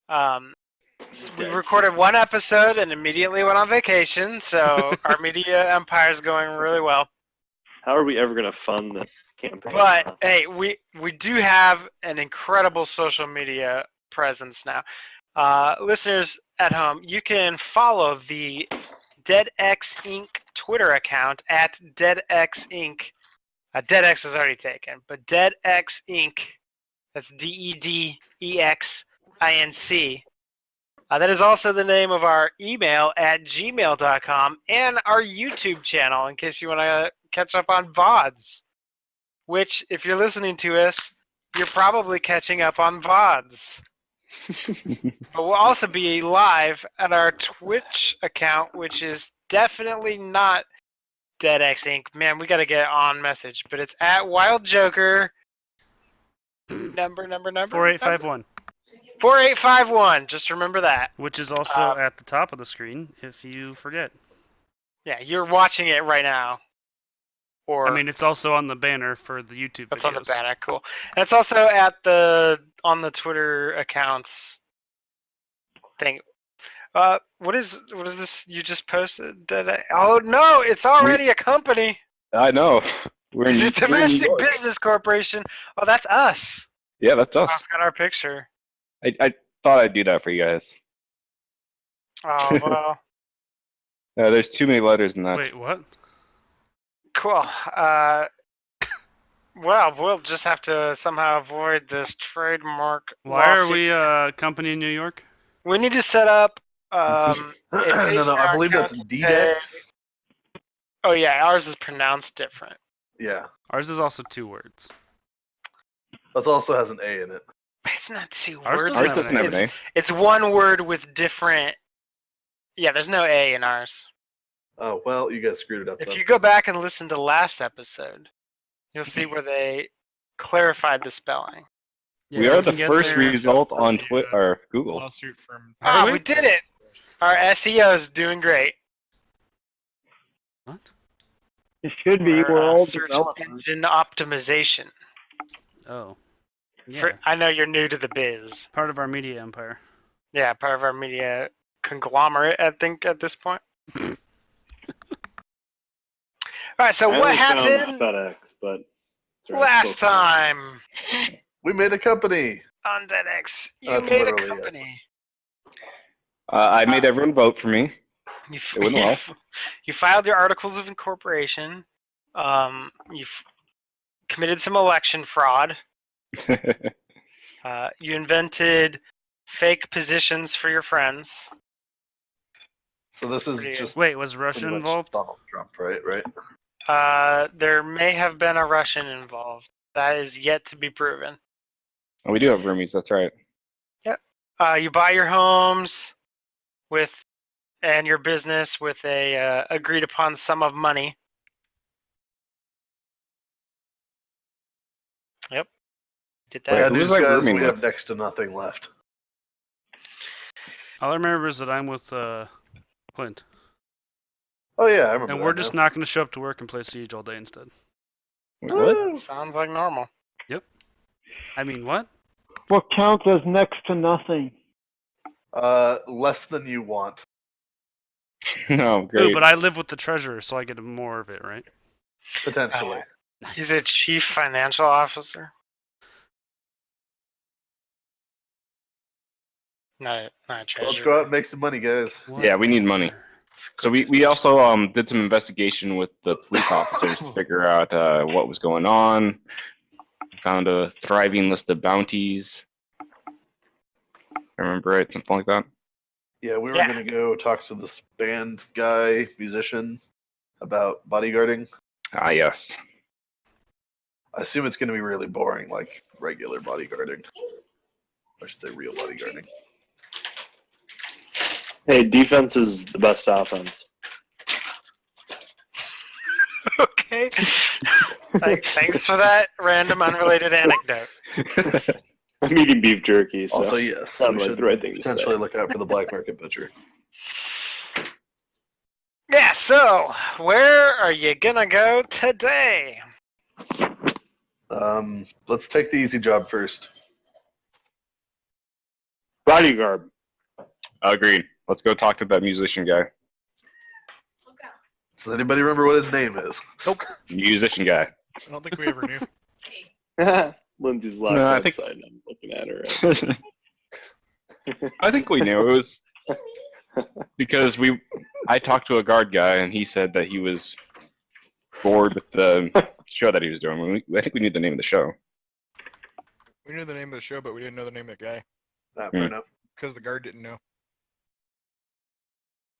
We recorded one episode and immediately went on vacation, so our media empire is going really well. How are we ever going to fund this campaign? But hey, we do have an incredible social media presence now. Listeners at home, you can follow the DedEx Inc. Twitter account at DedEx Inc. DedEx was already taken, but DedEx Inc. That's DEDEXINC. That is also the name of our email at gmail.com and our YouTube channel in case you want to catch up on VODs. Which, if you're listening to us, you're probably catching up on VODs. But we'll also be live at our Twitch account, which is definitely not DedEx Inc. Man, we got to get on message. But it's at Wild Joker. Number. 4851. 4851. Just remember that. Which is also at the top of the screen if you forget. Yeah, you're watching it right now. Or I mean, it's also on the banner for the YouTube videos. It's on the banner, cool. And it's also at on the Twitter accounts thing. What is this you just posted? Oh no, it's already a company. I know. It's a domestic business corporation. Oh, that's us. Yeah, that's us. Oh, it's got our picture. I thought I'd do that for you guys. Oh well. There's too many letters in that. Wait, what? Cool. Well, we'll just have to somehow avoid this trademark. Why are we a company in New York? We need to set up. No, I believe that's DedEx. Oh yeah, ours is pronounced different. Yeah. Ours is also 2 words. That also has an A in it. It's not 2 Ours words. doesn't have an A. It's 1 word with different. Yeah, there's no A in ours. Oh well, you guys screwed it up. If then. you go back and listen to last episode, you'll see where they clarified the spelling. We are the first result on Twitter or Google. Lawsuit from. We did it. Our SEO is doing great. What? It should be. We're all search developers. engine optimization. Oh. Yeah. I know you're new to the biz. Part of our media empire. Yeah, part of our media conglomerate, I think, at this point. Alright, so what happened FedEx, but last time We made a company. on DedEx? You That's made a literally it. company. I made everyone vote for me. You, It went well. you filed your articles of incorporation. You've committed some election fraud. You invented fake positions for your friends. So this is Pretty- just Wait, was Russia pretty much involved? Donald Trump, right? There may have been a Russian involved. That is yet to be proven. Oh, we do have roomies, that's right. You buy your homes and your business with a agreed upon sum of money. Yep. Did that. Wait, Yeah, who's news like guys, rooming we with? have next to nothing left. All I remember is that I'm with Clint. Oh yeah, I remember. And that we're just now. not going to show up to work and play Siege all day instead. What? Sounds like normal. I mean, what? What counts as next to nothing? Less than you want. No, Ooh, great. but I live with the treasurer, so I get more of it, right? Potentially. He's a chief financial officer. Not a Let's treasurer. go out and make some money, guys. Yeah, we need money. So we also did some investigation with the police officers to figure out what was going on. Found a thriving list of bounties. I remember right, something like that. Yeah, we were Yeah. gonna go talk to this band guy, musician, about bodyguarding. Ah, yes. I assume it's gonna be really boring, like regular bodyguarding. I should say real bodyguarding. Hey, defense is the best offense. Okay. Thanks for that random unrelated anecdote. I'm eating beef jerky, so Also, yes, sounds we like should the right thing to potentially say. look out for the black market butcher. Yeah, so where are you gonna go today? Let's take the easy job first. Bodyguard. Agreed. Let's go talk to that musician guy. Does anybody remember what his name is? Musician guy. I don't think we ever knew. Lindsay's locked No, I think- outside and I'm looking at her. I think we knew it was because I talked to a guard guy and he said that he was bored with the show that he was doing. I think we knew the name of the show. We knew the name of the show, but we didn't know the name of the guy Fair enough. because the guard didn't know.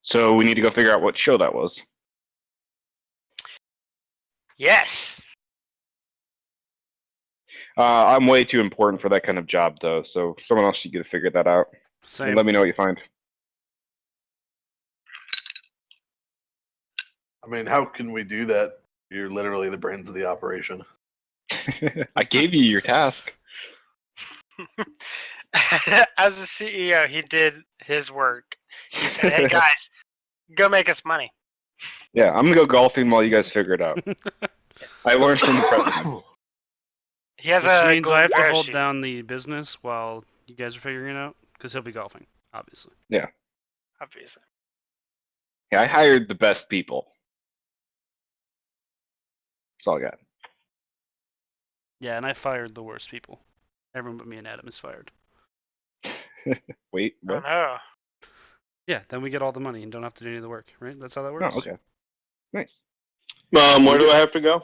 So we need to go figure out what show that was. Yes. I'm way too important for that kind of job, though, so someone else should get to figure that out. Same. And let me know what you find. I mean, how can we do that? You're literally the brains of the operation. I gave you your task. As a CEO, he did his work. He said, "Hey guys, go make us money." Yeah, I'm gonna go golfing while you guys figure it out. I learned from the president. He has Which a means I have to golden hold parachute. down the business while you guys are figuring it out, because he'll be golfing, obviously. Obviously. Yeah, I hired the best people. That's all I got. Yeah, and I fired the worst people. Everyone but me and Adam is fired. Wait, Oh what? no. Yeah, then we get all the money and don't have to do any of the work, right? That's how that works. Oh, okay. Nice. Where do I have to go?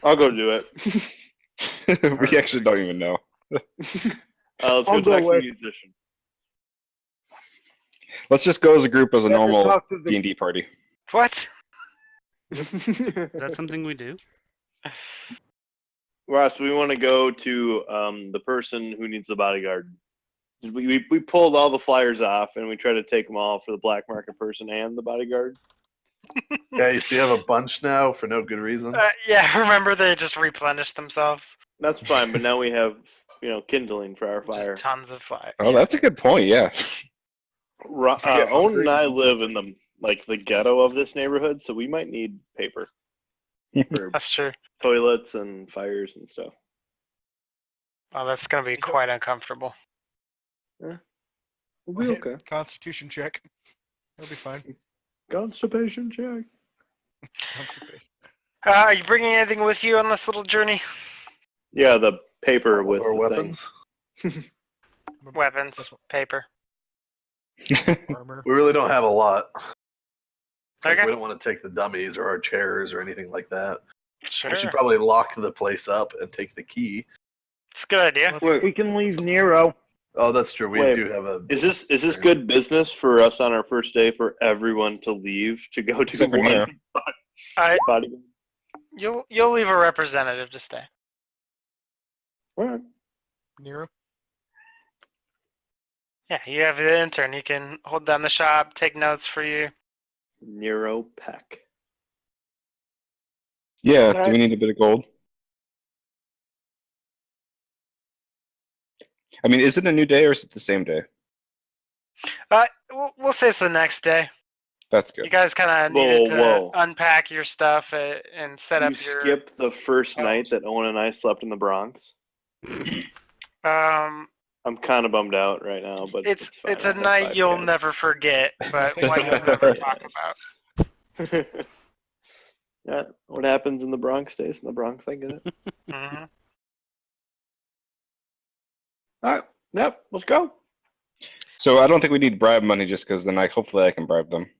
I'll go do it. We actually don't even know. Let's I'll go go talk to the with- musician. Let's just go as a group as a You have to normal talk to the- D&D party. What? Is that something we do? Ross, we want to go to the person who needs the bodyguard. We pulled all the flyers off and we tried to take them all for the black market person and the bodyguard. Okay, so you have a bunch now for no good reason. Yeah, remember they just replenished themselves? That's fine, but now we have kindling for our fire. Just tons of fire. Oh, that's a good point, yeah. Owen and I live in the ghetto of this neighborhood, so we might need paper for That's true. toilets and fires and stuff. Oh, that's gonna be quite uncomfortable. We'll be okay. Constitution check. It'll be fine. Constipation check. Constipation. Are you bringing anything with you on this little journey? Yeah, the paper with Or the weapons. Weapons, paper. Armor. We really don't have a lot. Like, Okay. we don't want to take the dummies or our chairs or anything like that. Sure. We should probably lock the place up and take the key. It's a good idea. Wait, We can leave Nero. Oh, that's true. We Wait, do have a. is this good business for us on our first day for everyone to leave to go to Except for Nero. I, bodyguard? you'll leave a representative to stay. Alright. Nero. Yeah, you have the intern. He can hold down the shop, take notes for you. Nero Peck. Yeah, do we need a bit of gold? I mean, is it a new day or is it the same day? We'll say it's the next day. That's You good. guys kind of needed to Whoa. unpack your stuff and set You up your. skip the first night homes. that Owen and I slept in the Bronx. Um, I'm kind of bummed out right now, but it's fine. a I'll have night 5 you'll cans. never forget, but think one I you'll never talk about. Yeah, what happens in the Bronx stays in the Bronx. I get it. Mhm. All right, yep, let's go. So I don't think we need bribe money just because then hopefully I can bribe them.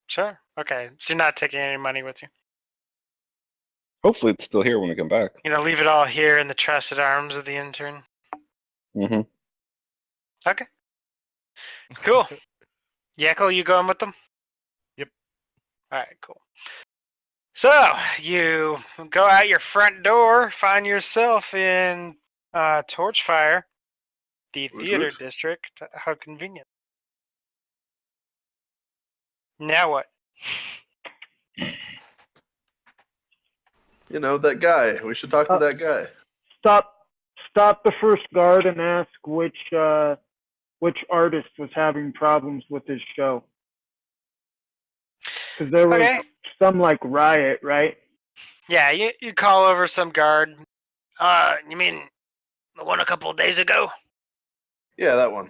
Sure. Okay. So you're not taking any money with you. Hopefully it's still here when we come back. Leave it all here in the trusted arms of the intern. Mm-hmm. Okay. Cool. Yekel, you going with them? Yep. All right, cool. So you go out your front door, find yourself in Torchfire, the theater district. How convenient. Now what? You know, that guy. We should talk to that guy. Stop the first guard and ask which artist was having problems with his show. Because there was Okay. some riot, right? Yeah, you call over some guard. You mean the one a couple of days ago? Yeah, that one.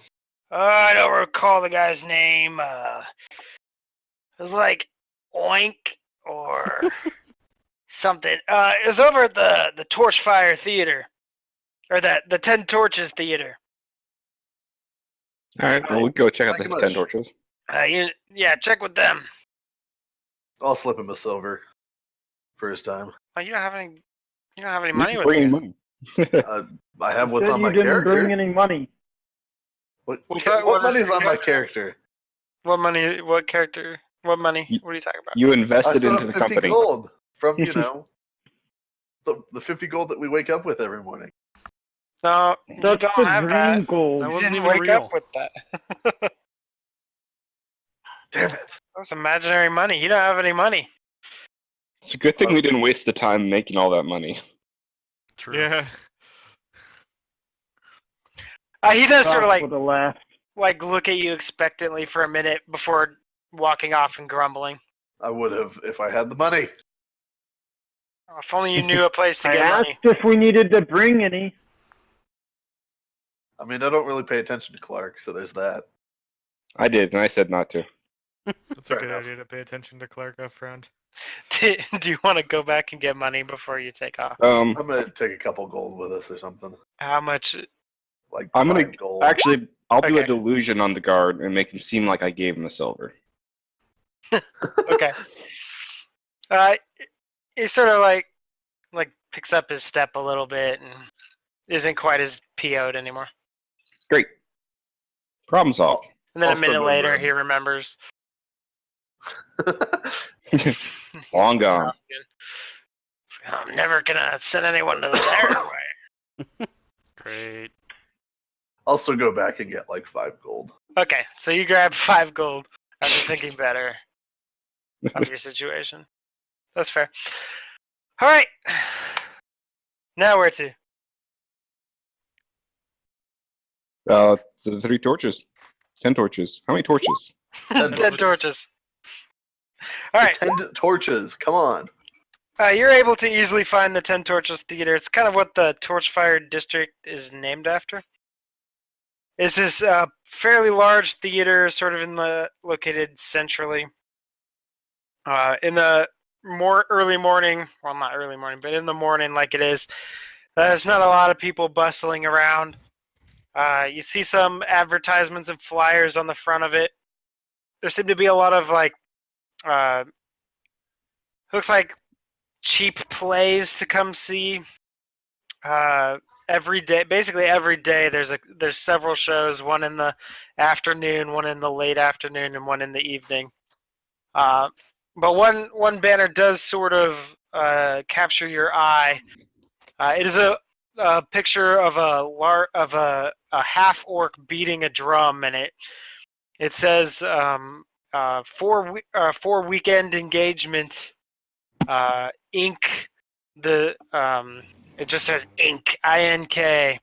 I don't recall the guy's name. It was like Oink or something. It was over at the Torchfire Theater. Or the 10 Torches Theater. All right, well, we go check out Thank the you 10 much. torches. Yeah, check with them. I'll slip him a silver for his time. Oh, you don't have any You money can with bring you. money. I have what's Said on you my didn't character. bring any money. What What is money's your on my character? What money? What character? What money? What are you talking about? You I invested still into have the 50 company. gold from, the 50 gold that we wake up with every morning. No, you That's don't the have dream that. gold. That You wasn't didn't even wake real. up with that. Damn it. That's imaginary money. You don't have any money. It's a good thing we didn't waste the time making all that money. True. Yeah. He does sort of Talk with a laugh. like look at you expectantly for a minute before walking off and grumbling. I would have if I had the money. If only you knew a place to I get asked money. if we needed to bring any. I mean, I don't really pay attention to Clark, so there's that. I did, and I said not to. That's Fair a good enough. idea to pay attention to Clark up front. Do you want to go back and get money before you take off? I'm gonna take a couple gold with us or something. How much? Like I'm gonna 5 gold. actually. I'll do a Okay. delusion on the guard and make him seem like I gave him a silver. Okay. He sort of like picks up his step a little bit and isn't quite as PO'd anymore. Great. Problem solved. And then Also a minute no later, bread. he remembers. Long gone. I'm never gonna send anyone to the way. Great. Also go back and get like 5 gold. Okay, so you grab 5 gold after thinking better of your situation. That's fair. All right. Now where to? The 3 torches. 10 torches. How many torches? 10 10 torches. All right. 10 torches. Come on. You're able to easily find the 10 Torches Theater. It's kind of what the Torchfire District is named after. It's this fairly large theater, sort of located centrally. In the early morning, well, not early morning, but in the morning, like it is, there's not a lot of people bustling around. You see some advertisements and flyers on the front of it. There seem to be a lot of looks like cheap plays to come see. Every day, basically every day, there's several shows. One in the afternoon, one in the late afternoon, and one in the evening. But one banner does sort of capture your eye. It is a picture of a half orc beating a drum, and it says 4 weekend engagement. Inc. It just says Inc. INK.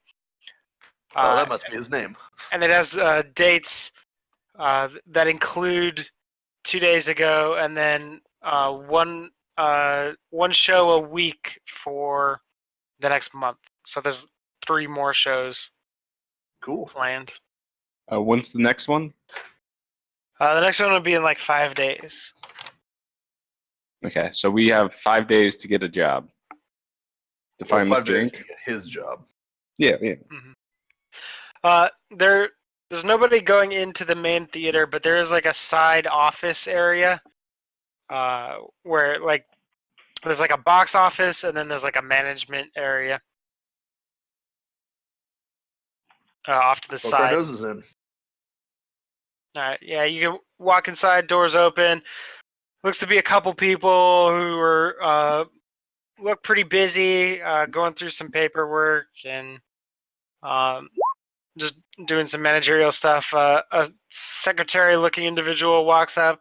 That must be his name. And it has dates that include 2 days ago, and then one show a week for the next month. So there's 3 more shows Cool. planned. When's the next one? The next one will be in like 5 days. Okay, so we have 5 days to get a job. To find 5 Mr. days Inc. to get his job. Yeah. There's nobody going into the main theater, but there is like a side office area where like there's like a box office and then there's like a management area off to the Poke our side. noses in. All right, yeah, you can walk inside, doors open. Looks to be a couple people who are look pretty busy, going through some paperwork and just doing some managerial stuff. A secretary-looking individual walks up,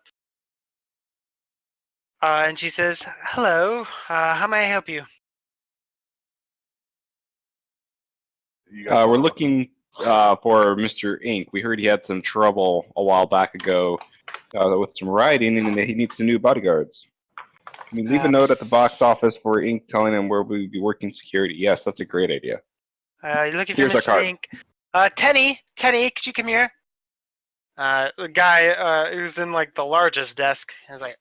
and she says, "Hello, how may I help you?" You guys We're want- looking for Mr. Inc. We heard he had some trouble a while back ago with some rioting, and that he needs some new bodyguards. I mean, leave a note at the box office for Ink telling them where we'll be working security. Yes, that's a great idea. You're looking for Here's our Mr. card. Ink. Tenny, could you come here? The guy who's in like the largest desk is like,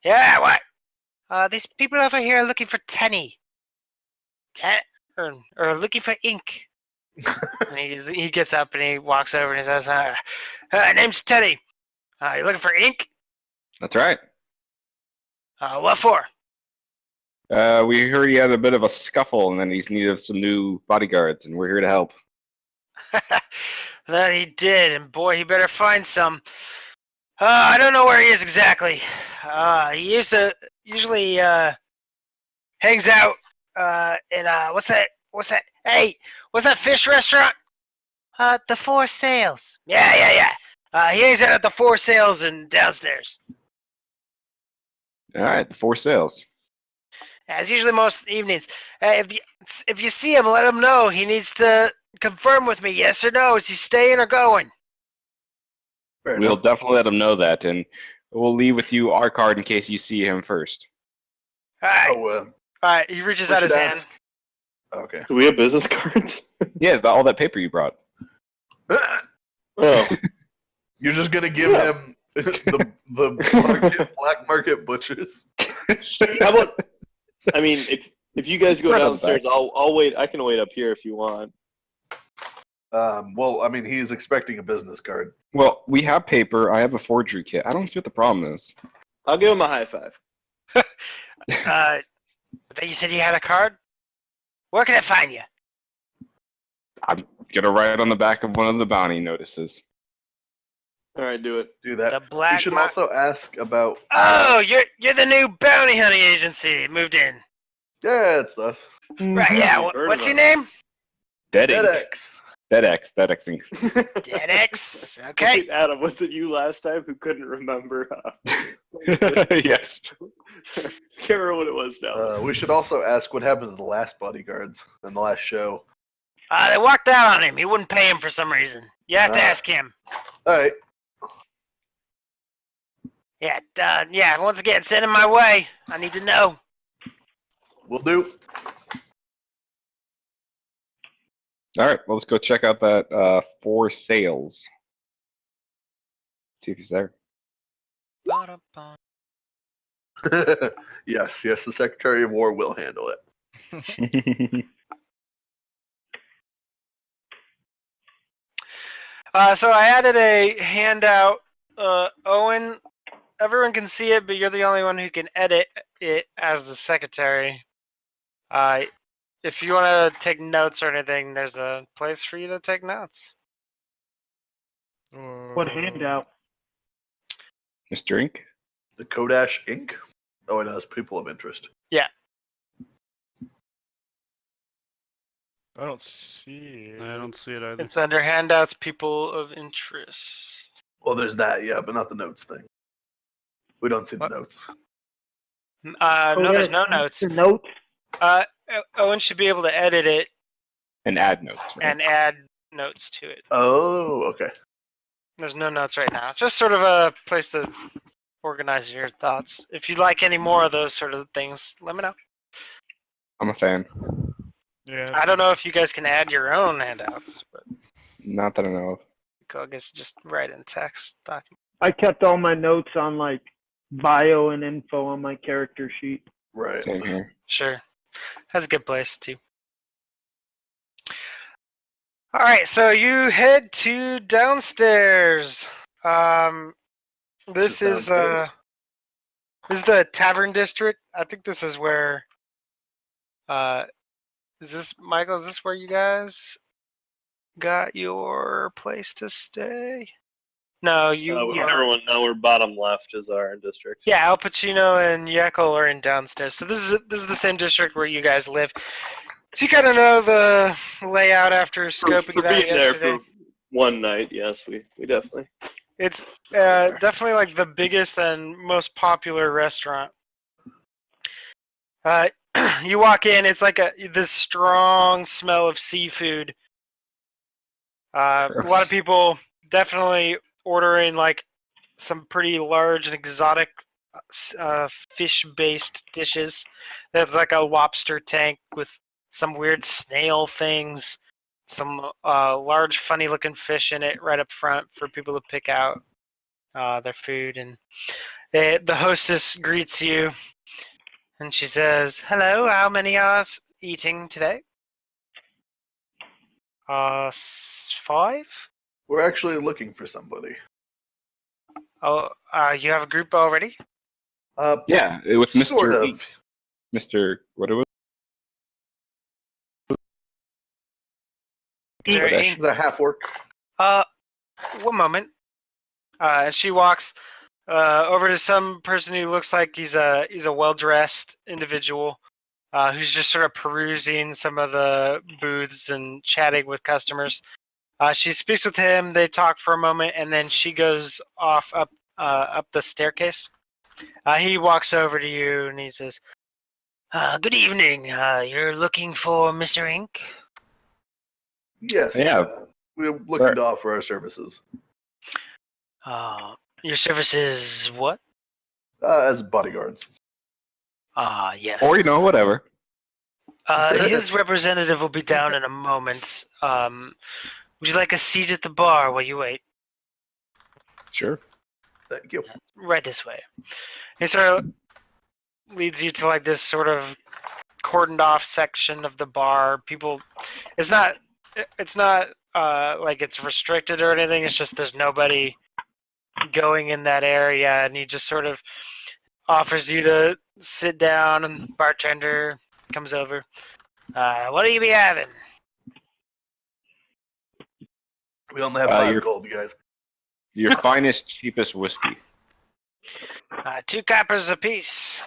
yeah, what? These people over here are looking for Tenny. Or looking for Ink. And he gets up and he walks over and he says, name's Tenny. You looking for Ink? That's right. What for? We heard he had a bit of a scuffle and then he's needed some new bodyguards, and we're here to help. That he did, and boy, he better find some. I don't know where he is exactly. He usually hangs out in what's that? Hey, what's that fish restaurant? The Four Sails. Yeah. He hangs out at the Four Sails and downstairs. All right, the 4 sales. It's usually most evenings. If you see him, let him know. He needs to confirm with me, yes or no. Is he staying or going? Fair We'll enough. definitely let him know that, and we'll leave with you our card in case you see him first. All right. Oh, All right. He reaches we out his should hand. ask- Okay. Do we have business cards? Yeah, all that paper you brought. Oh, You're just gonna give Yeah. him the black market butchers. how about? I mean, if you guys go Right on the downstairs, back. I'll wait. I can wait up here if you want. Well, I mean, he's expecting a business card. Well, we have paper. I have a forgery kit. I don't see what the problem is. I'll give him a high five. I thought you said you had a card. Where can I find you? I'm gonna write it on the back of one of the bounty notices. All right, do it. Do The that. black. We should also ask about. Oh, you're the new bounty hunting agency moved in. Yeah, it's us. Right? Yeah. I've heard What's of your it. name? DedEx. DedEx Inc. DedEx. Okay. Wait, Adam, was it you last time who couldn't remember? Yes. Can't remember what it was now. We should also ask what happened to the last bodyguards in the last show. They walked out on him. He wouldn't pay him for some reason. You have to ask him. All right. Yeah. Once again, send him my way. I need to know. We'll do. All right, well, let's go check out that 4 sales. See if he's there. Yes, the Secretary of War will handle it. So I added a handout. Owen, everyone can see it, but you're the only one who can edit it as the secretary. If you want to take notes or anything, there's a place for you to take notes. What handout? Mr. Ink? The Kodash Inc. Oh, it has people of interest. I don't see it. I don't see it either. It's under handouts, people of interest. Well, there's that, yeah, but not the notes thing. We don't see the What? notes. No, there's no notes. The notes. Owen should be able to edit it And add notes, right? and add notes to it. Oh, okay. There's no notes right now. Just sort of a place to organize your thoughts. If you'd like any more of those sort of things, let me know. I'm a fan. Yeah. I don't know if you guys can add your own handouts, but Not that I know of. I guess just write in text document. I kept all my notes on like bio and info on my character sheet. Right. Same here. Sure. That's a good place too. All right, so you head to downstairs. This is Downstairs. this is the tavern district. I think this is where is this Michael, is this where you guys got your place to stay? No, Everyone, now we're bottom left is our district. yeah, Al Pacino and Yekel are in downstairs. So this is the same district where you guys live. So you kind of know the layout after scoping For it out being there yesterday. for one night, yes, we definitely. It's definitely like the biggest and most popular restaurant. You walk in, it's like this strong smell of seafood. A lot of people definitely ordering like some pretty large and exotic fish-based dishes. There's like a lobster tank with some weird snail things, some large, funny-looking fish in it right up front for people to pick out their food. And the hostess greets you, and she says, "Hello, how many are eating today?" 5? We're actually looking for somebody. Oh, you have a group already? Yeah, with Mr. Sort of. Ink. Mr. What it was? Mr. DedEx. Ink. Is that half orc? 1 moment. She walks over to some person who looks like he's a well-dressed individual who's just sort of perusing some of the booths and chatting with customers. She speaks with him. They talk for a moment, and then she goes off up the staircase. He walks over to you and he says, "Good evening. You're looking for Mr. Ink?" Yes. Yeah. We're looking to offer our services. Your services what? As bodyguards. Yes. Or, whatever. His representative will be down in a moment. Would you like a seat at the bar while you wait? Sure. Thank you. Right this way. He sort of leads you to like this sort of cordoned off section of the bar. People, it's not like it's restricted or anything. It's just there's nobody going in that area, and he just sort of offers you to sit down, and bartender comes over. What do you be having? We only have 5 gold, guys. Your finest, cheapest whiskey. 2 coppers apiece.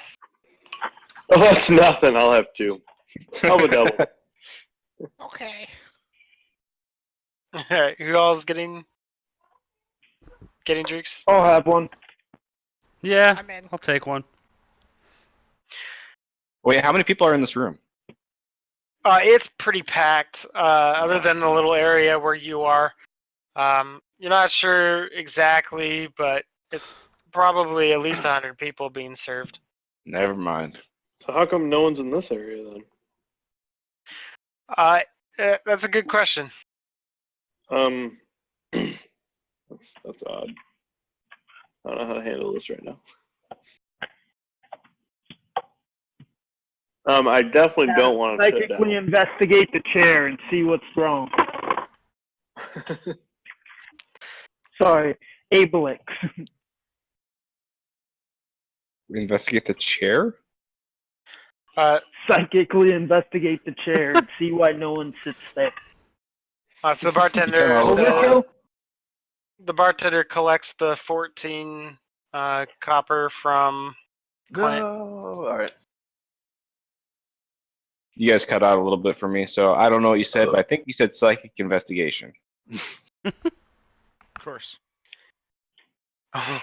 Oh, that's nothing. I'll have 2. I'll have a double. Okay. Alright, who all's getting drinks? I'll have one. Yeah, I'm in. I'll take one. Wait, how many people are in this room? It's pretty packed, other than the little area where you are. You're not sure exactly, but it's probably at least 100 people being served. Never mind. So how come no one's in this area then? That's a good question. That's odd. I don't know how to handle this right now. I definitely don't want to sit Psychically down. investigate the chair and see what's wrong. Sorry, Abelix. Investigate the chair? Psychically investigate the chair and see why no one sits there. So the bartender the bartender collects the 14 copper from Clint. No. All right. You guys cut out a little bit for me, so I don't know what you said, but I think you said psychic investigation. Of course.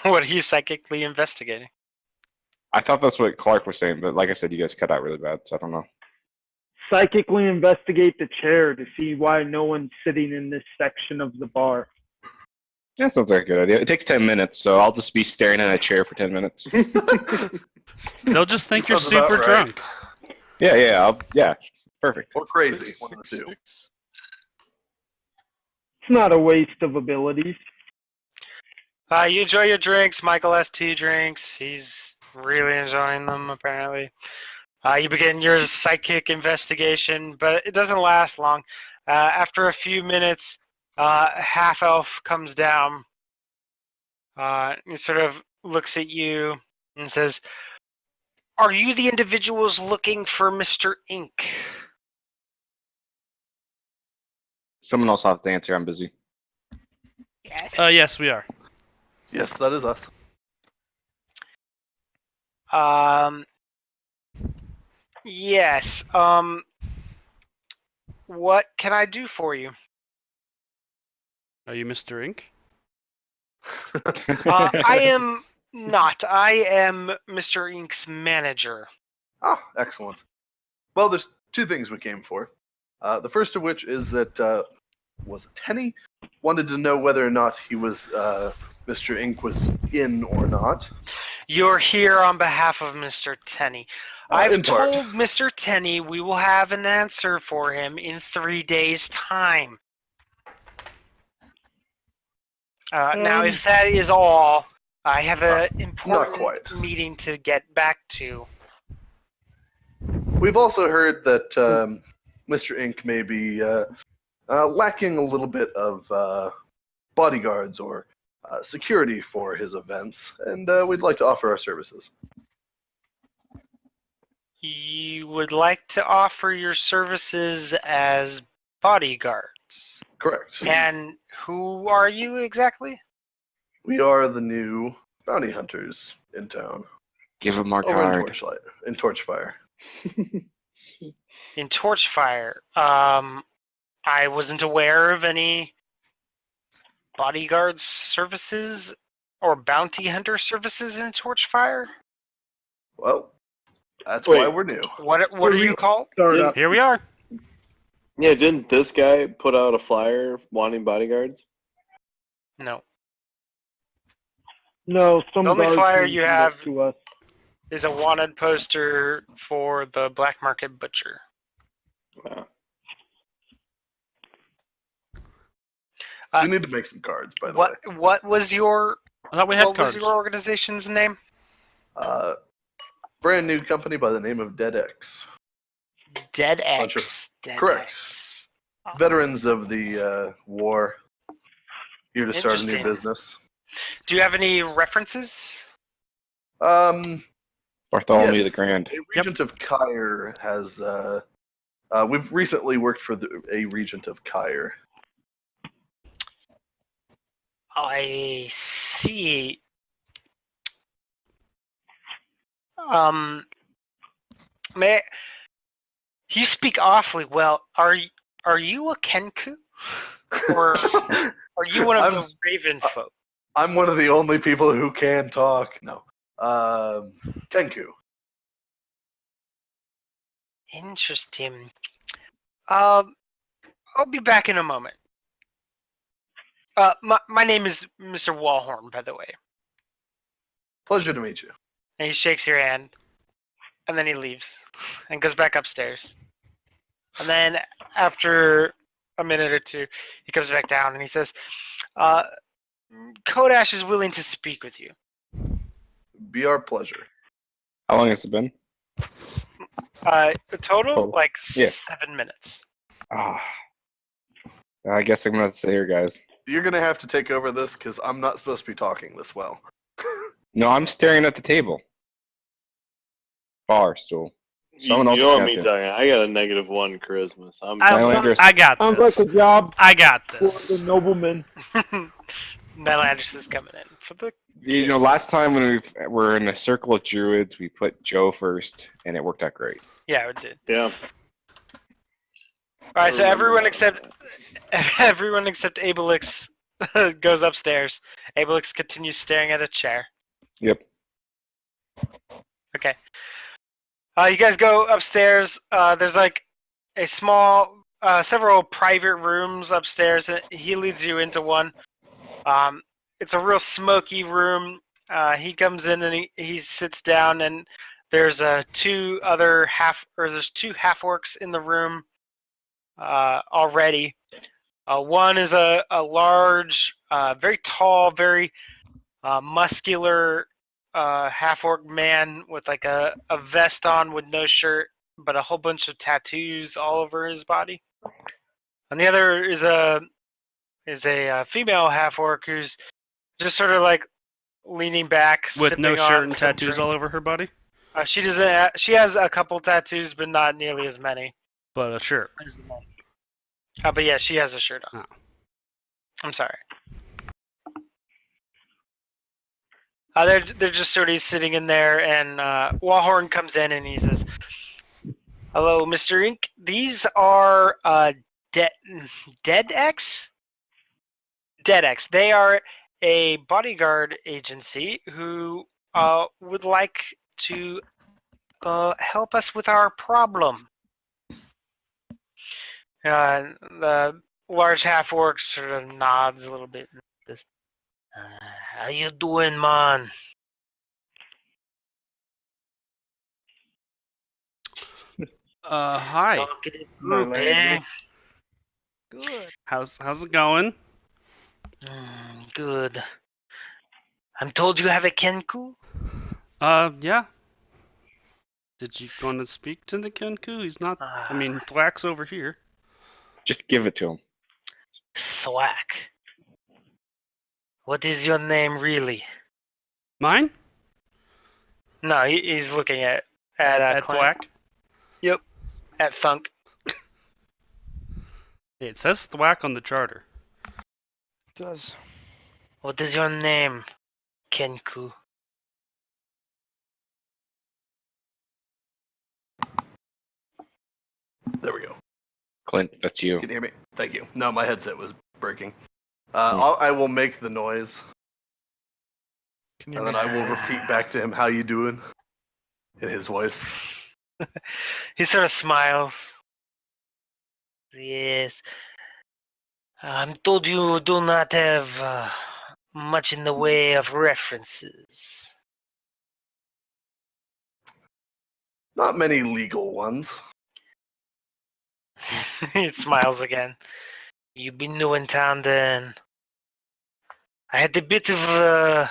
What are you psychically investigating? I thought that's what Clark was saying, but like I said, you guys cut out really bad, so I don't know. Psychically investigate the chair to see why no one's sitting in this section of the bar. That sounds like a good idea. It takes 10 minutes, so I'll just be staring at a chair for 10 minutes. They'll just think you're Sounds about super right. drunk. Yeah, perfect. Or crazy. One of the 2. It's not a waste of abilities. You enjoy your drinks. Michael has 2 drinks. He's really enjoying them, apparently. You begin your psychic investigation, but it doesn't last long. After a few minutes, half-elf comes down. He sort of looks at you and says, "Are you the individuals looking for Mr. Ink?" Someone else will have to answer. I'm busy. Yes. Yes, we are. Yes, that is us. Yes. What can I do for you? Are you Mr. Ink? I am not. I am Mr. Ink's manager. Ah, excellent. Well, there's 2 things we came for. The first of which is that was it Tenny wanted to know whether or not he was Mr. Ink was in or not. You're here on behalf of Mr. Tenney. I've In part. told Mr. Tenney we will have an answer for him in 3 days' time. Now, if that is all, I have an important quite. meeting to get back to. We've also heard that Mr. Ink may be lacking a little bit of bodyguards or security for his events, and we'd like to offer our services. You would like to offer your services as bodyguards. Correct. And who are you exactly? We are the new bounty hunters in town. Give him our Over in card. Torchlight, in Torchfire. In Torchfire. I wasn't aware of any bodyguard services or bounty hunter services in Torchfire. Well, that's Wait. why we're new. What are you called? Startup. Here we are. Yeah, didn't this guy put out a flyer wanting bodyguards? No. No, some The only guards flyer didn't you come up have- to us. Is a wanted poster for the Black Market Butcher. Wow. We need to make some cards, by the way. What was your I thought we had what cards. was your organization's name? Brand new company by the name of DedEx. DedEx. Correct. Veterans of the war. Here to start a new Interesting. business. Do you have any references? Bartholomew Yes. the Grand. A regent of Kyre has. We've recently worked for a regent of Kyre. I see. You speak awfully well. Are you a Kenku? Or are you one of I'm- the Raven folk? I'm one of the only people who can talk. No. Kenku. Interesting. I'll be back in a moment. My name is Mr. Wallhorn, by the way. Pleasure to meet you. And he shakes your hand, and then he leaves and goes back upstairs. And then after a minute or two, he comes back down and he says, Kodash is willing to speak with you. Be our pleasure. How long has it been? The total, Oh, like yeah. 7 minutes. Ah. I guess I'm gonna have to stay here, guys. You're gonna have to take over this because I'm not supposed to be talking this well. No, I'm staring at the table. Bar stool. Someone else you don't want got me it. talking. I got a -1 charisma. So I'm Nylandris. I got Sounds this. like a job I got for this. the nobleman. Nylandris is coming in for the. You know, last time when we were in a circle of druids, we put Joe first, and it worked out great. Yeah, it did. yeah. All right, so I everyone remember except Abelix goes upstairs. Abelix continues staring at a chair. Yep. Okay. You guys go upstairs. There's like a small, several private rooms upstairs. And he leads you into one. It's a real smoky room. He comes in and he sits down, and there's two half-orcs in the room already. One is a large, very tall, very muscular half-orc man with like a vest on with no shirt, but a whole bunch of tattoos all over his body. And the other is a female half-orc who's just sort of like leaning back, With no sipping shirt on and some tattoos drink. all over her body, She doesn't. She has a couple tattoos, but not nearly as many. but a shirt. But yeah, she has a shirt on. Oh. I'm sorry. They're just sort of sitting in there, and Wallhorn comes in and he says, "Hello, Mr. Ink. These are DedEx. DedEx. They are a bodyguard agency who would like to help us with our problem." The large half-orc sort of nods a little bit and says, How you doing, man? Hi. Talkative My group, eh? Good. How's it going? Good. I'm told you have a Kenku? Yeah. Did you want to speak to the Kenku? He's not. I mean, Thwack's over here. Just give it to him. Thwack. What is your name really? Mine? No, he's looking at At Clank. Thwack. Yep. At Thunk. It says Thwack on the charter. It does. What is your name, Kenku? There we go. Clint, that's you. Can you hear me? Thank you. No, my headset was breaking. I will make the noise, Can you and then make I will noise? repeat back to him, "How you doing?" in his voice. He sort of smiles. Yes. I'm told you do not have much in the way of references. Not many legal ones. He smiles again. You've been new in town then. I had a bit of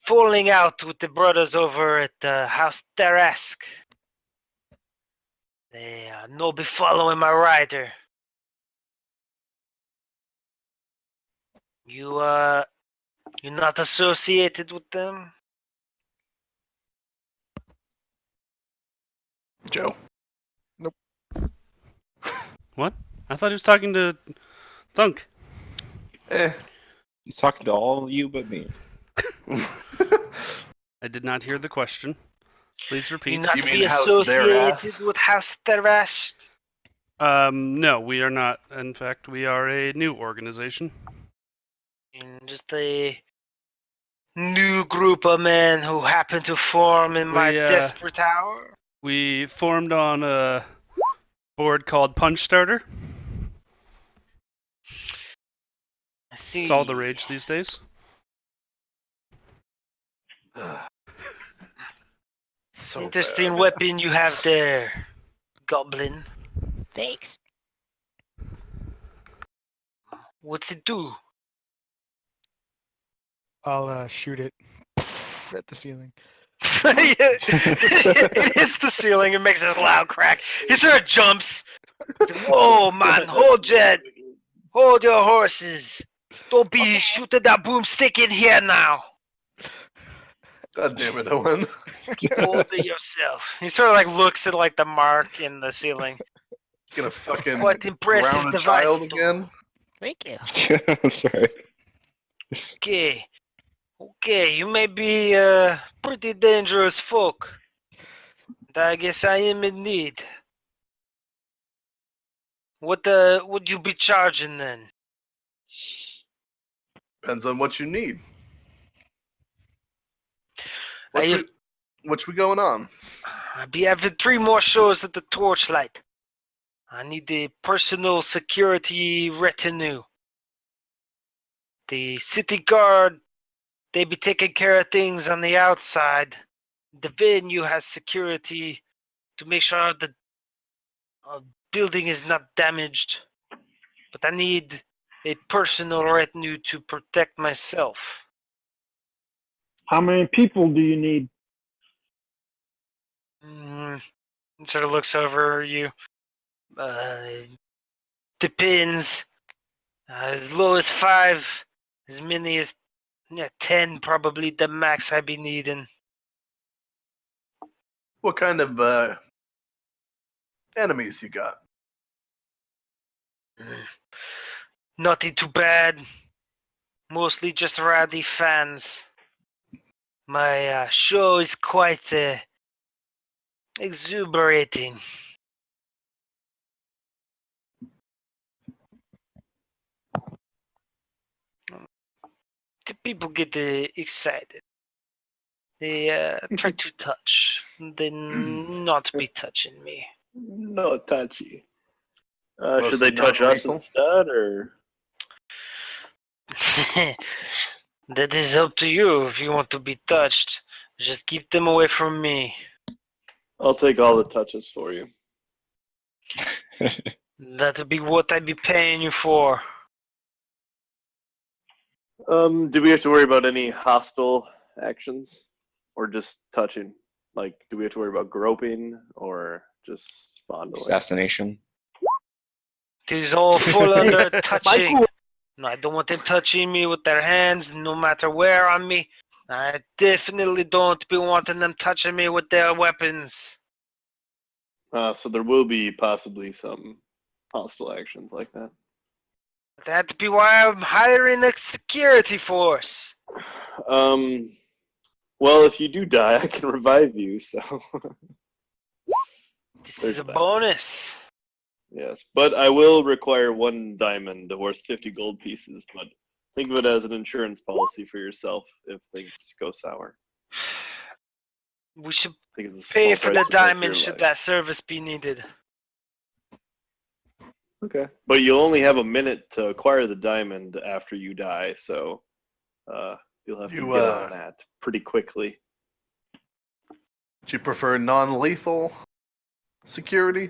falling out with the brothers over at House DedEx. They no be following my rider. You're not associated with them? Joe. What? I thought he was talking to Thunk. He's talking to all of you but me. I did not hear the question. Please You repeat. not You mean be House associated DedEx? with House DedEx? No, we are not. In fact, we are a new organization. Just a new group of men who happen to form in my We, desperate hour? We formed on a board called Punch Starter. I see. It's all the rage these days. So Interesting bad. weapon you have there, Goblin. Thanks. What's it do? I'll shoot it at the ceiling. It hits the ceiling and makes this loud crack. He sort of jumps. Whoa, man, hold your horses. Don't be shooting that broomstick in here now. God damn it, Owen. Keep hold of yourself. He sort of like looks at like the mark in the ceiling. Gonna fucking Quite impressive drown a device. child though. again. Thank you. I'm sorry. Okay, you may be pretty dangerous folk. And I guess I am in need. What would you be charging then? Depends on what you need. I What's we going on? I'll be having 3 more shows at the Torchlight. I need the personal security retinue. The city guard, they be taking care of things on the outside. The venue has security to make sure the building is not damaged. But I need a personal retinue to protect myself. How many people do you need? Sort of looks over you. Depends. As low as 5, as many as 10, probably the max I'd be needing. What kind of enemies you got? Nothing too bad. Mostly just rowdy fans. My show is quite exuberating. The people get excited. They try to touch. They not be touching me. No touchy. Should Mostly they touch us non-lethal? instead, or That is up to you if you want to be touched. Just keep them away from me. I'll take all the touches for you. That'll be what I'd be paying you for. Do we have to worry about any hostile actions? Or just touching? Like, do we have to worry about groping or just fondling? Assassination. It is all full under touching. Michael. No, I don't want them touching me with their hands, no matter where on me. I definitely don't be wanting them touching me with their weapons. So there will be possibly some hostile actions like that. That'd be why I'm hiring a security force. Well, if you do die, I can revive you, so... This There's is a that. bonus. Yes, but I will require 1 diamond worth 50 gold pieces, but think of it as an insurance policy for yourself if things go sour. We should I think it's a pay small for price the to pay for your diamond should life. that service be needed. Okay, but you'll only have a minute to acquire the diamond after you die, so you'll have to You, get on that pretty quickly. Do you prefer non-lethal security,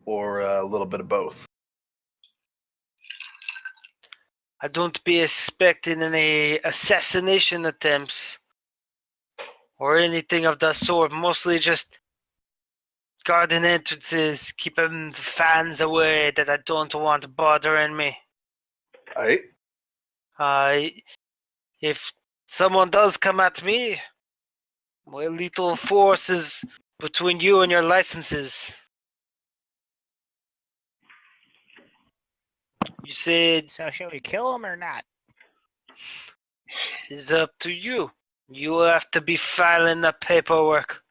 or a little bit of both? I don't be expecting any assassination attempts or anything of that sort. Mostly just guarding entrances, keeping fans away that I don't want bothering me. Alright. If someone does come at me, my lethal force is between you and your licenses. You said So shall we kill him or not? it's up to you. You will have to be filing the paperwork.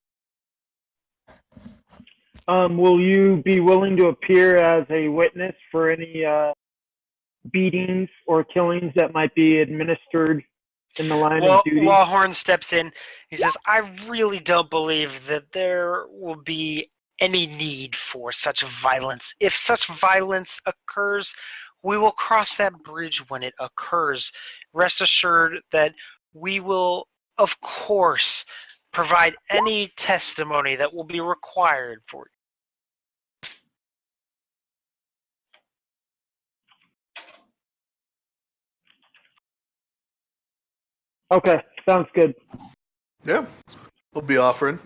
Will you be willing to appear as a witness for any beatings or killings that might be administered in the line of duty? Lawhorn steps in. He says, I really don't believe that there will be any need for such violence. If such violence occurs, we will cross that bridge when it occurs. Rest assured that we will, of course, provide any testimony that will be required for you. Okay, sounds good. Yeah, we'll be offering.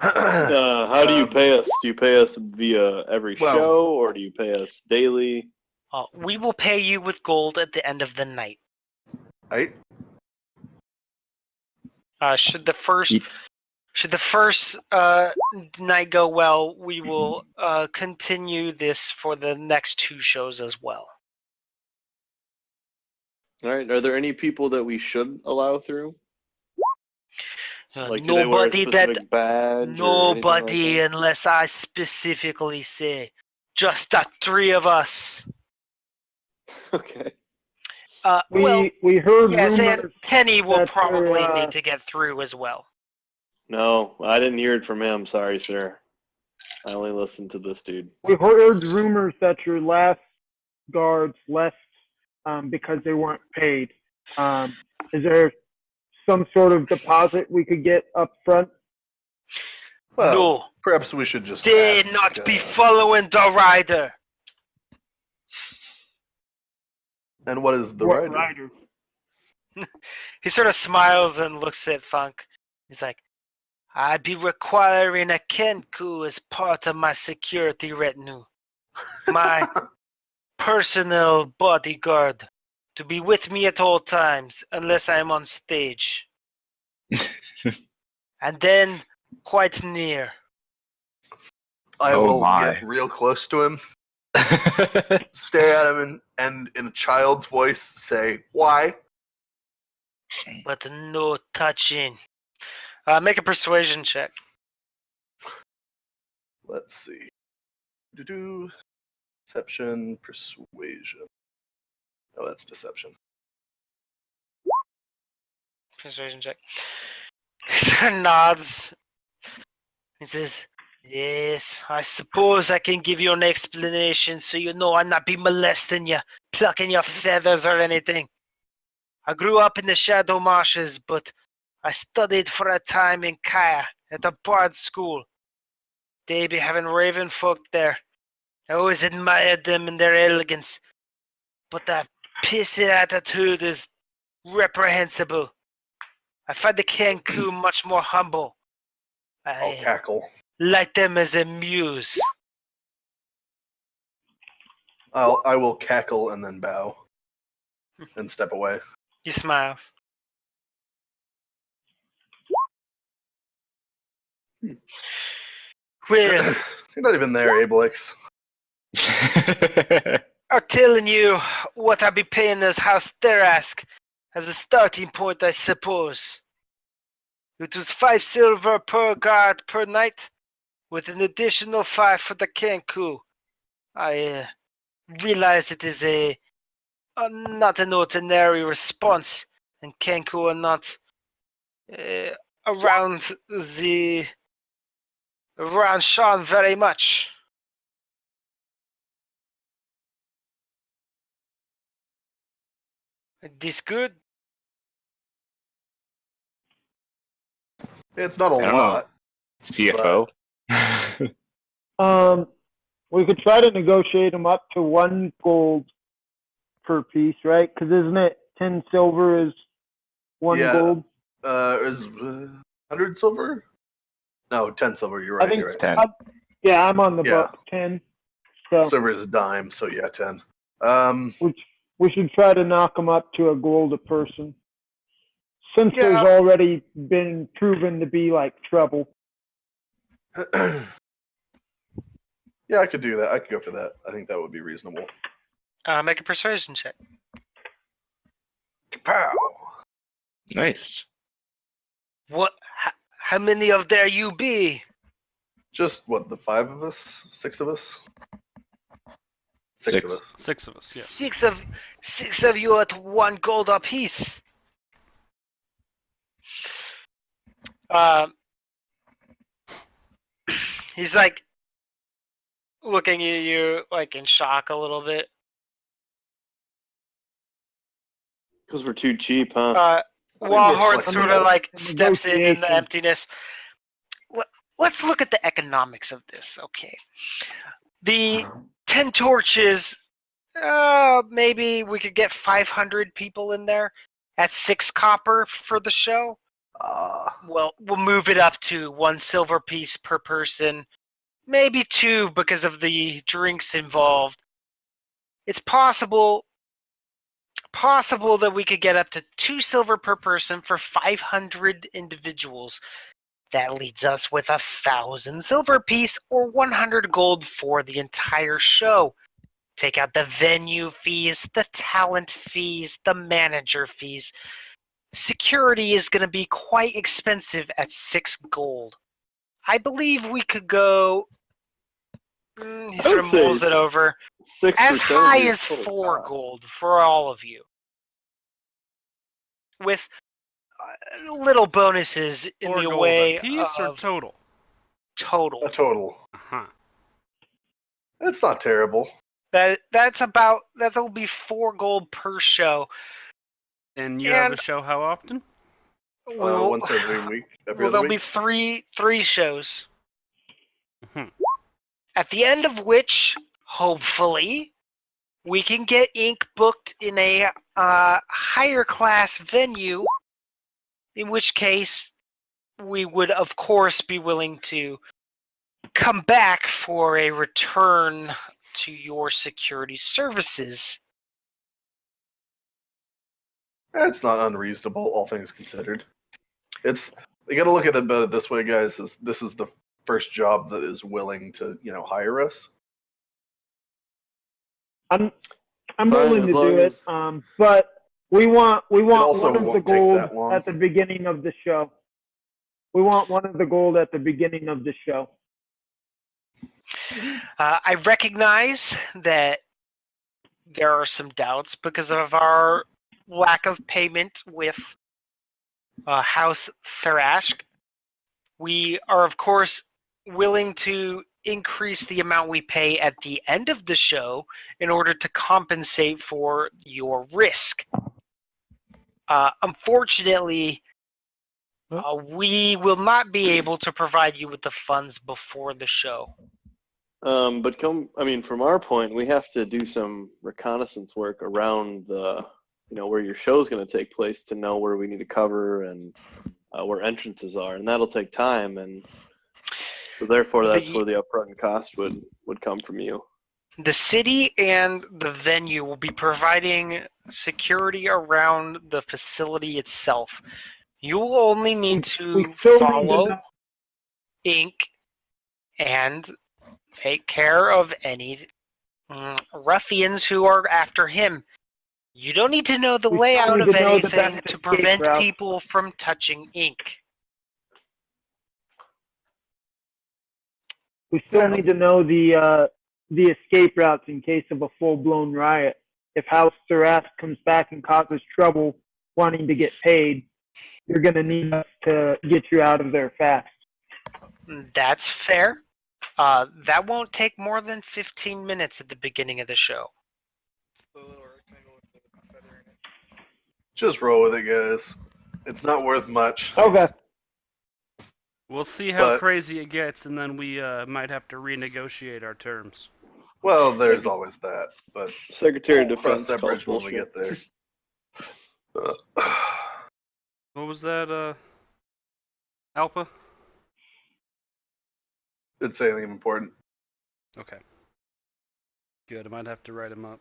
How do you pay us? Do you pay us via every Well- show, or do you pay us daily? We will pay you with gold at the end of the night. Right? Should the first Ye- night go well, we will continue this for the next 2 shows as well. All right. Are there any people that we should allow through? Like, do they wear a Nobody specific badge? or anything like nobody that? unless I specifically say. Just the 3 of us. Okay. We heard yes, and rumors. Tenny will that probably they're, need to get through as well. No, I didn't hear it from him. Sorry, sir. I only listened to this dude. We heard rumors that your last guards left because they weren't paid. Is there some sort of deposit we could get up front? Well, No, perhaps we should just they ask, not be following the rider. And what is the What rider? rider? He sort of smiles and looks at Funk. He's like, I be requiring a Kenku as part of my security retinue. My personal bodyguard to be with me at all times unless I'm on stage. And then quite near. I Oh will my. get real close to him, stare at him, and in a child's voice say, "Why?" But no touching. Make a persuasion check. Let's see. Deception, persuasion. Oh, that's deception. Persuasion check. He sort of nods. He says, yes, I suppose I can give you an explanation so you know I'm not be molesting you, plucking your feathers or anything. I grew up in the Shadow Marshes, but I studied for a time in Kaya at a bard school. They be having raven folk there. I always admired them and their elegance, but their pissy attitude is reprehensible. I find the Kenku much more humble. I'll I cackle. like them as a muse. I will cackle and then bow and step away. He smiles. Well, You're not even there, Abelix. I'm telling you what I'll be paying this house Therask as a starting point, I suppose. It was 5 silver per guard per night, with an additional 5 for the Kenku. I realize it is not an ordinary response, and Kenku are not around Sean very much. This good? It's not a I don't know. lot. CFO. We could try to negotiate them up to 1 gold per piece, right? Because isn't it 10 silver is 1 Yeah. gold? Is 100 silver? No, 10 silver. You're right. I think You're right. 10. Yeah, I'm on the Yeah. book 10. So Silver is a dime, so yeah, 10. we should try to knock them up to 1 gold a person. Since Yeah. there's already been proven to be like trouble. Yeah, I could do that. I could go for that. I think that would be reasonable. Make a persuasion check. Pow! Nice. What? How many of there you be? Just what, the 5 of us? 6 of us? Six of us. 6 of us, yes. Six of you at 1 gold apiece. He's like looking at you like in shock a little bit. Because we're too cheap, huh? Wallhorn flexible. sort of like steps in the Negotiation. emptiness. Let's look at the economics of this, okay? The 10 torches, maybe we could get 500 people in there at 6 copper for the show. Well, we'll move it up to 1 silver piece per person, maybe 2 because of the drinks involved. It's possible that we could get up to 2 silver per person for 500 individuals. That leads us with 1,000 silver piece or 100 gold for the entire show. Take out the venue fees, the talent fees, the manager fees. Security is going to be quite expensive at 6 gold. I believe we could go. He sort of say mulls it over. 6% As high of your as total 4 cost. gold for all of you. With little bonuses in 4 the gold way a piece or of total? total. A total. Uh-huh. It's not terrible. That'll be 4 gold per show. And you have And- a show how often? Once every week. Every Well, other there'll be week. three shows. Mhm. At the end of which, hopefully, we can get ink booked in a higher class venue. In which case, we would of course be willing to come back for a return to your security services. It's not unreasonable, all things considered. You got to look at it this way, guys. This is the first job that is willing to, hire us. I'm Fine, willing as to long do it. as- But we want also one of the won't take gold that long. at the beginning of the show. We want one of the gold at the beginning of the show. I recognize that there are some doubts because of our lack of payment with House Therask. We are, of course, willing to increase the amount we pay at the end of the show in order to compensate for your risk. Unfortunately, we will not be able to provide you with the funds before the show. But from our point, we have to do some reconnaissance work around where your show's going to take place to know where we need to cover and where entrances are, and that'll take time, and so therefore that's where the upfront cost would come from you. The city and the venue will be providing security around the facility itself. You will only need to follow Ink and take care of any ruffians who are after him. You don't need to know the layout of anything to prevent people from touching Ink. We still need to know the escape routes in case of a full-blown riot. If House Sarath comes back and causes trouble wanting to get paid, you're going to need us to get you out of there fast. That's fair. That won't take more than 15 minutes at the beginning of the show. It's the little rectangle with the feather in it. Just roll with it, guys. It's not worth much. Okay. We'll see how crazy it gets, and then we might have to renegotiate our terms. Well, there's always that, but Secretary of we'll cross Defense that bridge when calls we get there. What was that, Alpa? Didn't say anything important. Okay. Good, I might have to write him up.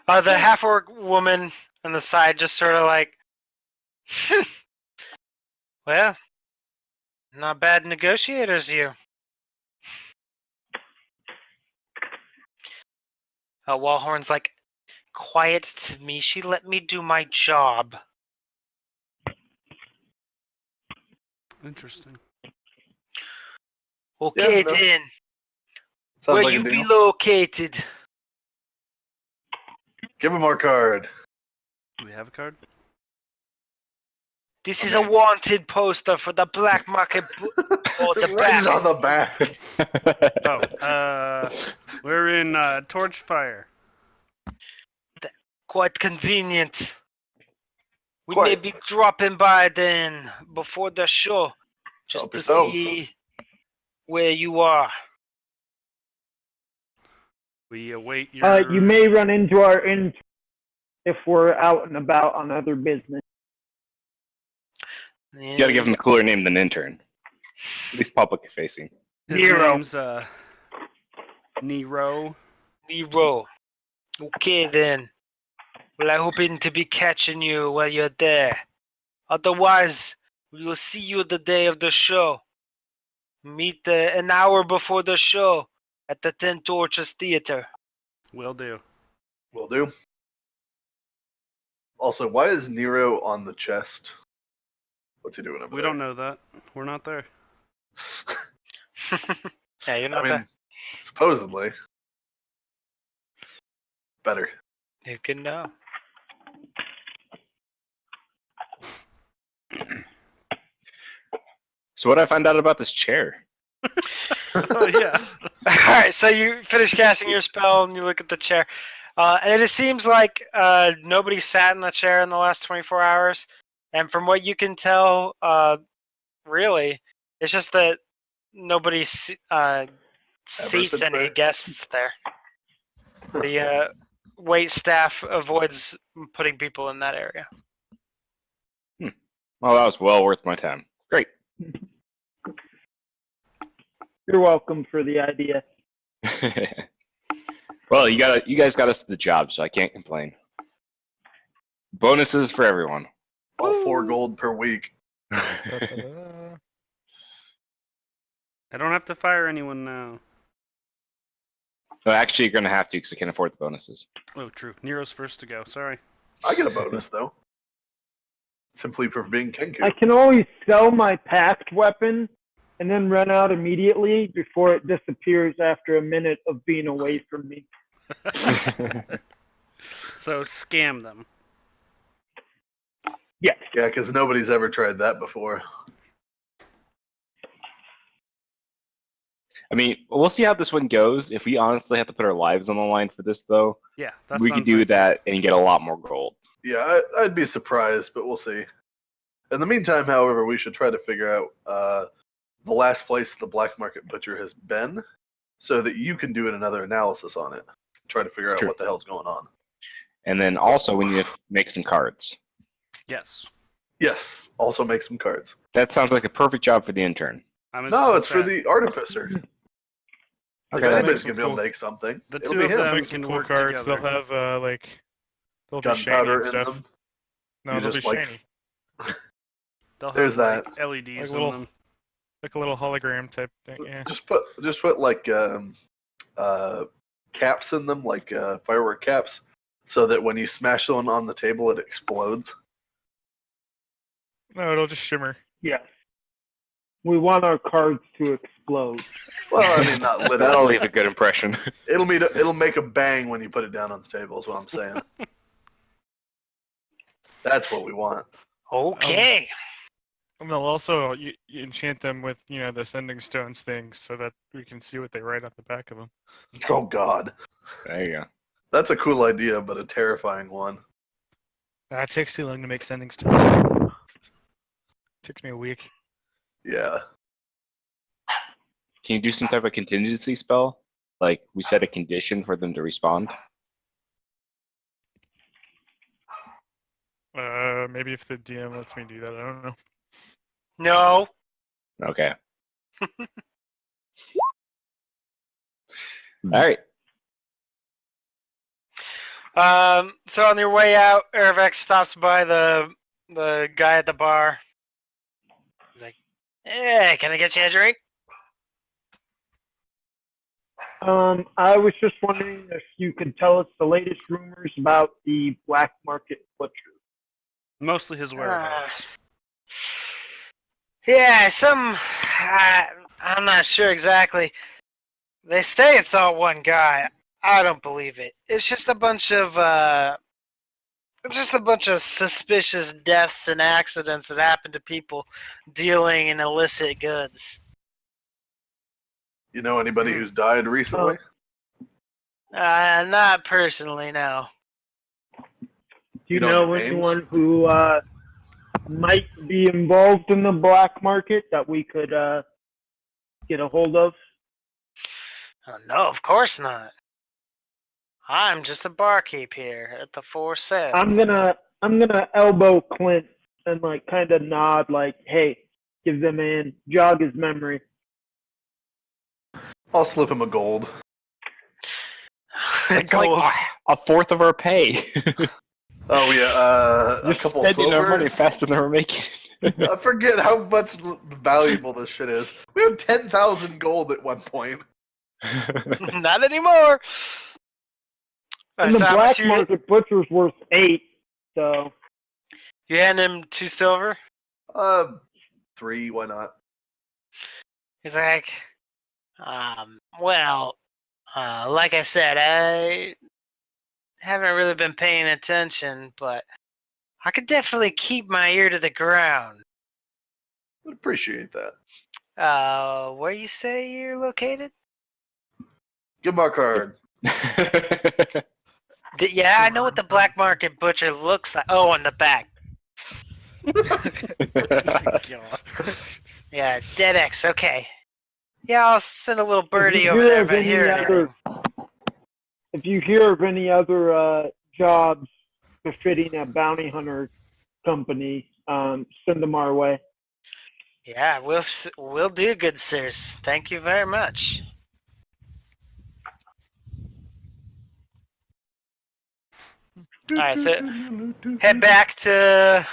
The half-orc woman on the side just sort of like, well, not bad negotiators, you. Wallhorn's like, quiet to me. She let me do my job. Interesting. Okay, no. then. Sounds Where like you a deal. be located? Give him our card. Do we have a card? This is a wanted poster for the black market. Or the Right on the back. back. We're in Torchfire. Quite convenient. We Quite. may be dropping by then before the show, just Help to yourselves. see where you are. We await your... You may run into our intern if we're out and about on other business. You gotta give him a cooler name than intern. At least public facing. His Nero. name's Nero. Nero. Okay then. Well, I'm hoping to be catching you while you're there. Otherwise, we will see you the day of the show. Meet an hour before the show at the 10 Torches Theater. Will do. Will do. Also, why is Nero on the chest? What's he doing over there? We don't know that. We're not there. Yeah, you're not there. Supposedly. Better. You can know. So what did I find out about this chair? Oh, yeah. Alright, so you finish casting your spell and you look at the chair. And it seems like nobody sat in the chair in the last 24 hours. And from what you can tell, really, it's just that nobody seats sits any there? guests there. The wait staff avoids putting people in that area. Well, that was well worth my time. Great. You're welcome for the idea. Well, you guys got us the job, so I can't complain. Bonuses for everyone. All 4 gold per week. Da-da-da. I don't have to fire anyone now. No, actually, you're gonna have to because I can't afford the bonuses. Oh, true. Nero's first to go. Sorry. I get a bonus, though. Simply for being Kenku. I can always sell my packed weapon and then run out immediately before it disappears after a minute of being away from me. So scam them. Yes. Yeah, because nobody's ever tried that before. I mean, we'll see how this one goes. If we honestly have to put our lives on the line for this, though, Yeah, that we sounds could do like that and get a lot more gold. Yeah, I'd be surprised, but we'll see. In the meantime, however, we should try to figure out the last place the black market butcher has been, so that you can do another analysis on it. Try to figure out Sure. what the hell's going on. And then also we need to make some cards. Yes. Yes, also make some cards. That sounds like a perfect job for the intern. No, it's for the artificer. If Okay. anybody's Make gonna be some able to make something, The it'll two be of him. them Make some can cool work cards. together. They'll have they'll be shiny Gunpowder and in stuff. them. No, You they'll be just, like, shiny, They'll There's have that. like LEDs Like on little- them. like a little hologram type thing. Yeah. Just put like caps in them, like firework caps, so that when you smash one on the table, it explodes. No, it'll just shimmer. Yes. We want our cards to explode. Well, I mean, not That'll literally. leave a good impression. It'll make a bang when you put it down on the table. Is what I'm saying. That's what we want. Okay. And they'll also you enchant them with the sending stones things so that we can see what they write on the back of them. Oh God, There you go. that's a cool idea, but a terrifying one. It takes too long to make sending stones. Takes me a week. Yeah. Can you do some type of contingency spell? Like we set a condition for them to respond? Maybe if the DM lets me do that, I don't know. No. Okay. All right. So on your way out, Ervex stops by the guy at the bar. He's like, "Hey, can I get you a drink?" I was just wondering if you could tell us the latest rumors about the black market butcher. Mostly his whereabouts. Yeah, I'm not sure exactly. They say it's all one guy. I don't believe it. It's just a bunch of suspicious deaths and accidents that happen to people dealing in illicit goods. You know anybody who's died recently? Not personally, no. Do you You don't know know names? anyone who might be involved in the black market that we could get a hold of? Oh, no, of course not. I'm just a barkeep here at the Four Sets. I'm gonna elbow Clint and like kind of nod like, hey, give them in, jog his memory. I'll slip him a gold. That's like a fourth of our pay. Oh yeah, You're a couple spending our money silvers. faster than we're making. I forget how much valuable this shit is. We had 10,000 gold at one point. Not anymore. And the So how black much you- market butcher's worth 8, so You hand him 2 silver? 3, why not? He's like, well, like I said, I haven't really been paying attention, but I could definitely keep my ear to the ground. I'd appreciate that. Where you say you're located? Give my card. Yeah, I know what the black market butcher looks like. Oh, on the back. Yeah, DedEx, okay. Yeah, I'll send a little birdie over there if I hear anything. if you hear of any other jobs befitting a bounty hunter company, send them our way. Yeah, we'll do, good sirs. Thank you very much. Alright, so head back to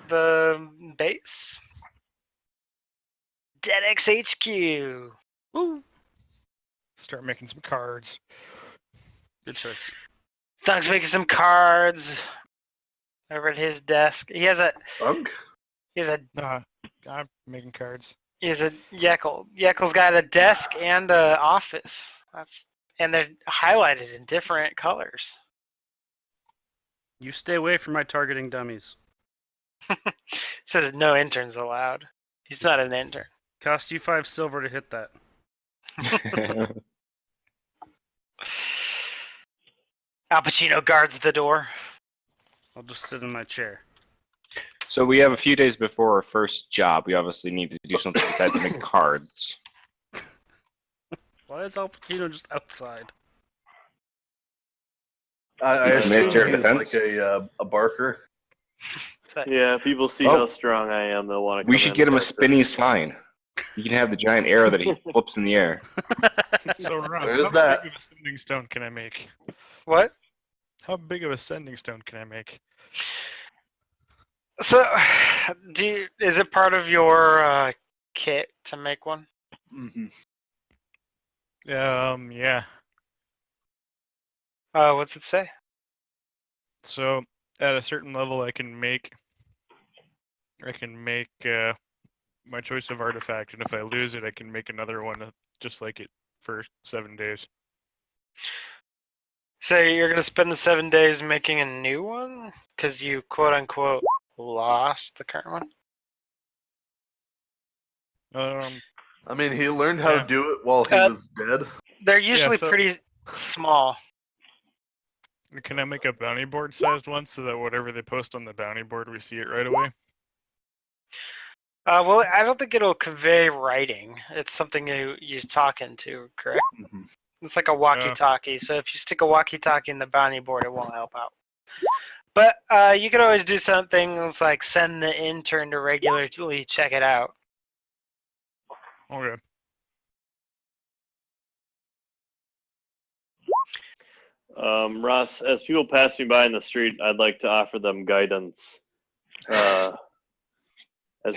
the base. DedEx HQ. Woo. Start making some cards. Good choice. Thug's making some cards over at his desk. He has a Ugh. I'm making cards. Yekel. Yekel's got a desk and a office. And they're highlighted in different colors. You stay away from my targeting dummies. Says no interns allowed. He's not an intern. Cost you 5 silver to hit that. Al Pacino guards the door. I'll just sit in my chair. So we have a few days before our first job. We obviously need to do something besides make cards. Why is Al Pacino just outside? I assume Minister of he's Defense? like a barker. Yeah, people see Oh. how strong I am. They'll want to. We should get him a spinny sign. You can have the giant arrow that he flips in the air. So, Ross, There's how that. big of a sending stone can I make? What? How big of a sending stone can I make? So, is it part of your kit to make one? Hmm. Yeah. What's it say? So, at a certain level, I can make my choice of artifact, and if I lose it, I can make another one just like it for 7 days. So you're gonna spend the 7 days making a new one because you quote unquote lost the current one. Um, I mean, he learned how Yeah. to do it while he Uh, was dead. They're usually so- pretty small. can I make a bounty board sized one so that whatever they post on the bounty board, we see it right away? Well, I don't think it'll convey writing. It's something you talk into, correct? Hmm. It's like a walkie-talkie. So if you stick a walkie-talkie in the bounty board, it won't help out. But you could always do some things like send the intern to regularly check it out. Okay. Ross, as people pass me by in the street, I'd like to offer them guidance as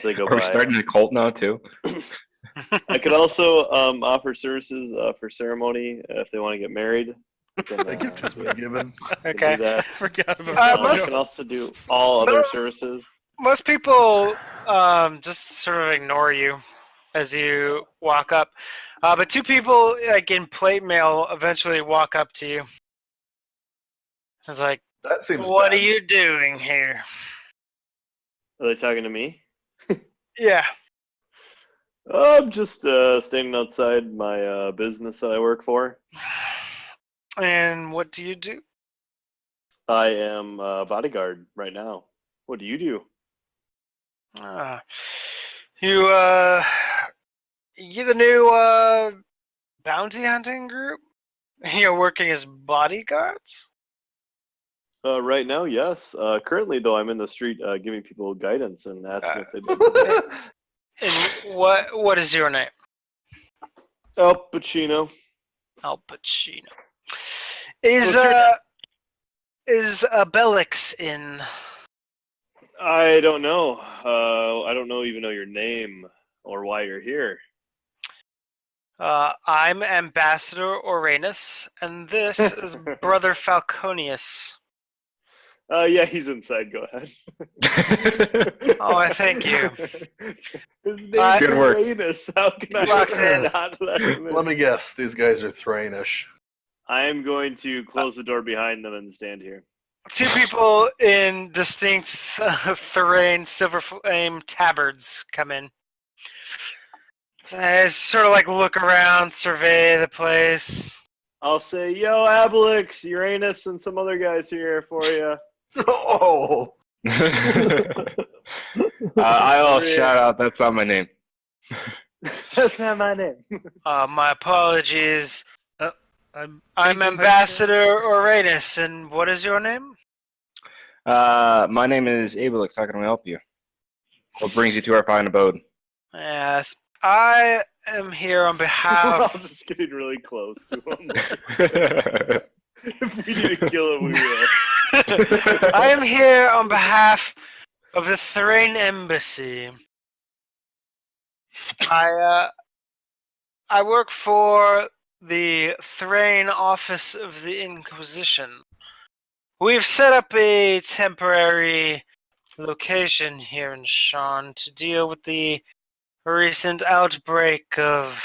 they go Are by. we starting a cult now too? I could also offer services for ceremony if they want to get married. The gift has been given. Okay. Do that. I forgot about Uh, that. most- I can also do all other services. Most people just sort of ignore you as you walk up. But two people, like in plate mail, eventually walk up to you. It's like, That seems what bad. are you doing here? Are they talking to me? Yeah. I'm just standing outside my business that I work for. And what do you do? I am a bodyguard right now. What do you do? You the new bounty hunting group? You're working as bodyguards? Right now, yes. Currently, though, I'm in the street giving people guidance and asking if they'd like to And what is your name? Al Pacino. Al Pacino. Is Bellix in? I don't know. I don't even know your name or why you're here. I'm Ambassador Oranus, and this is Brother Falconius. Yeah, he's inside. Go ahead. Oh, I thank you. His name's Good work. Uranus. How can I Roxanne. not let him in? Let me guess. These guys are Thrainish. I am going to close the door behind them and stand here. Two people in distinct Thrain silver flame tabards come in. I sort of like look around, survey the place. I'll say, "Yo, Abalix, Uranus, and some other guys here for you." Oh! I'll shout out. That's not my name. That's not my name. My apologies. I'm I'm taking Ambassador Oranus, and what is your name? My name is Abelix. How can I help you? What brings you to our fine abode? Yes, I am here on We're all behalf. just getting really close to him. If we need to kill him, we will. I am here on behalf of the Thrain Embassy. I work for the Thrain Office of the Inquisition. We've set up a temporary location here in Sean to deal with the recent outbreak of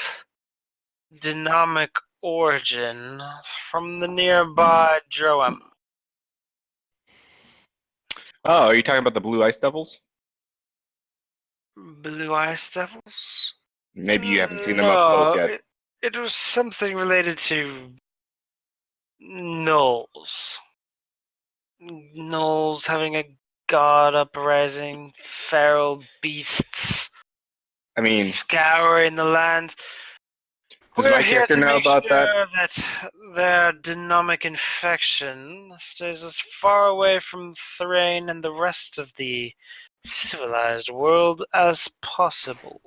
dynamic origin from the nearby Droam. Oh, are you talking about the Blue Ice Devils? Blue Ice Devils? Maybe you haven't seen them up close No, yet. It was something related to gnolls. Gnolls having a god uprising, feral beasts I mean, scouring the land. does We're my here character to know make about that? sure that their dynamic infection stays as far away from Thrain and the rest of the civilized world as possible.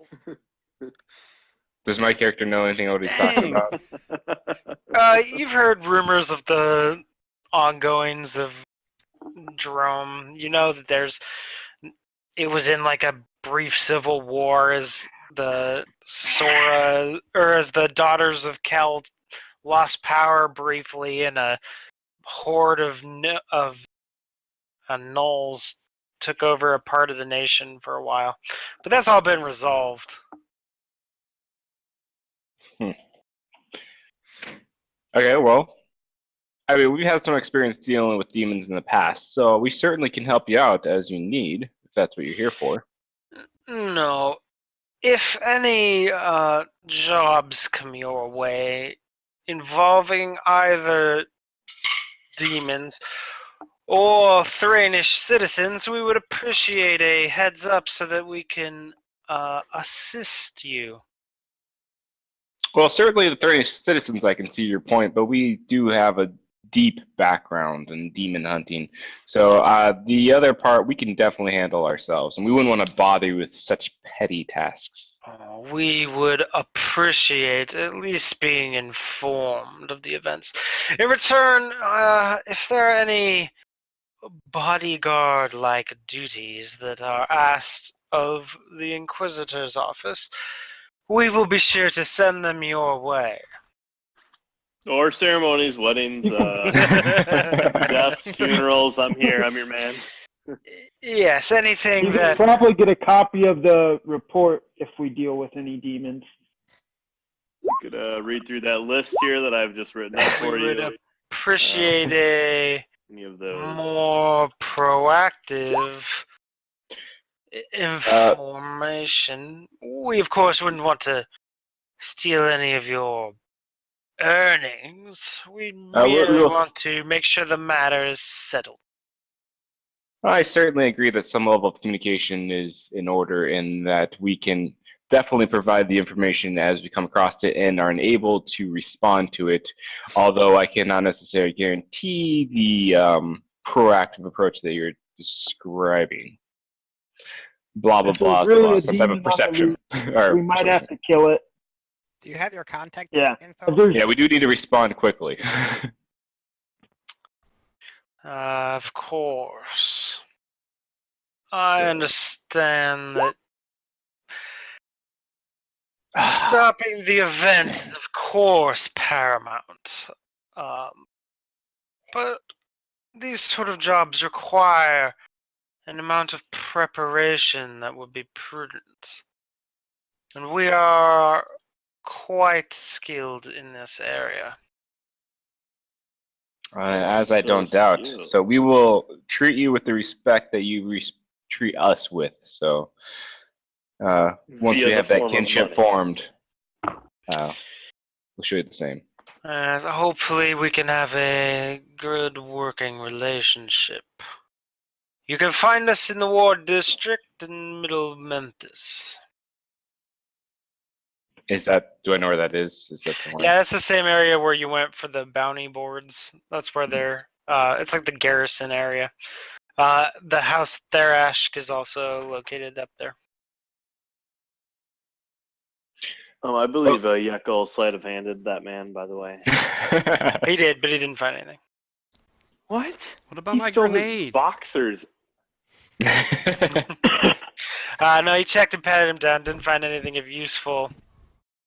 Does my character know anything what he's talking Dang. about? You've heard rumors of the ongoings of Jerome. You know that it was in like a brief civil war as the Sora, or as the Daughters of Kel lost power briefly, and a horde of gnolls took over a part of the nation for a while. But that's all been resolved. Okay, well, I mean, we've had some experience dealing with demons in the past, so we certainly can help you out as you need, if that's what you're here for. No. If any jobs come your way involving either demons or Thrainish citizens, we would appreciate a heads up so that we can assist you. Well, certainly the 30 citizens, I can see your point, but we do have a deep background in demon hunting. So the other part, we can definitely handle ourselves, and we wouldn't want to bother you with such petty tasks. We would appreciate at least being informed of the events. In return, if there are any bodyguard-like duties that are asked of the Inquisitor's office, we will be sure to send them your way. Or ceremonies, weddings, deaths, funerals. I'm here. I'm your man. Yes, anything You can that... probably get a copy of the report if we deal with any demons. You could read through that list here that I've just written up for We would you. appreciate Any of those? more proactive information. We, of course, wouldn't want to steal any of your earnings. We merely we'll- want to make sure the matter is settled. I certainly agree that some level of communication is in order, and that we can definitely provide the information as we come across it and are able to respond to it, although I cannot necessarily guarantee the proactive approach that you're describing. Blah, blah, If there's blah, really blah, a some type demon of on the perception. We might have to kill it. Do you have your contact Yeah. info? If there's Yeah, we do need to respond quickly. Of course. I understand that stopping the event is, of course, paramount. But these sort of jobs require an amount of preparation that would be prudent. And we are quite skilled in this area. As I don't doubt. So we will treat you with the respect that you treat us with. So once Via we the have that form of kinship money. formed, we'll show you the same. Hopefully we can have a good working relationship. You can find us in the Ward District in Middle Memphis. Do I know where that is? Is that somewhere? Yeah, that's the same area where you went for the bounty boards. That's where they're, it's like the garrison area. The House Therash is also located up there. I believe Yekel sleight of handed that man, by the way. He did, but he didn't find anything. What? What about He my stole his grenade? boxers. No, he checked and patted him down. Didn't find anything of useful.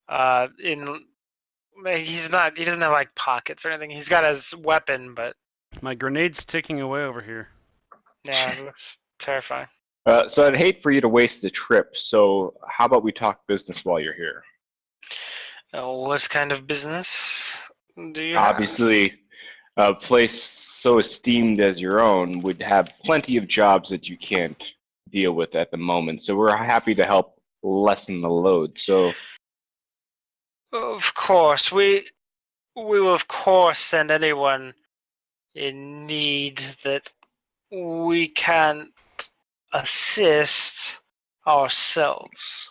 He doesn't have like pockets or anything. He's got his weapon, but My grenade's ticking away over here. yeah, it looks terrifying. So I'd hate for you to waste the trip. So how about we talk business while you're here? What kind of business do you have? Obviously, a place so esteemed as your own would have plenty of jobs that you can't deal with at the moment. So we're happy to help lessen the load. So Of course, we will of course send anyone in need that we can assist ourselves.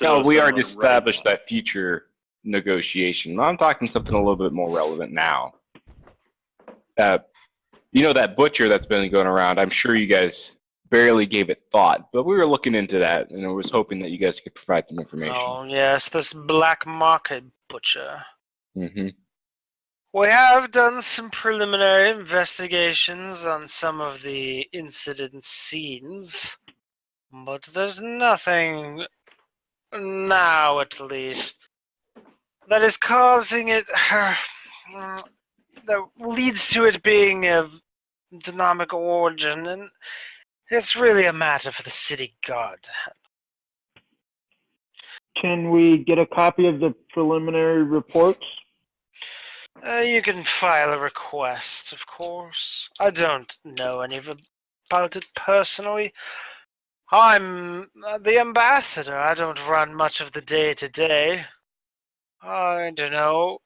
No, we already someone right established now. that future negotiation. I'm talking something a little bit more relevant now. You know that butcher that's been going around, I'm sure you guys barely gave it thought, but we were looking into that, and I was hoping that you guys could provide some information. Oh, yes, this black market butcher. Mm-hmm. We have done some preliminary investigations on some of the incident scenes, but there's nothing, now at least, that is causing it, that leads to it being of dynamic origin, and it's really a matter for the city guard to handle. Can we get a copy of the preliminary reports? You can file a request, of course. I don't know any about it personally. I'm the ambassador. I don't run much of the day-to-day. I don't know.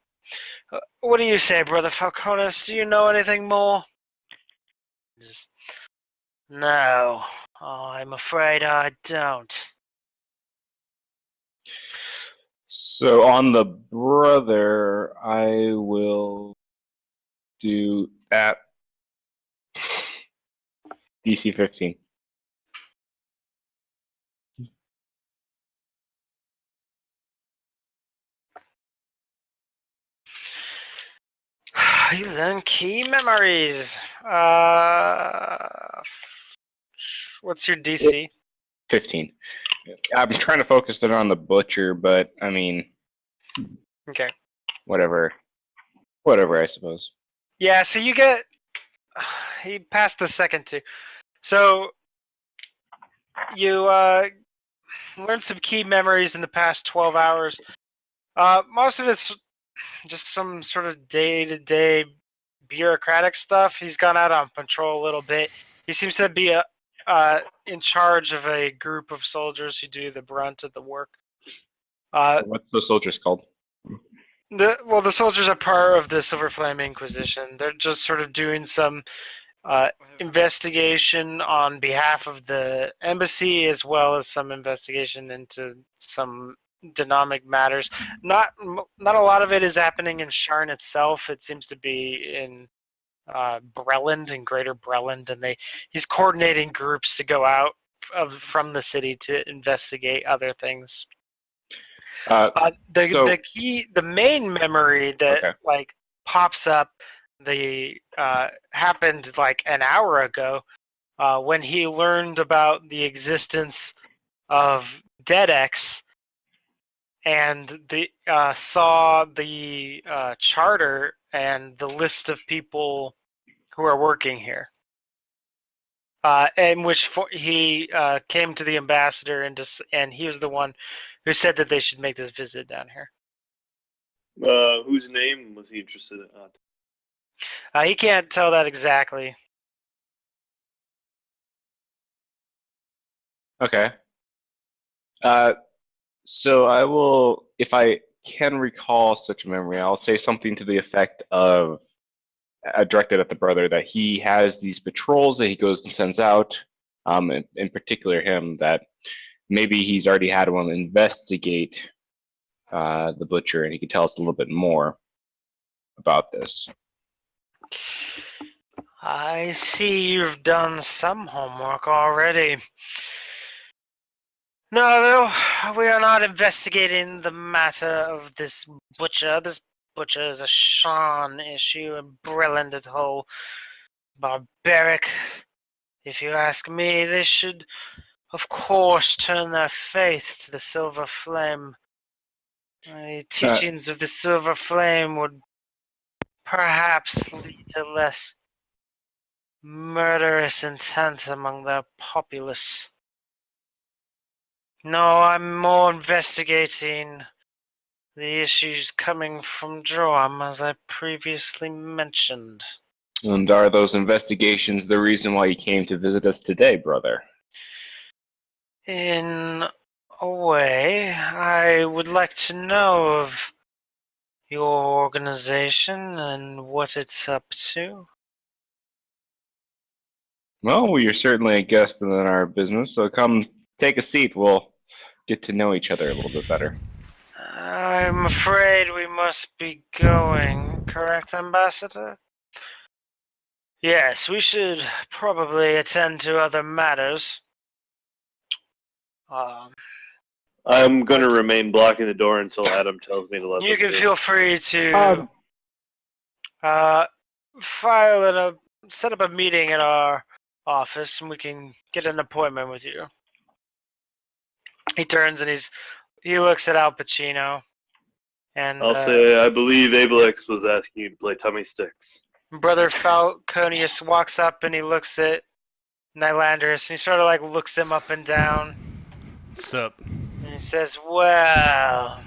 What do you say, Brother Falcones? Do you know anything more? No. Oh, I'm afraid I don't. So on the brother, I will do that. DC 15. Then key memories. What's your DC? 15. I'm trying to focus it on the butcher, but I mean, Okay. whatever, I suppose. Yeah, so you get. He passed the second two. So you learned some key memories in the past 12 hours. Most of it's just some sort of day-to-day bureaucratic stuff. He's gone out on patrol a little bit. He seems to be in charge of a group of soldiers who do the brunt of the work. What's the soldiers called? The soldiers are part of the Silver Flame Inquisition. They're just sort of doing some investigation on behalf of the embassy, as well as some investigation into some dynamic matters. Not a lot of it is happening in Sharn itself. It seems to be in Breland, in Greater Breland, and he's coordinating groups to go out from the city to investigate other things. The main memory that pops up happened like an hour ago when he learned about the existence of DedEx and saw the charter and the list of people who are working here. In which he came to the ambassador and he was the one who said that they should make this visit down here. Whose name was he interested in? He can't tell that exactly. Okay. So I will, if I can recall such a memory, I'll say something to the effect of, directed at the brother, that he has these patrols that he goes and sends out, in particular him, that maybe he's already had one investigate the butcher, and he could tell us a little bit more about this. I see you've done some homework already. No, though, we are not investigating the matter of this butcher. This butcher is a Sharn issue, a brilliant whole barbaric. If you ask me, they should, of course, turn their faith to the Silver Flame. The teachings of the Silver Flame would perhaps lead to less murderous intent among the populace. No, I'm more investigating the issues coming from Droam, as I previously mentioned. And are those investigations the reason why you came to visit us today, brother? In away, I would like to know of your organization and what it's up to. Well, you're certainly a guest in our business, so come take a seat. We'll get to know each other a little bit better. I'm afraid we must be going, correct, Ambassador? Yes, we should probably attend to other matters. I'm going to remain blocking the door until Adam tells me to let You them can through. feel free to set up a meeting at our office, and we can get an appointment with you. He turns and he looks at Al Pacino, and I'll say, I believe Ablex was asking you to play Tummy Sticks. Brother Falconius walks up and he looks at Nylanders, and he sort of like looks him up and down. What's up? And he says, "Well,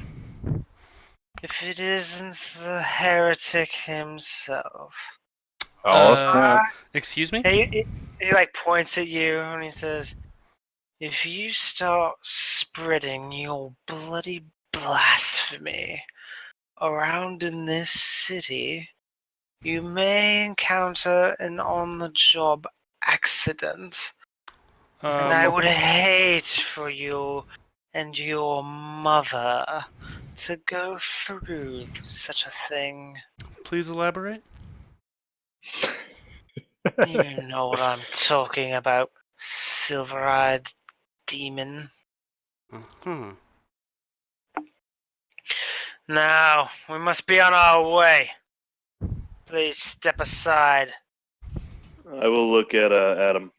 if it isn't the heretic himself." Oh, snap. Excuse me? He like points at you and he says, "If you start spreading your bloody blasphemy around in this city, you may encounter an on-the-job accident. And I would hate for you and your mother to go through such a thing." Please elaborate. You know what I'm talking about, silver-eyed demon. Uh-huh. Now, we must be on our way. Please step aside. I will look at Adam.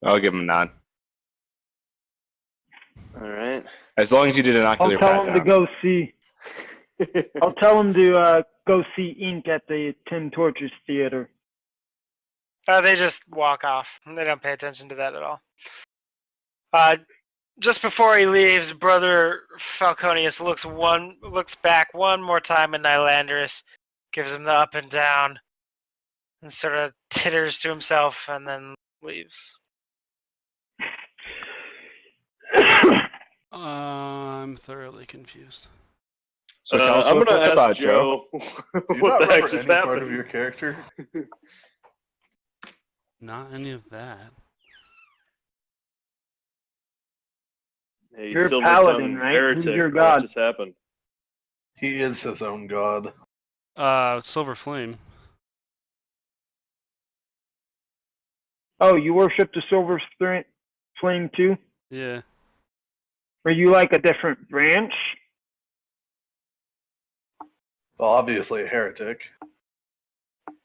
I'll give him a nod. All right. As long as you did an I'll ocular tell pat him to down. go see. I'll tell him to go see Ink at the Tin Torches Theater. They just walk off. They don't pay attention to that at all. Just before he leaves, Brother Falconius looks back one more time at Nylandris, gives him the up and down, and sort of titters to himself, and then leaves. I'm thoroughly confused. So tell us I'm what going to that's ask about, Joe Do you what not the heck remember just any part of happened. your character? Not any of that. Hey, You're a Silver paladin, Tongue right? Heretic. Who's your What god? just happened? He is his own god. Silver Flame. Oh, you worship the Silver Flame too? Yeah. Are you like a different branch? Well, obviously a heretic.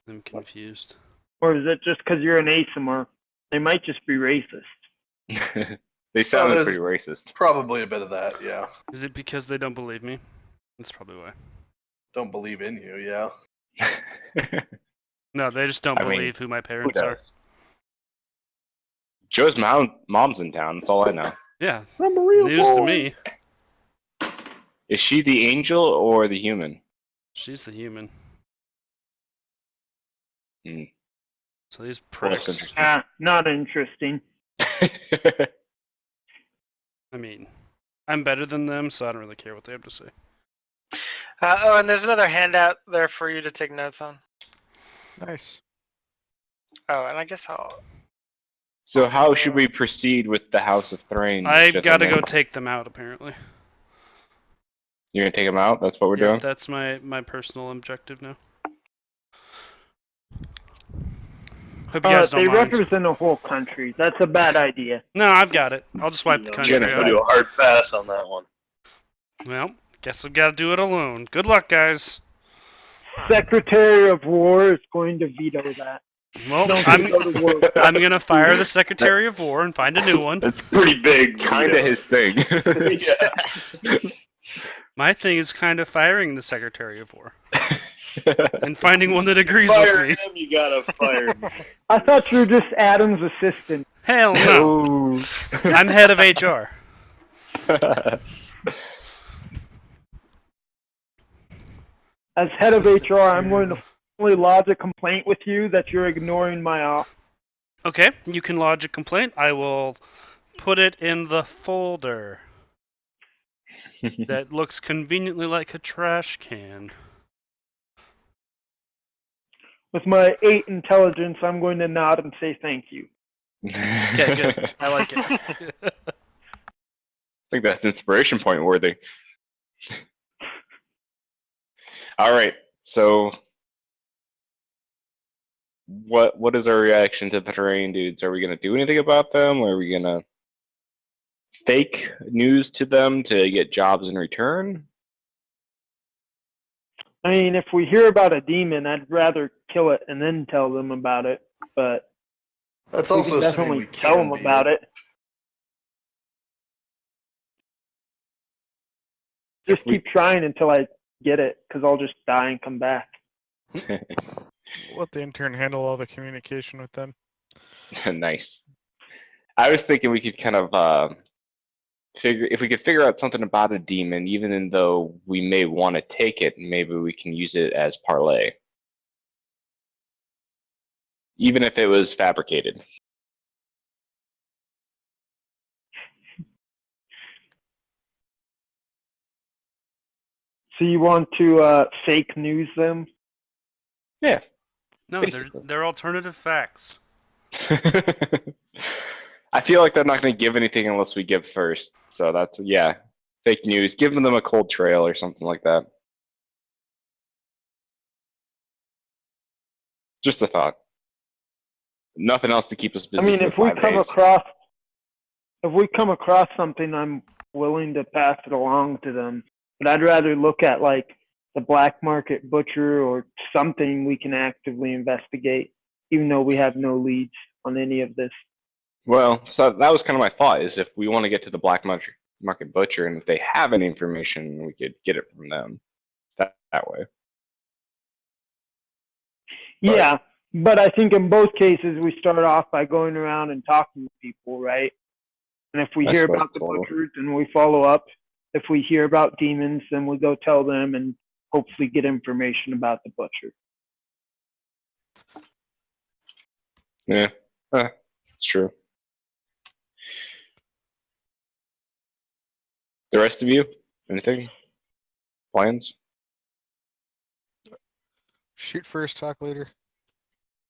I'm confused. Or is it just because you're an Asimar? They might just be racist. They sounded there's- pretty racist. Probably a bit of that, yeah. Is it because they don't believe me? That's probably why. Don't believe in you, yeah. No, they just don't I mean, believe who my Who parents are. does? Joe's mom's in town. That's all I know. Yeah, Unbelievable. news to me. Is she the angel or the human? She's the human. Hmm. So these Well, that's pricks. interesting. Not interesting. I mean, I'm better than them, so I don't really care what they have to say. And there's another handout there for you to take notes on. Nice. Oh, and I guess I'll... So how should we proceed with the House of Thrain? I gotta gentlemen? go take them out, apparently. You're gonna take them out? That's what we're Yeah, doing? that's my personal objective now. Hope you guys They don't mind. represent a whole country. That's a bad idea. No, I've got it. I'll just wipe the country I'm Genocide. going to out. do a hard pass on that one. Well, guess I've got to do it alone. Good luck, guys. Secretary of War is going to veto that. Well, Don't I'm go to war. I'm gonna fire the Secretary of War and find a new one. That's pretty big. Kinda his thing. Yeah. My thing is kind of firing the Secretary of War and finding one that agrees Fire with me. him, you gotta fire me. I thought you were just Adam's assistant. Hell no. I'm head of HR. As head of HR, I'm going to formally lodge a complaint with you that you're ignoring my offer. Okay, you can lodge a complaint. I will put it in the folder that looks conveniently like a trash can. With my 8 intelligence, I'm going to nod and say thank you. Okay, good. I like it. I think that's inspiration point worthy. All right, so what is our reaction to the terrain dudes? Are we gonna do anything about them? Or are we gonna fake news to them to get jobs in return? I mean, if we hear about a demon, I'd rather kill it and then tell them about it. But That's we also can assuming definitely we tell can them be. about it. Just keep trying until I get it, because I'll just die and come back. Let the intern handle all the communication with them. Nice. I was thinking we could kind of figure out something about a demon, even though we may want to take it, maybe we can use it as parlay. Even if it was fabricated. So you want to fake news them? Yeah. No, Basically. they're alternative facts. I feel like they're not going to give anything unless we give first. So that's, yeah, fake news. Giving them a cold trail or something like that. Just a thought. Nothing else to keep us busy. I mean, for if we 5 come days. across something, I'm willing to pass it along to them. But I'd rather look at like the black market butcher or something we can actively investigate, even though we have no leads on any of this. Well, so that was kind of my thought, is if we want to get to the black market butcher, and if they have any information, we could get it from them that way. Yeah, but I think in both cases we start off by going around and talking to people, right? And if we I hear suppose about the so. butchers, then we follow up. If we hear about demons, then we go tell them and hopefully get information about the butcher. Yeah, it's true. The rest of you, anything? Plans? Shoot first, talk later.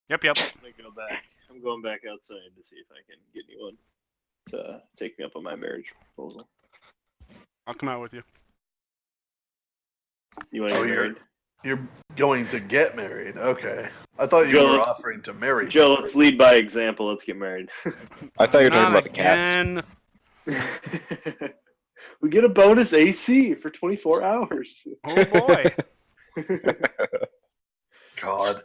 Yep. I'm gonna go back. I'm going back outside to see if I can get anyone to take me up on my marriage proposal. I'll come out with you. You want to Oh, get married? You're going to get married. Okay. I thought you Joe, were let's- offering to marry. Joe, let's lead by example. Let's get married. I thought you were talking Not about the cats. again. We get a bonus AC for 24 hours. Oh boy. God.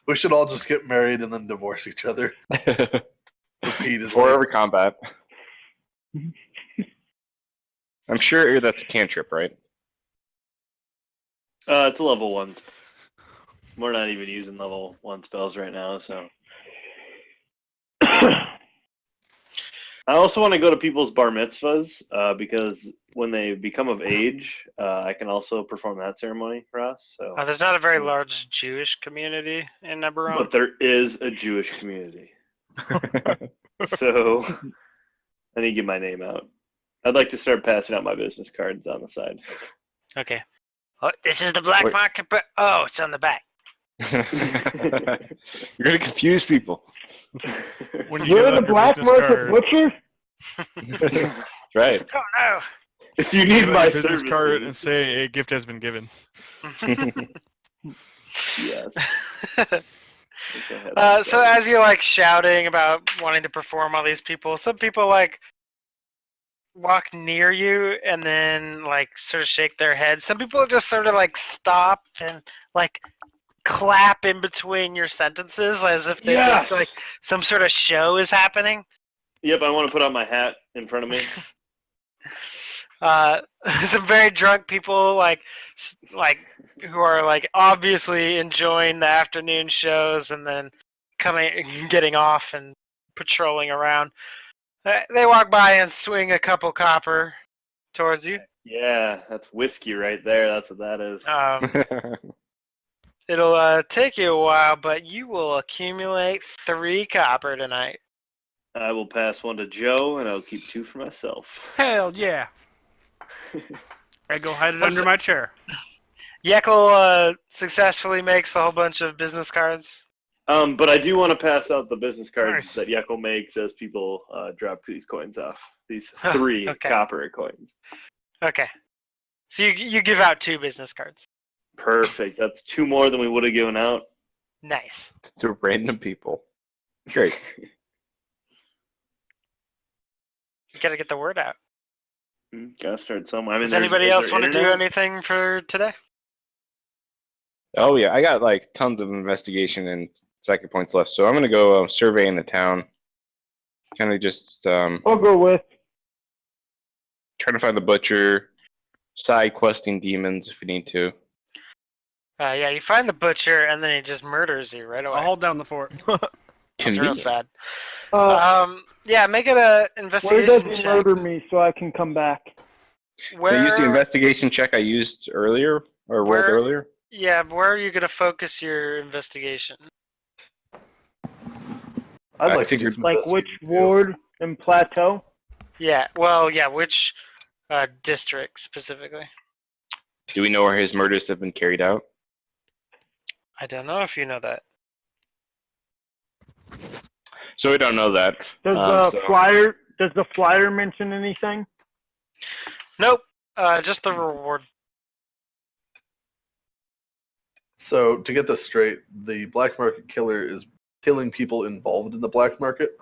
We should all just get married and then divorce each other repeatedly. Forever combat. I'm sure that's a cantrip, right? It's a level 1. We're not even using level 1 spells right now, so. I also want to go to people's bar mitzvahs because when they become of age, I can also perform that ceremony, Ross. So. There's not a very large Jewish community in Eberron. But there is a Jewish community. So I need to get my name out. I'd like to start passing out my business cards on the side. Okay. Oh, this is the black Wait. market. Oh, it's on the back. You're gonna confuse people. When you You're get the out your black business market card, butcher? Right. Oh no. If you get need out my your business card and services, say a gift has been given. yes. So as you're like shouting about wanting to perform all these people, some people like walk near you and then like sort of shake their heads. Some people just sort of like stop and like clap in between your sentences as if they think like some sort of show is happening. Yep, I want to put on my hat in front of me. Some very drunk people like who are like obviously enjoying the afternoon shows and then getting off and patrolling around. They walk by and swing a couple copper towards you. Yeah, that's whiskey right there. That's what that is. It'll take you a while, but you will accumulate 3 copper tonight. I will pass one to Joe, and I'll keep 2 for myself. Hell yeah! I go hide it What's under the- my chair. Yekel successfully makes a whole bunch of business cards. But I do want to pass out the business cards Nice. that Yekel makes as people drop these coins off. These 3 Okay. copper coins. Okay. So you give out 2 business cards. Perfect. That's 2 more than we would have given out. Nice. To random people. Great. You gotta get the word out. Gotta start somewhere. I mean, Does anybody else want to do internet? anything for today? Oh yeah, I got like tons of investigation and psychic points left, so I'm gonna go surveying the town. Kind of just I'll go with. trying to find the butcher, side questing demons if you need to. Yeah, you find the butcher and then he just murders you right away. I'll hold down the fort. That's real Convenient. sad. Uh, Yeah, make it a where investigation does he check. murder me so I can come back? Where, Can I use the investigation check I used earlier or rolled Where- earlier? Yeah, but where are you gonna focus your investigation? I'd I like to do figured- some Like which investigating, too. ward and plateau? Yeah, well, yeah, which district specifically? Do we know where his murders have been carried out? I don't know if you know that. So we don't know that. Does so- the flyer mention anything? Nope. Just the reward. So, to get this straight, the black market killer is killing people involved in the black market?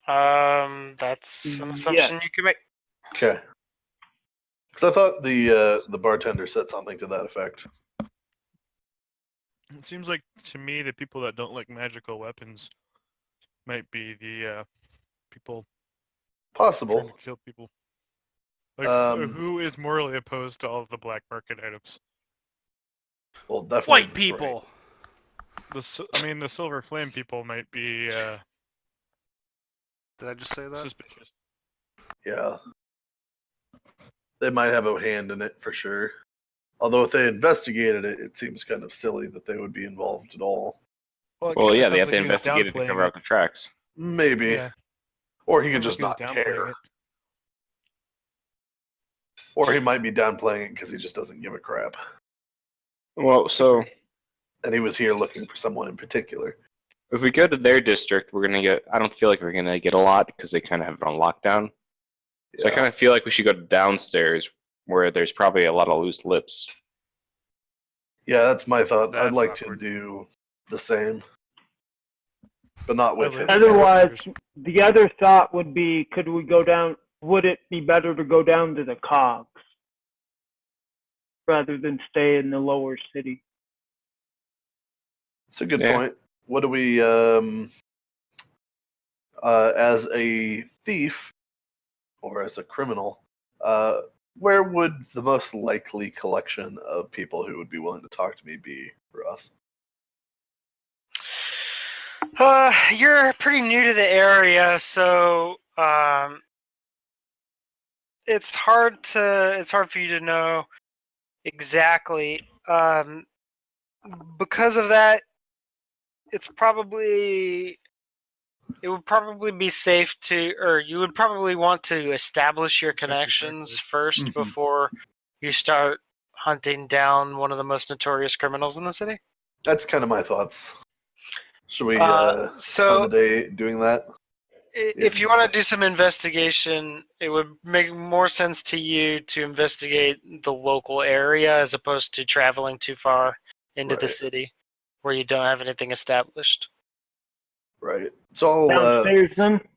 That's an assumption you can make. Okay. Because I thought the bartender said something to that effect. It seems like to me the people that don't like magical weapons might be the people trying Possible. to kill people. Like, who is morally opposed to all of the black market items? Well, definitely. White people. The Silver Flame people might be Did I just say that? suspicious. Yeah. They might have a hand in it for sure. Although if they investigated it, it seems kind of silly that they would be involved at all. Well, it Well, kinda yeah, they sounds have to like he was investigate it to downplaying cover out the tracks. Maybe. Yeah. Or he could Sounds just like not he was downplaying care. it. Or he might be downplaying it because he just doesn't give a crap. Well, so And he was here looking for someone in particular. if we go to their district, we're gonna get. I don't feel like we're gonna get a lot because they kind of have it on lockdown. So I Yeah. kind of feel like we should go downstairs where there's probably a lot of loose lips. Yeah, that's my thought. I'd That's like awkward. to do the same. But not with him. live- Otherwise, the other thought would be, could we go down? Would it be better to go down to the cogs rather than stay in the lower city? It's a good Yeah. point. What do we, as a thief or as a criminal, where would the most likely collection of people who would be willing to talk to me be for us? You're pretty new to the area, so it's hard for you to know exactly. Because of that, it would probably be safe to, or you would probably want to establish your Check your connections record. first Mhm. before you start hunting down one of the most notorious criminals in the city. That's kind of my thoughts. Should we So- spend the day doing that? If you want to do some investigation, it would make more sense to you to investigate the local area as opposed to traveling too far into the Right. city where you don't have anything established. Right. So I'll, Downstairs, then?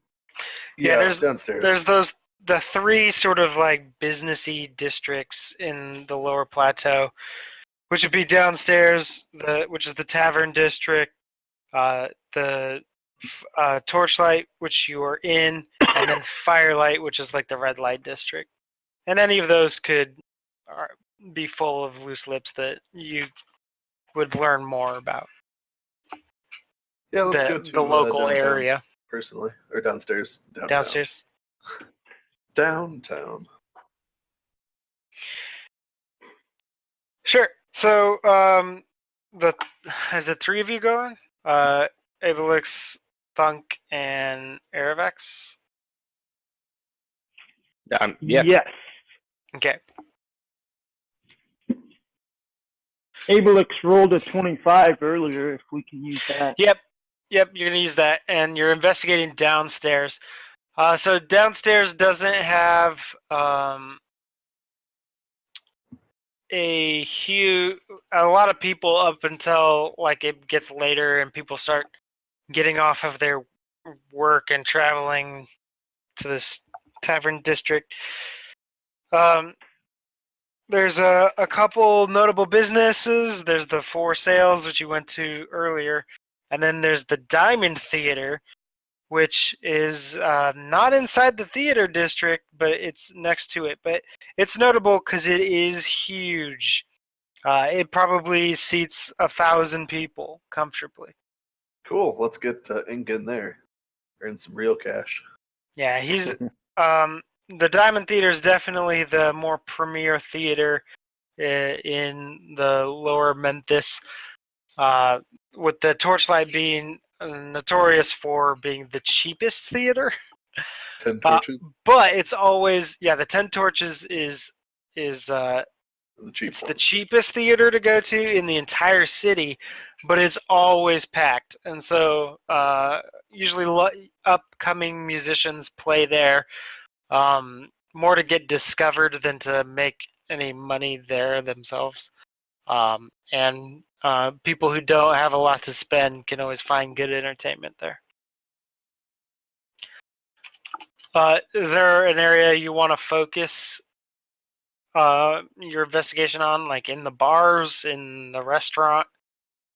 Yeah, there's- downstairs. There's the 3 sort of like businessy districts in the lower plateau, which would be downstairs, which is the tavern district, the torchlight, which you are in, and then firelight, which is like the red light district. And any of those could be full of loose lips that you would learn more about Yeah, let's go to the local downtown, area personally, or downstairs. downstairs. Downtown. Sure. So, is it 3 of you going? Abelix, Thunk, and Aravex? Yeah. Yes. Okay. Abelix rolled a 25 earlier, if we can use that. Yep, you're going to use that, and you're investigating downstairs. So downstairs doesn't have a lot of people up until like it gets later and people start getting off of their work and traveling to this tavern district. There's a couple notable businesses. There's the Four Sales, which you went to earlier, and then there's the Diamond Theater, which is not inside the theater district, but it's next to it. But it's notable because it is huge. It probably seats 1,000 people comfortably. Cool. Let's get Ink in there. Earn some real cash. Yeah, he's the Diamond Theater is definitely the more premier theater in the lower Memphis, with the Torchlight being notorious for being the cheapest theater. 10 torches. But it's always the 10 Torches is The cheap it's one. the cheapest theater to go to in the entire city, but it's always packed. And so usually upcoming musicians play there, more to get discovered than to make any money there themselves. And people who don't have a lot to spend can always find good entertainment there. Is there an area you want to focus your investigation on, like in the bars, in the restaurant?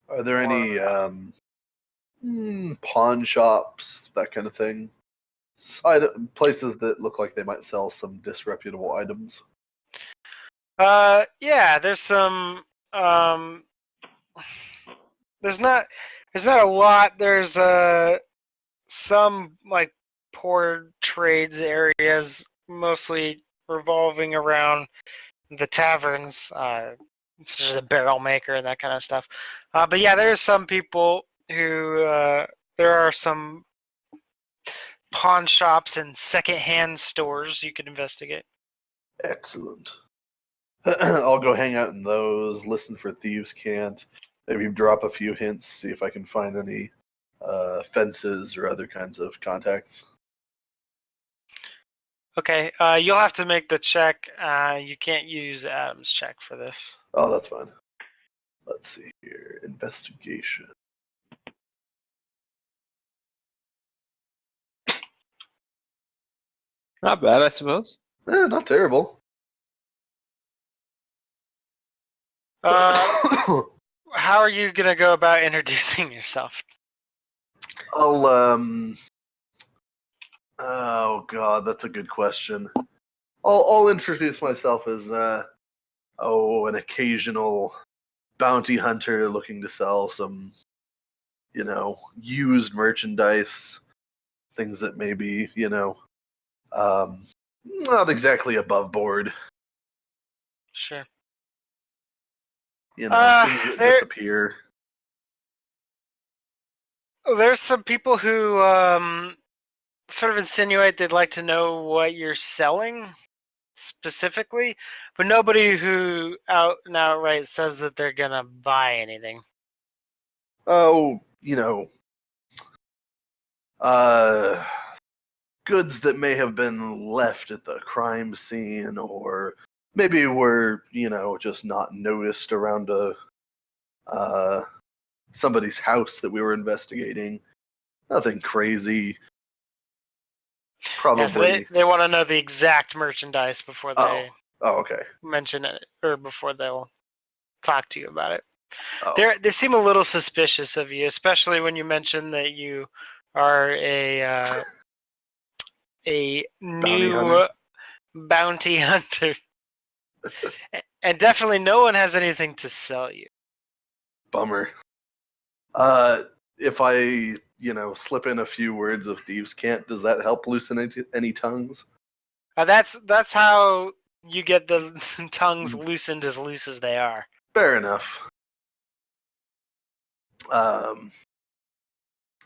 Are there any pawn shops, that kind of thing? Places that look like they might sell some disreputable items? Yeah, there's some. There's not a lot. There's some like poor trades areas, mostly revolving around the taverns, such as a barrel maker and that kind of stuff. But yeah, there's some people who there are some pawn shops and second-hand stores you can investigate. Excellent. I'll go hang out in those, listen for thieves' cant, maybe drop a few hints, see if I can find any fences or other kinds of contacts. Okay, you'll have to make the check. You can't use Adam's check for this. Oh, that's fine. Let's see here. Investigation. Not bad, I suppose. Not terrible. How are you gonna go about introducing yourself? I'll oh god, that's a good question. I'll introduce myself as an occasional bounty hunter looking to sell some, used merchandise, things that may be, not exactly above board. Sure. Things that disappear. There's some people who sort of insinuate they'd like to know what you're selling specifically, but nobody who out and outright says that they're gonna buy anything. Oh, goods that may have been left at the crime scene, or maybe were, just not noticed around somebody's house that we were investigating. Nothing crazy. Probably. Yeah, so they want to know the exact merchandise before they Oh, okay. mention it, or before they'll talk to you about it. Oh. They seem a little suspicious of you, especially when you mention that you are a new bounty hunter. And definitely no one has anything to sell you. Bummer. If I, slip in a few words of thieves' cant, does that help loosen any tongues? That's how you get the tongues loosened as loose as they are. Fair enough.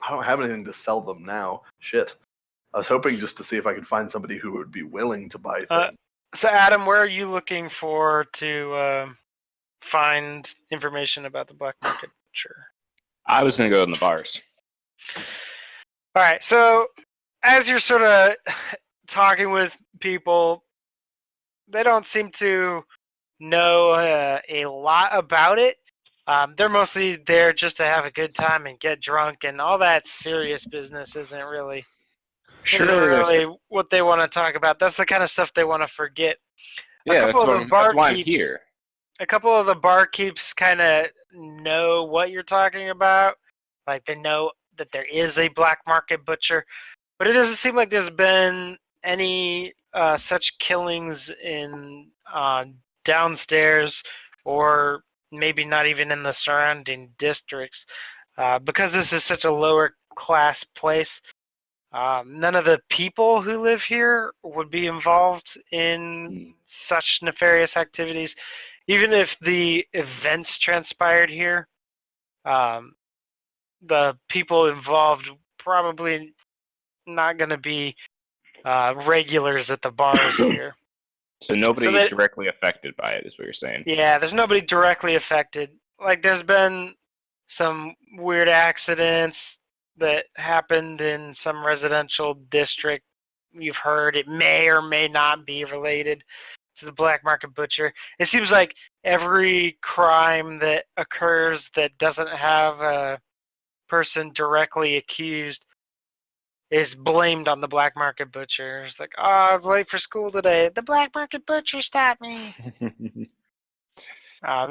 I don't have anything to sell them now. Shit. I was hoping just to see if I could find somebody who would be willing to buy things. So, Adam, where are you looking for to find information about the black market? Sure. I was gonna go in the bars. All right. So, as you're sort of talking with people, they don't seem to know a lot about it. They're mostly there just to have a good time and get drunk, and all that serious business isn't really what they want to talk about. That's the kind of stuff they want to forget. Yeah, that's why I'm here. A couple of the barkeeps kind of know what you're talking about. Like, they know that there is a black market butcher, but it doesn't seem like there's been any such killings in downstairs, or maybe not even in the surrounding districts, because this is such a lower class place. None of the people who live here would be involved in such nefarious activities. Even if the events transpired here, the people involved probably not going to be regulars at the bars here. So nobody directly affected by it is what you're saying. Yeah, there's nobody directly affected. Like, there's been some weird accidents that happened in some residential district. You've heard it may or may not be related to the black market butcher. It seems like every crime that occurs that doesn't have a person directly accused is blamed on the black market butcher. It's like, oh, I was late for school today. The black market butcher stopped me.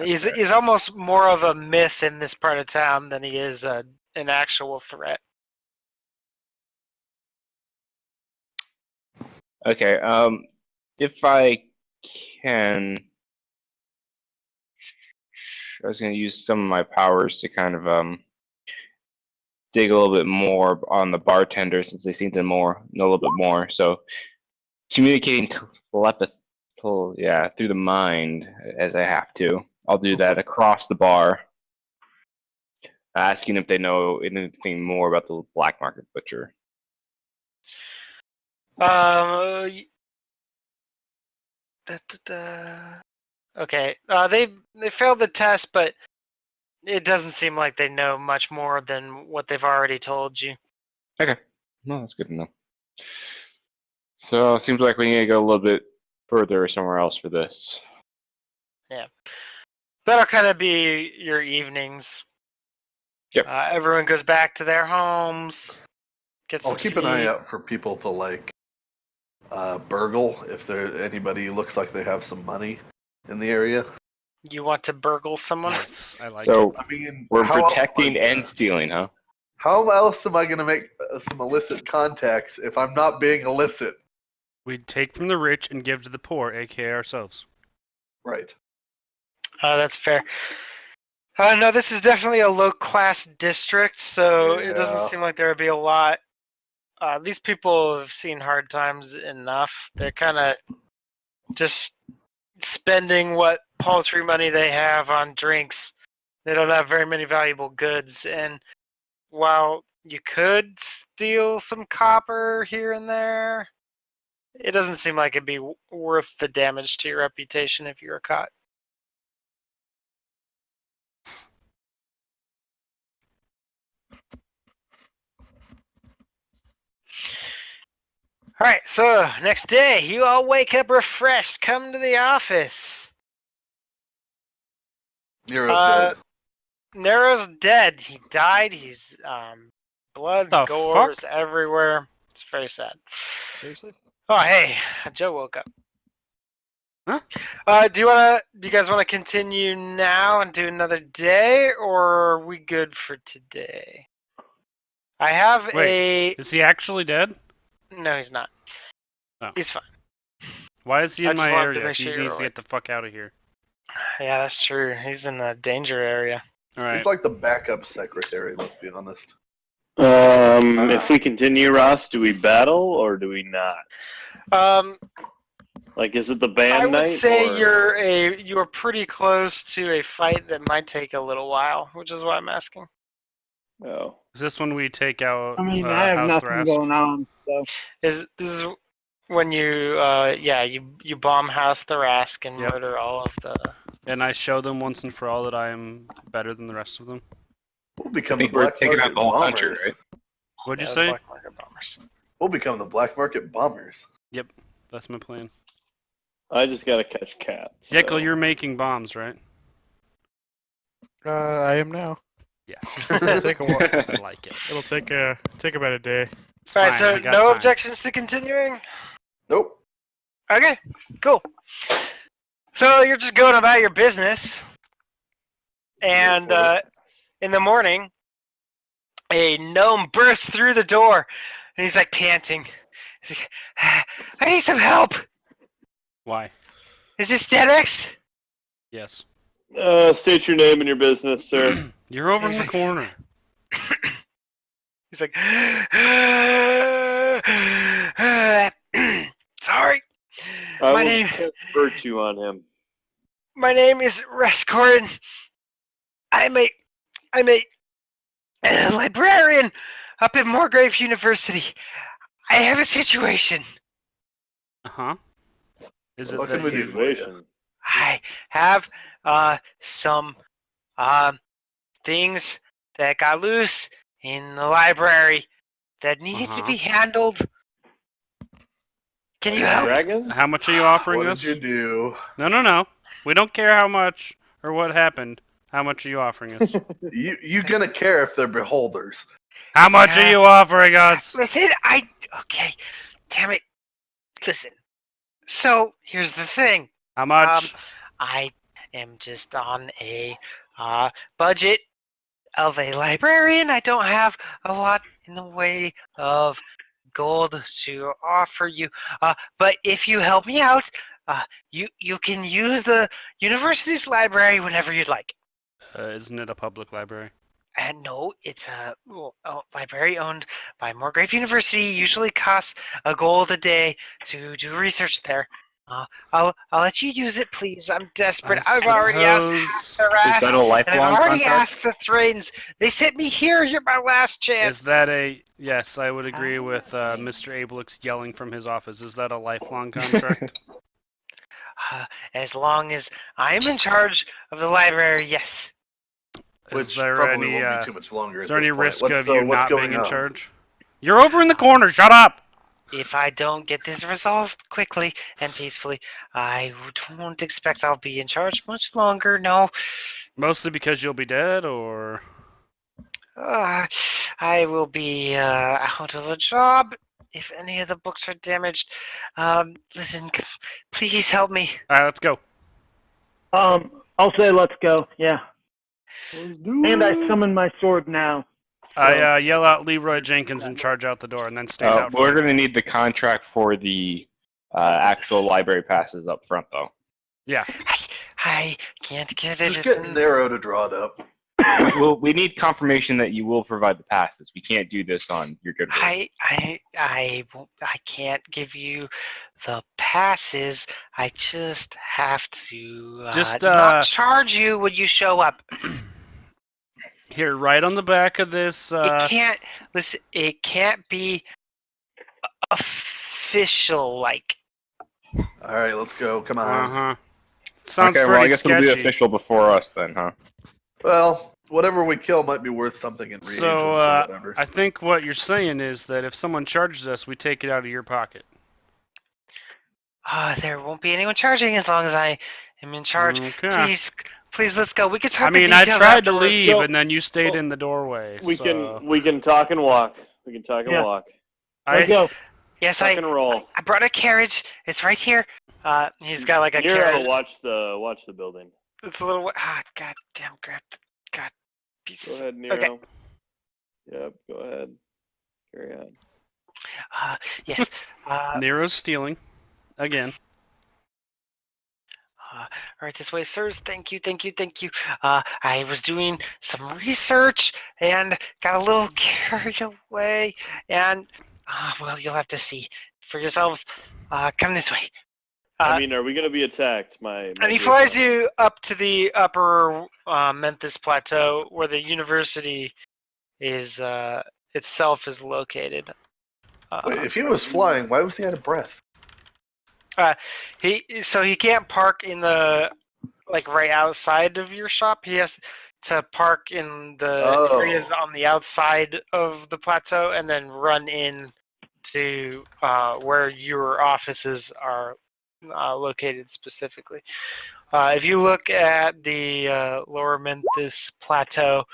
He's almost more of a myth in this part of town than he is an actual threat. Okay, if I can, I was going to use some of my powers to kind of dig a little bit more on the bartender, since they seem to know a little bit more. So communicating through the mind, as I have to. I'll do that across the bar, asking if they know anything more about the black market butcher. Okay. They failed the test, but it doesn't seem like they know much more than what they've already told you. Okay. No, that's good to know. So it seems like we need to go a little bit further somewhere else for this. Yeah. That'll kind of be your evenings. Yep. Everyone goes back to their homes. I'll keep an eye out for people to burgle if anybody looks like they have some money in the area. You want to burgle someone? Nice. I like So it. I mean, we're how else protecting and stealing, huh? How else am I going to make some illicit contacts if I'm not being illicit? We'd take from the rich and give to the poor, aka ourselves. Right. That's fair. No, this is definitely a low-class district, so it doesn't seem like there would be a lot. These people have seen hard times enough. They're kind of just spending what paltry money they have on drinks. They don't have very many valuable goods, and while you could steal some copper here and there, it doesn't seem like it'd be worth the damage to your reputation if you were caught. All right, so next day, you all wake up refreshed, come to the office. Nero's dead. Nero's dead. He died. He's blood, The gore fuck? is everywhere. It's very sad. Seriously? Oh, hey, Joe woke up. Huh? Do you guys want to continue now and do another day, or are we good for today? I have Is he actually dead? No, he's not. Oh. He's fine. Why is he I in just my wanted to area? make He sure you're needs to awake. get the fuck out of here. Yeah, that's true. He's in the danger area. All right. He's like the backup secretary, let's be honest. If we continue, Ross, do we battle or do we not? Like, is it the band I would night? say or... you're pretty close to a fight that might take a little while, which is why I'm asking. Oh. Is this when we take out I mean, I have House nothing Thrask? going on, so. This is when you you bomb House Thrask and Yep. murder all of the. And I show them once and for all that I am better than the rest of them. We'll I become the think we're black taking market out the whole country, bombers. right? What'd you the say? Black Market bombers. We'll become the black market bombers. That's my plan. I just gotta catch cats. Jekyll, so. you're making bombs, right? I am now. Yeah. It'll take a while. I like it. It'll take about a day. It's All right, fine, so I got no time. objections to continuing. Nope. Okay, cool. So you're just going about your business, and in the morning, a gnome bursts through the door, and he's like panting. He's like, I need some help. Why? Is this DedEx? Yes. State your name and your business, sir. You're over in the corner. He's like, sorry. I My will name- cast virtue on him. My name is Rescorin. I'm a librarian up at Morgrave University. I have a situation. Uh-huh. Is it What that can we do you... for you? Situation. I have some things that got loose in the library that need to Uh-huh. be handled. Can you help? Dragons? How much are you offering What us? did you do? No. We don't care how much or what happened. How much are you offering us? You gonna care if they're beholders? How much are you offering us? Listen, okay, damn it. Listen. So here's the thing. How much? I am just on a budget of a librarian. I don't have a lot in the way of gold to offer you. But if you help me out, you can use the university's library whenever you'd like. Isn't it a public library? And no, it's a library owned by Morgrave University. Usually costs a gold a day to do research there. I'll let you use it, please. I'm desperate. I've already asked the Is rest, that a and I've lifelong already contract? asked the Thrains. They sent me here. You're my last chance. Is that a... Yes, I would agree with listening. Mr. Abelix yelling from his office. Is that a lifelong contract? As long as I'm in charge of the library, yes. Which Is there probably any, won't be too much longer. is there at this any point. risk What's, of you what's not going being in on? charge? You're over in the corner. Shut up! If I don't get this resolved quickly and peacefully, I won't expect I'll be in charge much longer. No. Mostly because you'll be dead, or... I will be out of a job if any of the books are damaged. Listen, please help me. Alright, let's go. I'll say let's go. Yeah. Let's do And I it. summon my sword now. I yell out Leroy Jenkins and charge out the door, and then stand out We're front. going to need the contract for the actual library passes up front, though. Yeah. I can't get it. Just It's get in- narrow to draw it up. We need confirmation that you will provide the passes. We can't do this on your good word. I can't give you the passes. I just have to Just, not charge you when you show up. Here, right on the back of this... It can't listen. It can't be official. Like All right, let's go. Come on. Uh-huh. Sounds Okay, pretty well, I guess it'll be sketchy. official before us then, huh? Well, whatever we kill might be worth something in reagents So, or whatever. I think what you're saying is that if someone charges us, we take it out of your pocket. there won't be anyone charging as long as I am in charge. Okay. Please, let's go. We can talk. I mean, the I details tried to afterwards. leave, So- and then you stayed in the doorway. We so... can talk and walk. We can talk and Yeah. walk. Let's go. Yes, Talk and roll. I brought a carriage. It's right here. He's got like a Nero, carriage. watch the building. It's a little. God damn, grab. God, Go pieces. ahead, Nero. Okay. Yep, go ahead. Carry on. Yes. Nero's stealing. Again. Right this way, sirs. Thank you. I was doing some research and got a little carried away, and well, you'll have to see for yourselves. Come this way. I mean, are we gonna be attacked? My And he dear flies friend? you up to the upper Memphis plateau where the university is itself is located. Wait, if he was flying, why was he out of breath? He can't park in the right outside of your shop. He has to park in the areas on the outside of the plateau and then run in to where your offices are located specifically. If you look at the Lower Memphis Plateau,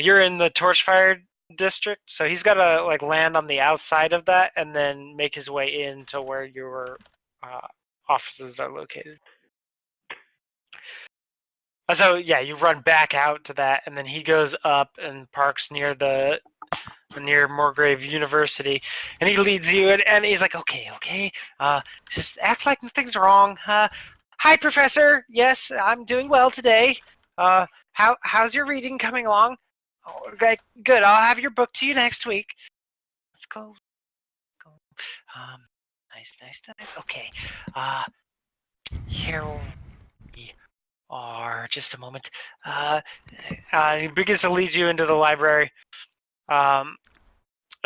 you're in the Torchfire district, so he's got to land on the outside of that and then make his way into where your offices are located. So yeah, you run back out to that, and then he goes up and parks near Morgrave University, and he leads you, and he's like, okay, just act like nothing's wrong. Hi, Professor. Yes, I'm doing well today. How's your reading coming along? Oh, okay, good. I'll have your book to you next week. Let's go. Nice. Okay. Here we are. Just a moment. He begins to lead you into the library. And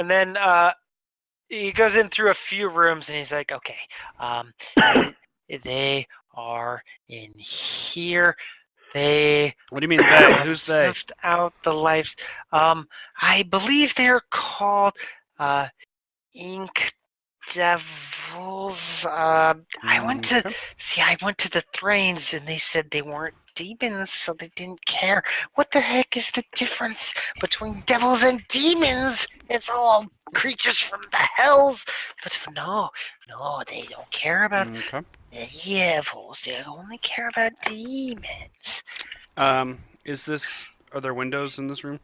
then he goes in through a few rooms, and he's like, okay, they are in here. They What do you mean they? Who's they? snuffed out the lives. I believe they're called Ink Devils. I went to the Thrains, and they said they weren't demons, so they didn't care. What the heck is the difference between devils and demons? It's all creatures from the hells. But no, they don't care about the devils. They only care about demons. Are there windows in this room?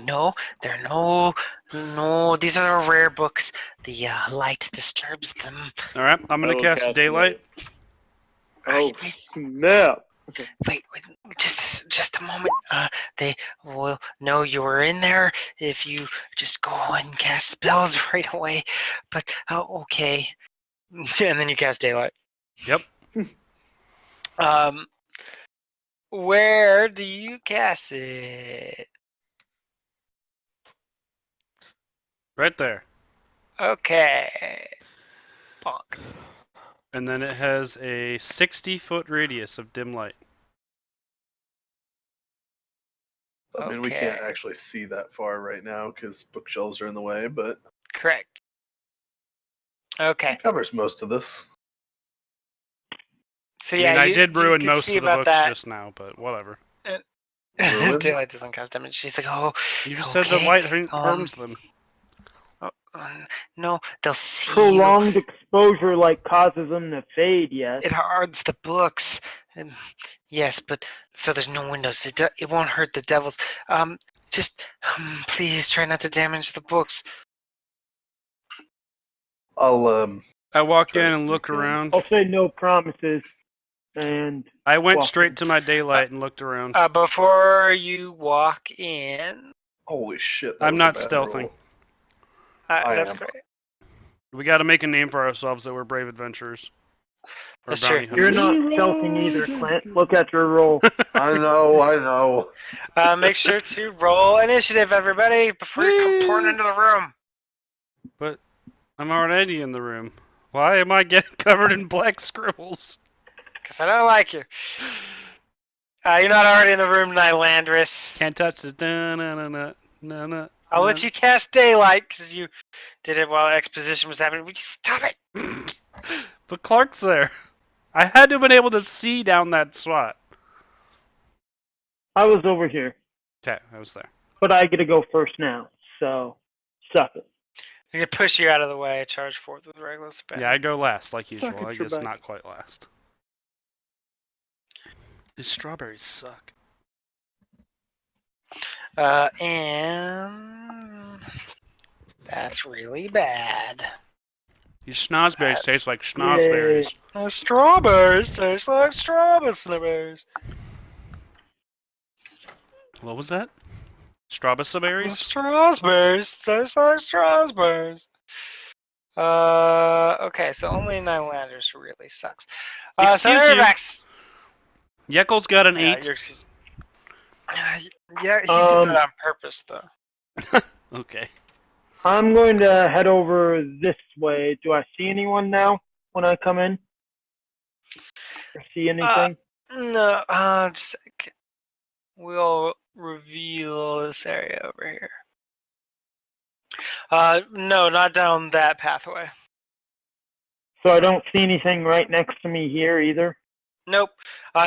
No, there are no. These are rare books. The light disturbs them. All right, I'm gonna cast daylight. Oh snap! Wait, just a moment. They will know you are in there if you just go and cast spells right away. But okay, and then you cast daylight. Yep. Where do you cast it? Right there. Okay. Bonk. And then it has a 60-foot radius of dim light. I mean, we can't actually see that far right now because bookshelves are in the way, but Correct. Okay. it covers most of this. So I yeah, mean, I did ruin could most see of the about books that. just now, but whatever. Ruin? Daylight doesn't cast damage. She's like, oh. You just said the okay, light harms them. No, they'll see. Prolonged exposure causes them to fade. Yes. It hards the books. Yes, but so there's no windows. It won't hurt the devils. Just please try not to damage the books. I walk try in to and look sneak in. around. I'll say no promises. And I went walk straight in. to my daylight and looked around. Before you walk in, Holy shit! That I'm was not a bad stealthing. roll. I that's am. great. We got to make a name for ourselves that we're brave adventurers. Or That's bounty true. you're hunters. not stealthing either, Clint. Look at your roll. I know. Make sure to roll initiative, everybody, before you come pouring into the room. But I'm already in the room. Why am I getting covered in black scribbles? Because I don't like you. You're not already in the room, Nylandris. Can't touch this. Na-na-na-na-na. I'll let you cast daylight because you did it while exposition was happening. Would you stop it? But Clark's there. I had to have been able to see down that slot. I was over here, Okay, I was there. but I get to go first now. So, suck it. I'm going to push you out of the way. Charge forth with regular spell. Yeah, I go last, like Suck usual. it, I guess Trebek. not quite last. These strawberries suck. And that's really bad. These schnozberries taste like schnozberries. Strawberries taste like strawberries. What was that? Strawberries? Strawberries taste like strawberries. Okay, so only Nylanders really sucks. So Excuse you. Airvax. Yekel's got an 8. Yeah, he did that on purpose, though. Okay. I'm going to head over this way. Do I see anyone now when I come in? Or see anything? No, just a second. We'll reveal this area over here. No, not down that pathway. So I don't see anything right next to me here either. Nope.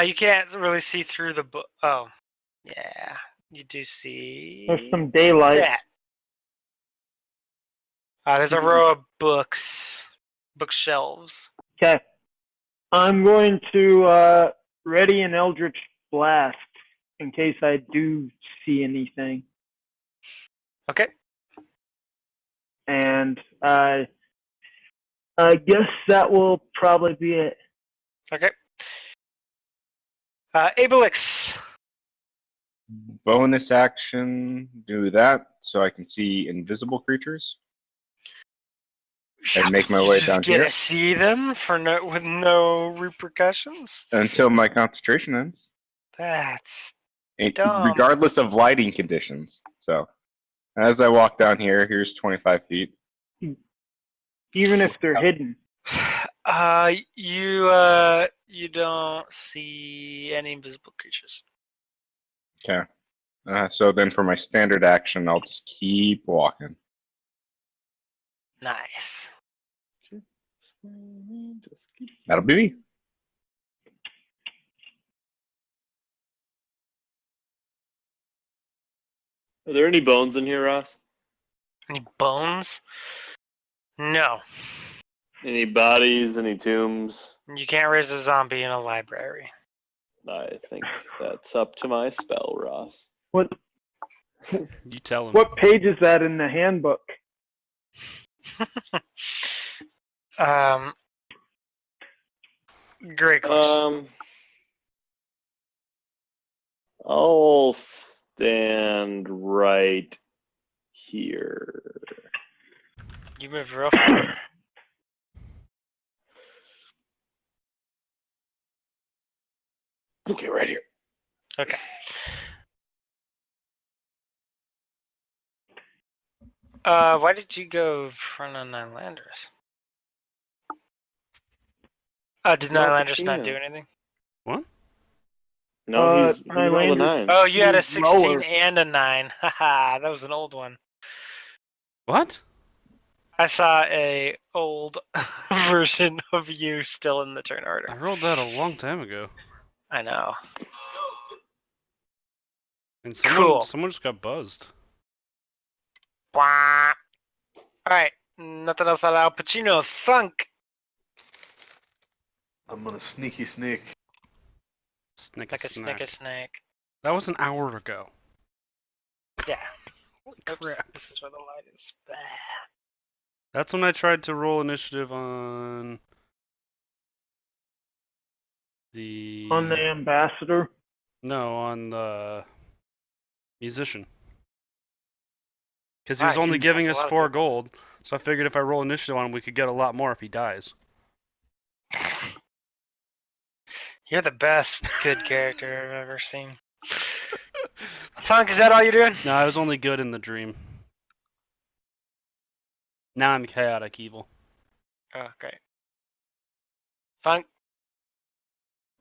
You can't really see through the book. Oh, yeah. You do see. There's some daylight. that. There's a row of books, bookshelves. Okay. I'm going to ready an Eldritch Blast in case I do see anything. Okay. And I guess that will probably be it. Okay. Abelix. Bonus action, do that so I can see invisible creatures. And make my You way just down get here to see them with no repercussions. until my concentration ends. That's And dumb. regardless of lighting conditions. So, as I walk down here, here's 25 feet. Even if they're hidden. You don't see any invisible creatures. Okay. So then for my standard action, I'll just keep walking. Nice. That'll be me. Are there any bones in here, Ross? Any bones? No. Any bodies? Any tombs? You can't raise a zombie in a library. I think that's up to my spell, Ross. What You tell him. what page is that in the handbook? Great question. I'll stand right here. You move real far. Okay, right here. Okay. Why did you go front on Nylanders? Did No, Nylanders not Pacino. do anything? No, he rolled a 9. Oh, you had a He's 16 lower. and a 9. Haha, that was an old one. What? I saw a old version of you still in the turn order. I rolled that a long time ago. I know. And Cool. someone just got buzzed. Wah. Alright, nothing else out of Al Pacino. Thunk! I'm gonna sneaky sneak. Snick Like a snack. snick a snake. That was an hour ago. Yeah. Holy Oops, crap. this is where the light is. Bah. That's when I tried to roll initiative on the... On the ambassador? No, on the musician. Because he was Wow, only you giving attacked us a lot of 4 people. gold, so I figured if I roll initiative on him, we could get a lot more if he dies. You're the best good character I've ever seen. Thunk, is that all you're doing? No, I was only good in the dream. Now I'm chaotic evil. Oh, great. Thunk?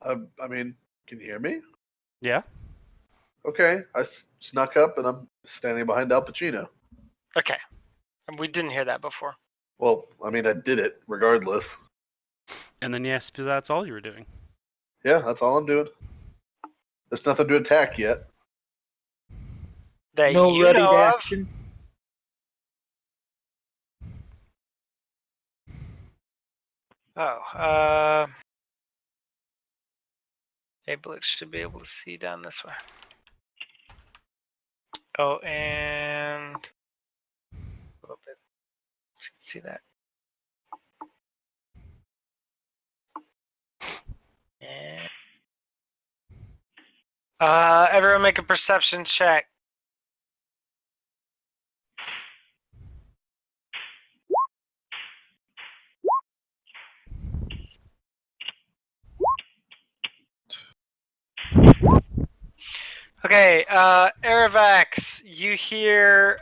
I mean, can you hear me? Yeah? Okay, I snuck up and I'm standing behind Al Pacino. Okay. We didn't hear that before. Well, I mean, I did it regardless. And then yes, that's all you were doing. Yeah, that's all I'm doing. There's nothing to attack yet. That No you ready know to of? action? Oh, Abelix should be able to see down this way. Oh, and a little bit. So you can see that. And everyone make a perception check. Okay, Aravax, you hear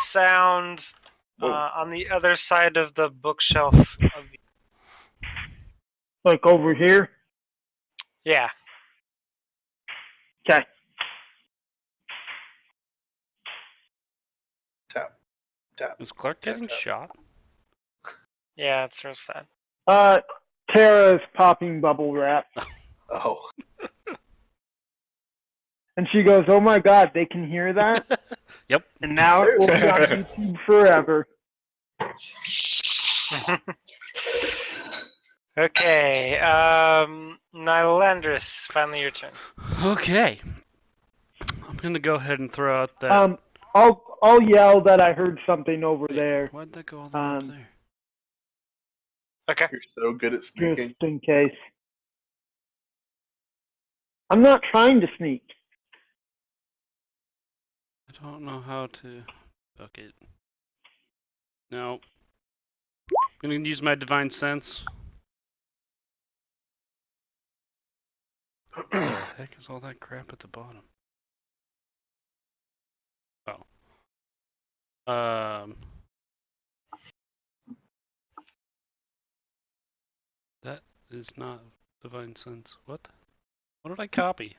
sounds on the other side of the bookshelf. Like over here? Yeah. Okay. Tap. Is Clark getting tap. shot? Yeah, it's real sad. Tara's popping bubble wrap. Oh. And she goes, "Oh my God, they can hear that." Yep. And now it will be on YouTube forever. Okay, Nylandris, finally your turn. Okay. I'm gonna go ahead and throw out that. I'll yell that I heard something over there, Why'd that go all the way up there? Okay. You're so good at sneaking. just in case. I'm not trying to sneak. I don't know how to. Fuck it. No. I'm gonna use my divine sense. What the heck is all that crap at the bottom? Oh. That is not divine sense. What? What did I copy?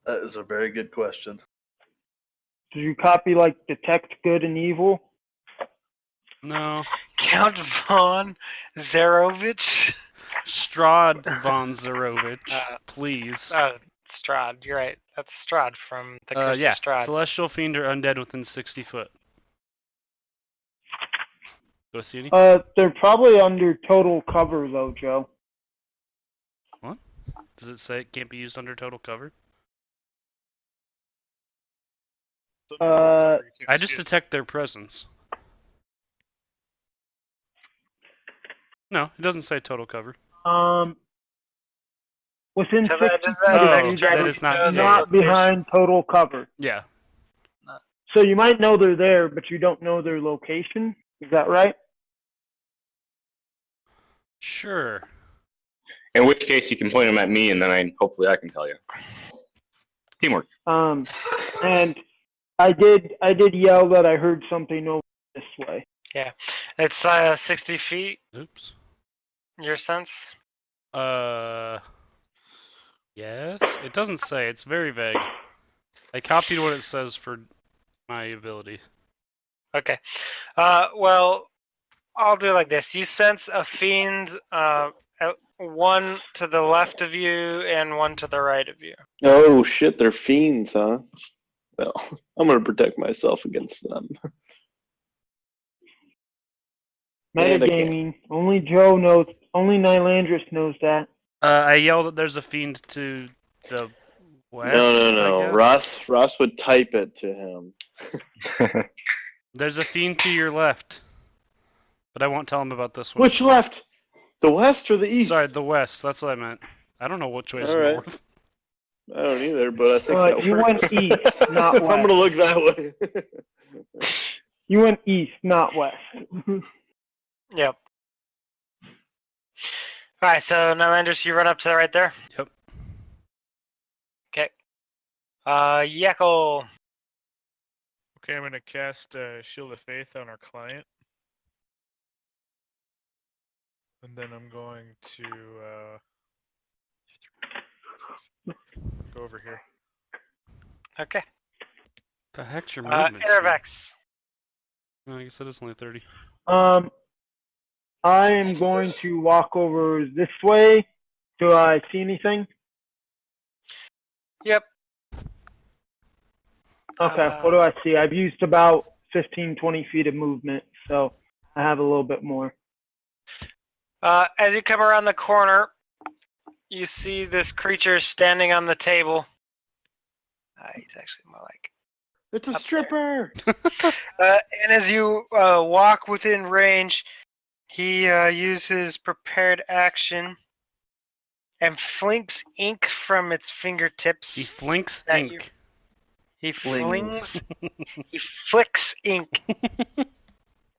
That is a very good question. Did you copy like detect good and evil? No. Count von Zarovich. Strahd von Zarovich, please. Strahd, you're right. That's Strahd from the Curse Yeah. of Strahd. Celestial fiend or undead within 60 foot. Do I see any? They're probably under total cover though, Joe. What? Does it say it can't be used under total cover? I just detect their presence. No, it doesn't say total cover. Within So 60 that- feet that- of that's you, that that is is not- not behind total cover. Yeah. So you might know they're there, but you don't know their location. Is that right? Sure. In which case, you can point them at me, and then hopefully I can tell you. Teamwork. And I did yell that I heard something over this way. Yeah. It's 60 feet, Oops. your sense? Yes. It doesn't say. It's very vague. I copied what it says for my ability. Okay. Well, I'll do it like this. You sense a fiend, one to the left of you and one to the right of you. Oh shit, they're fiends, huh? Well, I'm gonna protect myself against them. And I can't. Metagaming. Only Joe knows. Only Nylandris knows that. I yell that there's a fiend to the west. No. I guess. Ross would type it to him. There's a fiend to your left. But I won't tell him about this one. Which left? The west or the east? Sorry, the west. That's what I meant. I don't know which way is All right. north. I don't either, but I think that You works. went east, not I'm west. gonna look that way. You went east, not west. Yep. Alright, so Nylandris, you run up to the right there? Yep. Okay. Yekel. Okay, I'm gonna cast Shield of Faith on our client. And then I'm going to go over here. Okay. The heck's your movement? Aravax. I guess that is only 30. I am going to walk over this way. Do I see anything? Yep. Okay, what do I see? I've used about 15, 20 feet of movement, so I have a little bit more. As you come around the corner, you see this creature standing on the table. He's actually more like... It's a stripper! And as you walk within range, he uses prepared action and flinks ink from its fingertips. He flinks That ink. He flings. He flicks ink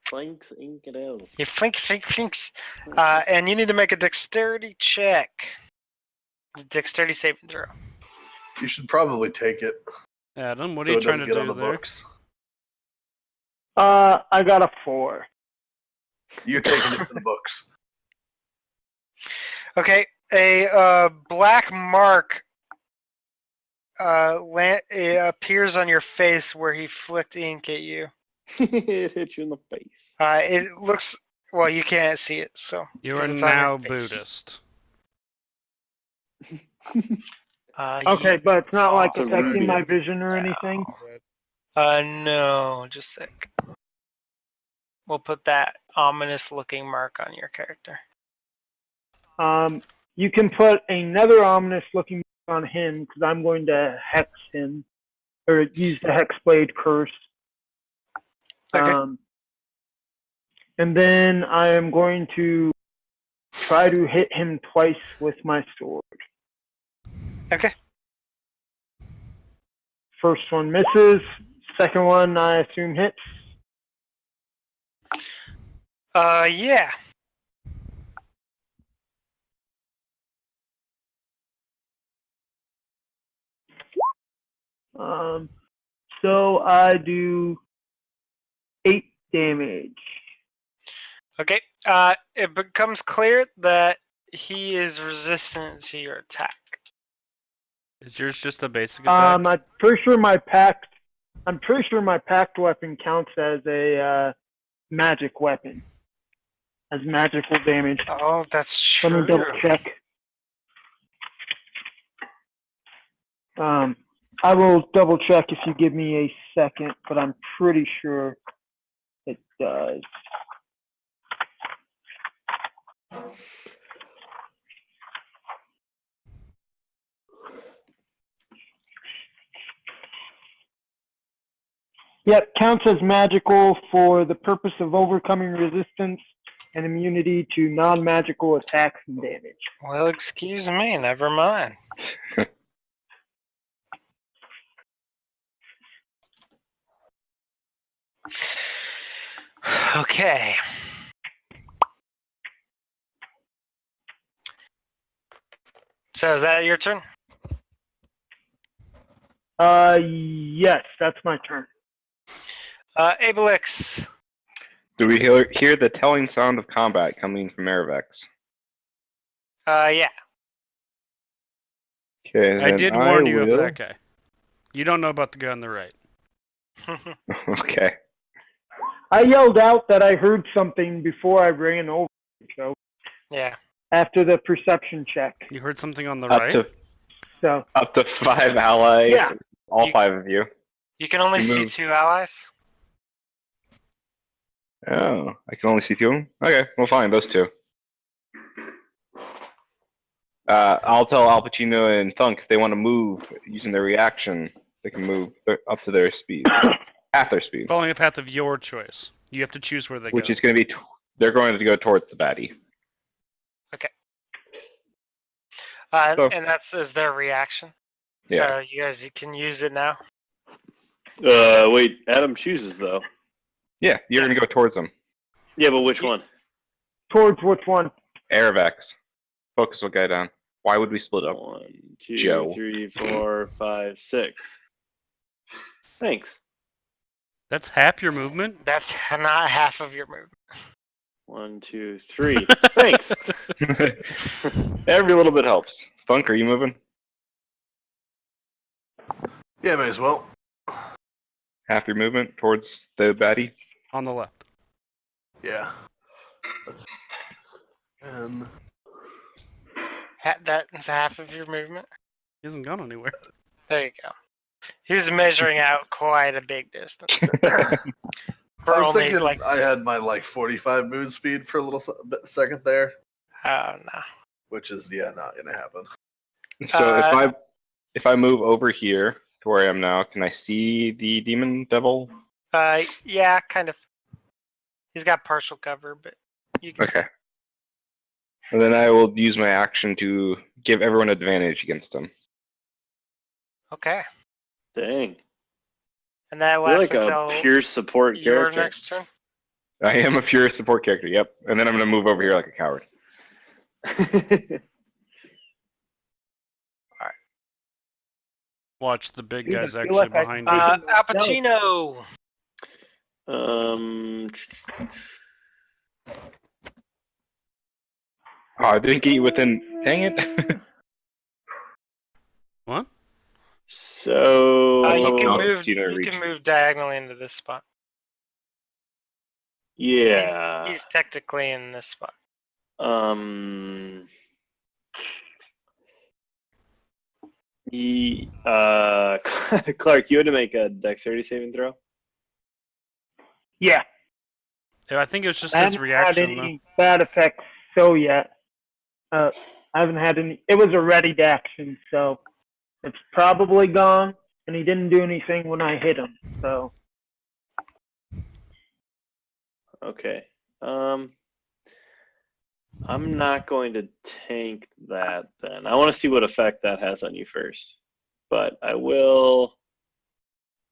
Flanks ink it is. You flinks. And you need to make a dexterity check. Dexterity saving throw. You should probably take it. Adam, what so are you it trying doesn't to get on do the there? books. I got a 4. You're taking it to the books. Okay, a black mark appears on your face where he flicked ink at you. It hit you in the face. It looks well. You can't see it, so You 'cause are it's on your now face. Buddhist. Okay, but it's not like It's a affecting ruby. my vision or anything. No, just a sec. We'll put that ominous-looking mark on your character. You can put another ominous-looking mark on him because I'm going to hex him or use the hexblade curse. Okay. And then I am going to try to hit him twice with my sword. Okay. First one misses. Second one, I assume, hits. Yeah. So I do 8 damage. Okay. It becomes clear that he is resistant to your attack. Is yours just a basic attack? I'm pretty sure my packed weapon counts as a magic weapon, as magical damage. Oh, that's Let true. me double check. I will double check if you give me a second, but I'm pretty sure it does. Yep, counts as magical for the purpose of overcoming resistance and immunity to non-magical attacks and damage. Well, excuse me. Never mind. Okay. So is that your turn? Yes, that's my turn. Abelix. Do we hear the telling sound of combat coming from Aravex? Yeah. Okay, I then did warn you will... of that guy. You don't know about the guy on the right. Okay. I yelled out that I heard something before I ran over, so Yeah. after the perception check. You heard something on the Up right? to So up to 5 allies. Yeah. All You- 5 of you. You can only You see move. 2 allies. Oh, I can only see 2 of them? Okay, well fine, those 2. I'll tell Al Pacino and Thunk if they want to move using their reaction, they can move up to their speed. Half their speed. Following a path of your choice. You have to choose where they Which go. is going to be... they're going to go towards the baddie. So- And that's as their reaction. Yeah. So you guys can use it now. Wait, Adam chooses though. Yeah, you're going to go towards them. Yeah, but which one? towards which one? Aravex. Focus will guy down. Why would we split up? 1, 2, Joe. 3, 4, 5, 6. Thanks. That's half your movement? That's not half of your movement. 1, 2, 3. Thanks. Every little bit helps. Thunk, are you moving? Yeah, may as well. Half your movement towards the baddie? On the left. Yeah. Let's see. And That's half of your movement. He hasn't gone anywhere. There you go. He was measuring out quite a big distance. I For was only thinking like, I had my 45 move speed for a little second there, oh no. which is not gonna happen. So if I move over here to where I am now, can I see the demon devil? Yeah, kind of. He's got partial cover, but you can. Okay. And then I will use my action to give everyone advantage against him. Okay. Dang. And that You're lasts like until a pure support your character. next turn. I am a pure support character. Yep. And then I'm gonna move over here like a coward. Watch the big Dude, I guys feel actually like I behind can you. take Al Pacino. Oh, I didn't get you within. Dang it. What? So You Oh, can no, move. Tino You reach. can move diagonally into this spot. yeah. He's technically in this spot. Clark, you had to make a dexterity saving throw. Yeah, Yeah, I think it was just I his haven't reaction, had though. any bad effects yet. I haven't had any. It was a readied action, so it's probably gone. And he didn't do anything when I hit him, so Okay. I'm not going to tank that then. I want to see what effect that has on you first. But I will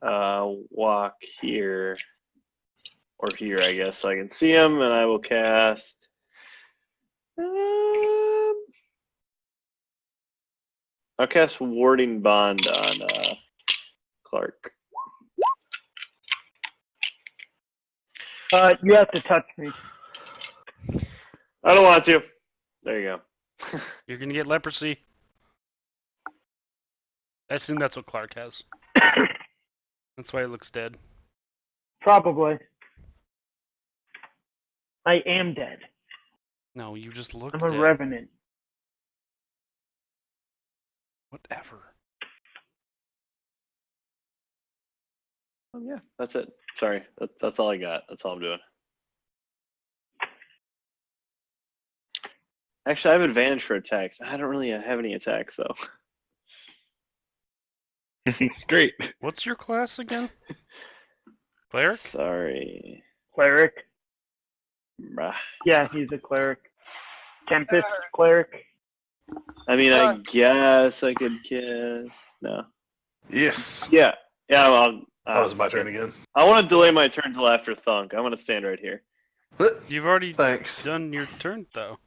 walk here or here, I guess, so I can see him, and I will cast. I'll cast Warding Bond on Clark. you have to touch me. I don't want to. There you go. You're gonna get leprosy. I assume that's what Clark has. That's why he looks dead. Probably. I am dead. No, you just look I'm a dead. revenant. Whatever. Oh, yeah, that's it. Sorry, that's all I got. That's all I'm doing. Actually, I have advantage for attacks. I don't really have any attacks, though. Great. What's your class again? Cleric? Sorry. Cleric. Bruh. Yeah, he's a cleric. Tempest cleric. I mean, I guess I could guess. No. Yes. Yeah. Yeah, well, That was my turn again. I want to delay my turn till after Thunk. I'm going to stand right here. You've already Thanks. done your turn, though.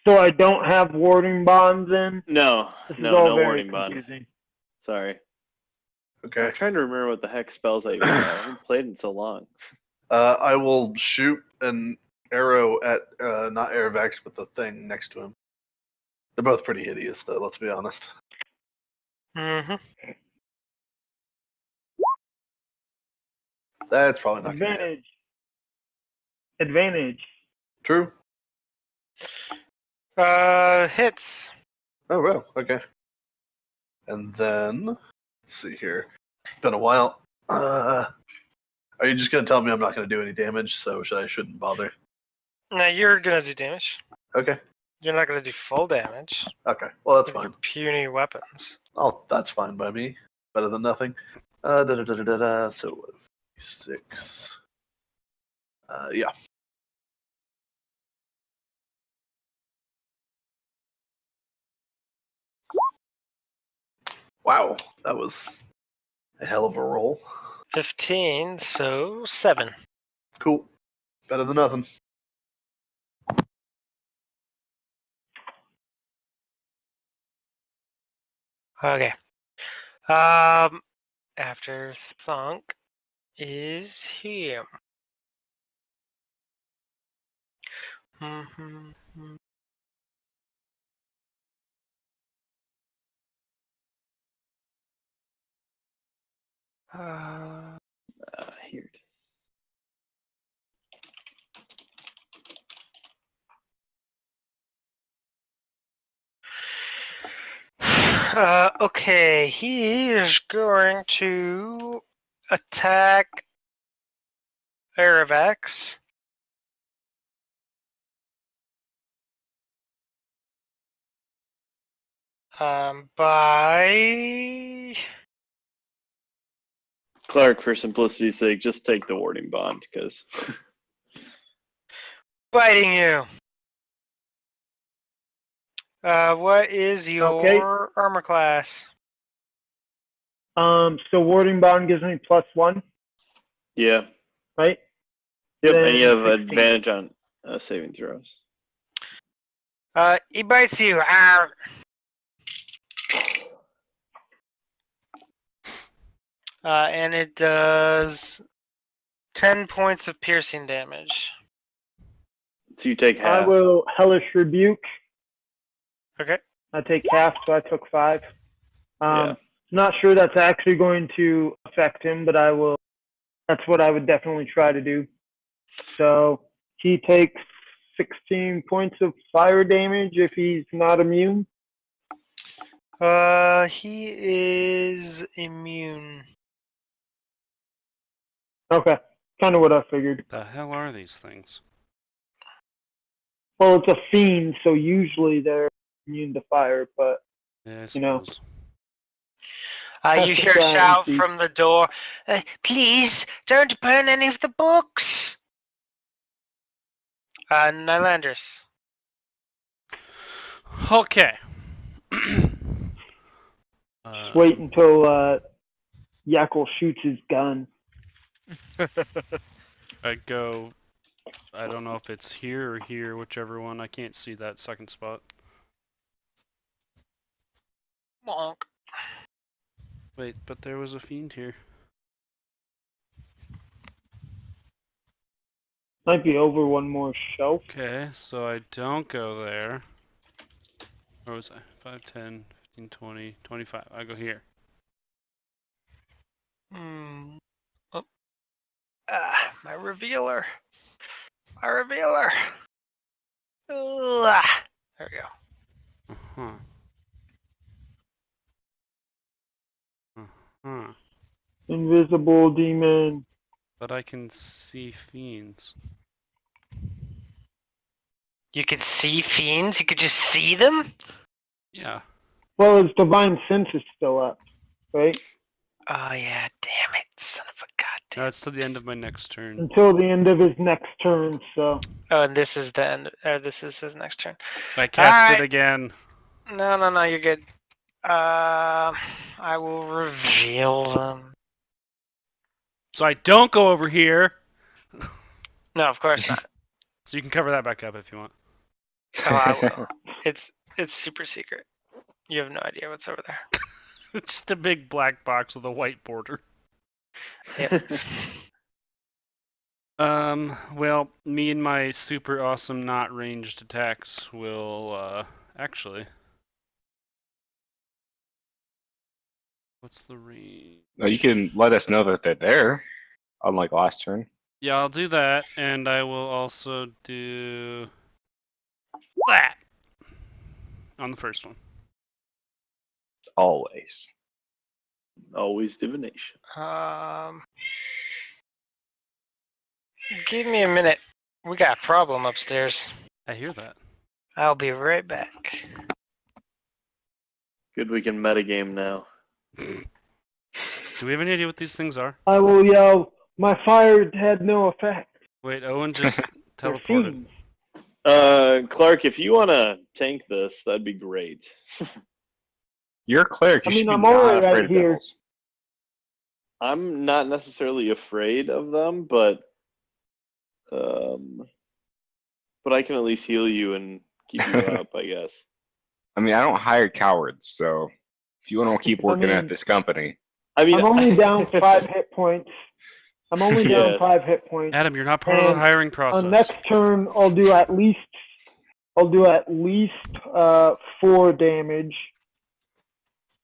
So I don't have warding bonds in. No. This is No all very warning bond. confusing. Sorry. Okay. I'm trying to remember what the heck spells I use. I haven't played in so long. I will shoot an arrow at not Airvax, but the thing next to him. They're both pretty hideous, though. Let's be honest. Mm-hmm. That's probably not going to hit. Advantage. True. Hits. Oh well. Okay. And then let's see here. Been a while. Are you just gonna tell me I'm not gonna do any damage, so I shouldn't bother? Now you're gonna do damage. Okay. You're not gonna do full damage. Okay. Well, that's with fine. your puny weapons. Oh, that's fine by me. Better than nothing. So 6. Yeah. Wow, that was a hell of a roll. 15, so 7. Cool. Better than nothing. Okay. After Thunk is him. Here it is. Okay, he is going to attack Aravex. By Clark, for simplicity's sake, just take the warding bond, because biting you. What is your armor class? So warding bond gives me +1, yeah. right? Yep, then and you have 16. advantage on saving throws. He bites you. And it does 10 points of piercing damage. So you take I half. will hellish rebuke. Okay. I take half, so I took 5. Yeah. Not sure that's actually going to affect him, but I will. That's what I would definitely try to do. So he takes 16 points of fire damage if he's not immune. He is immune. Okay, kind of what I figured. The hell are these things? Well, it's a fiend, so usually they're immune to fire, but Yeah, I You know. suppose. You Have to hear a try and shout see. from the door. Please, don't burn any of the books. Nylanders. Okay. wait until Yakel shoots his gun. I go. I don't know if it's here or here, whichever one. I can't see that second spot. Bonk. Wait, but there was a fiend here. Might be over one more shelf. Okay, so I don't go there. Where was I? 5, 10, 15, 20, 25. I go here. Oh. My revealer. My revealer. Ugh. There we go. Uh-huh. Uh-huh. Invisible demon. But I can see fiends. You can see fiends? You could just see them? Yeah. Well, his divine sense is still up, right? Oh, yeah. Damn it. Son of a goddamn. That's to the end of my next turn. Until the end of his next turn, so. Oh, and this is the end. This is his next turn. I cast Alright. it again. No, you're good. I will reveal them. So I don't go over here. No, of course not. So you can cover that back up if you want. Oh, I will. It's super secret. You have no idea what's over there. It's just a big black box with a white border. Yep. Well, me and my super awesome not ranged attacks will, actually. What's the range? No, you can let us know that they're there, unlike last turn. Yeah, I'll do that, and I will also do that on the first one. Always. Always divination. Give me a minute. We got a problem upstairs. I hear that. I'll be right back. Good, we can metagame now. Do we have any idea what these things are? I will yell, my fire had no effect. Wait, Owen just They're teleported. fiends. Clark, if you want to tank this, that'd be great. You're a cleric. You I mean, should be I'm not already afraid right of here. devils. I'm not necessarily afraid of them, but I can at least heal you and keep you up, I guess. I mean, I don't hire cowards, so if you want to keep working at mean- this company, I mean, I'm only down 5 hit points. I'm only down Yes. 5 hit points. Adam, you're not part of the And hiring process. On next turn, I'll do at least 4 damage,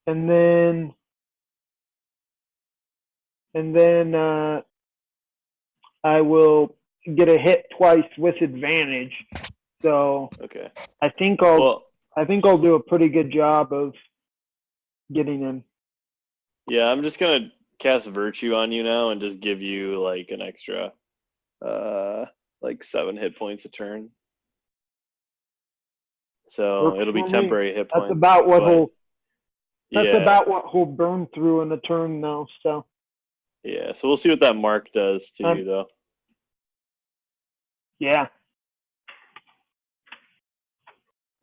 and then I will get a hit twice with advantage. So Okay. I think I'll Well, do a pretty good job of getting him. yeah, I'm just gonna cast Virtue on you now and just give you like an extra, like 7 hit points a turn. So Works it'll be for me. temporary hit points. That's about what but- he'll. That's yeah, about what he'll burn through in a turn now. So yeah. So we'll see what that mark does to Um, you, though. yeah,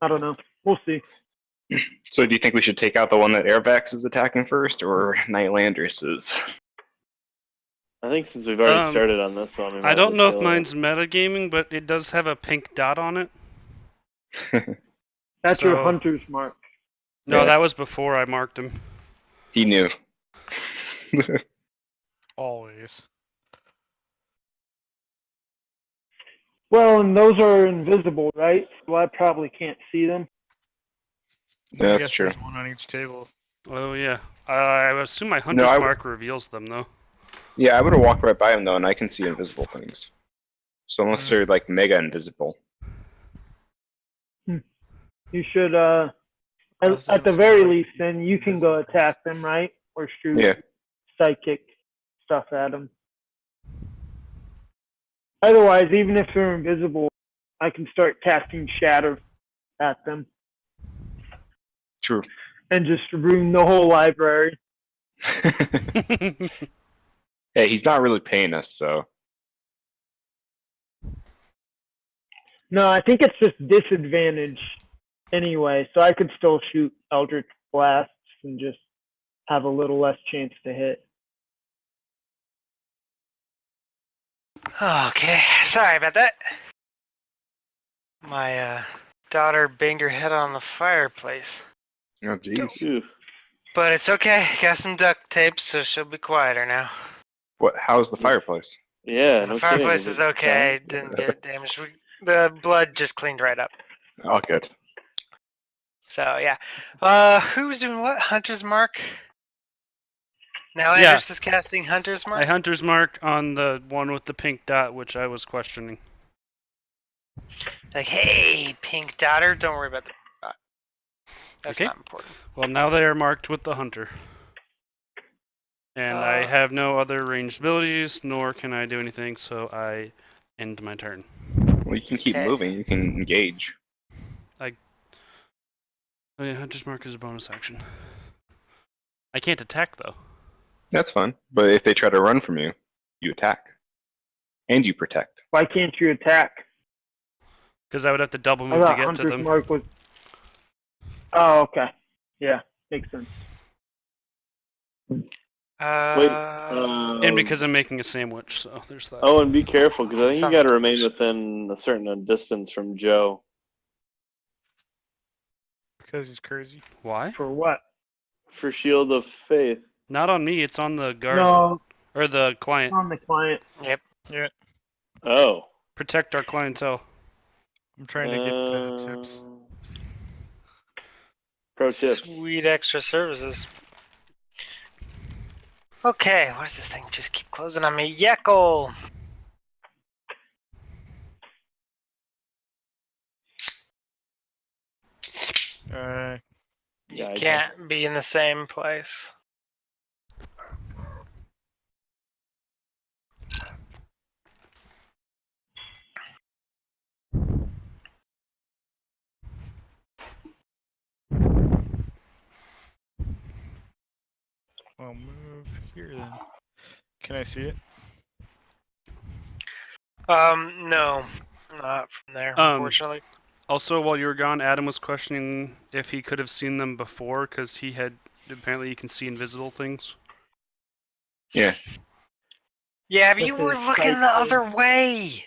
I don't know. We'll see. so do you think we should take out the one that Airvax is attacking first, or Nightlanders is? I think since we've already Um, started on this one, we might I as well don't know if kill it. mine's metagaming, but it does have a pink dot on it. That's your So- hunter's mark. No, Yeah. that was before I marked him. He knew. Always. Well, and those are invisible, right? So I probably can't see them. I That's guess true. there's one on each table. Oh yeah. I assume my hunter's I- mark reveals them though. Yeah, I would have walked right by him though, and I can see invisible things. So unless Mm. they're like mega invisible. You should, This at doesn't the seem very like least, then you can go invisible attack them, right? Or shoot Yeah. psychic stuff at them. Otherwise, even if they're invisible, I can start casting shatter at them True. and just ruin the whole library. Hey, he's not really paying us, so No, I think it's just disadvantage anyway, so I could still shoot Eldritch Blasts and just have a little less chance to hit. Okay, sorry about that. My daughter banged her head on the fireplace. oh jeez. Oof. But it's okay. Got some duct tape, so she'll be quieter now. What? How's the fireplace? Yeah, The no fireplace kidding. is okay. Didn't get damaged. The blood just cleaned right up. Oh, good. So yeah. Who's doing what? Hunter's mark. Now Yeah. Anders is casting Hunter's mark. I hunter's mark on the one with the pink dot, which I was questioning. Like, hey, pink daughter, don't worry about the dot. That's Okay. not important. Well, now they are marked with the hunter. And I Uh, have no other ranged abilities, nor can I do anything, so I end my turn. Well, you can keep Okay. moving. You can engage. Oh yeah, hunter's mark is a bonus action. I can't attack though. That's fine. But if they try to run from you, you attack, and you protect. Why can't you attack? Because I would have to double I move to thought get to Hunter's them. mark was. Oh, okay. Yeah, makes sense. Wait. And because I'm making a sandwich, so there's that. Oh, and be careful because I think you Sounds got to remain delicious. within a certain distance from Joe. Because he's crazy. Why? For what? For Shield of Faith. Not on me, it's on the guard. No, Or the client. on the client. Yeah. Oh. Protect our clientele. I'm trying to get tips. Pro tips. Sweet extra services. Okay, what does this thing just keep closing on me? Yeckle! You Yeah, I can't be in the same place. I'll move here then. Can I see it? No. Not from there, unfortunately. Also, while you were gone, Adam was questioning if he could have seen them before, because he had apparently you can see invisible things. Yeah. Yeah, but This you were is looking the psycho. other way!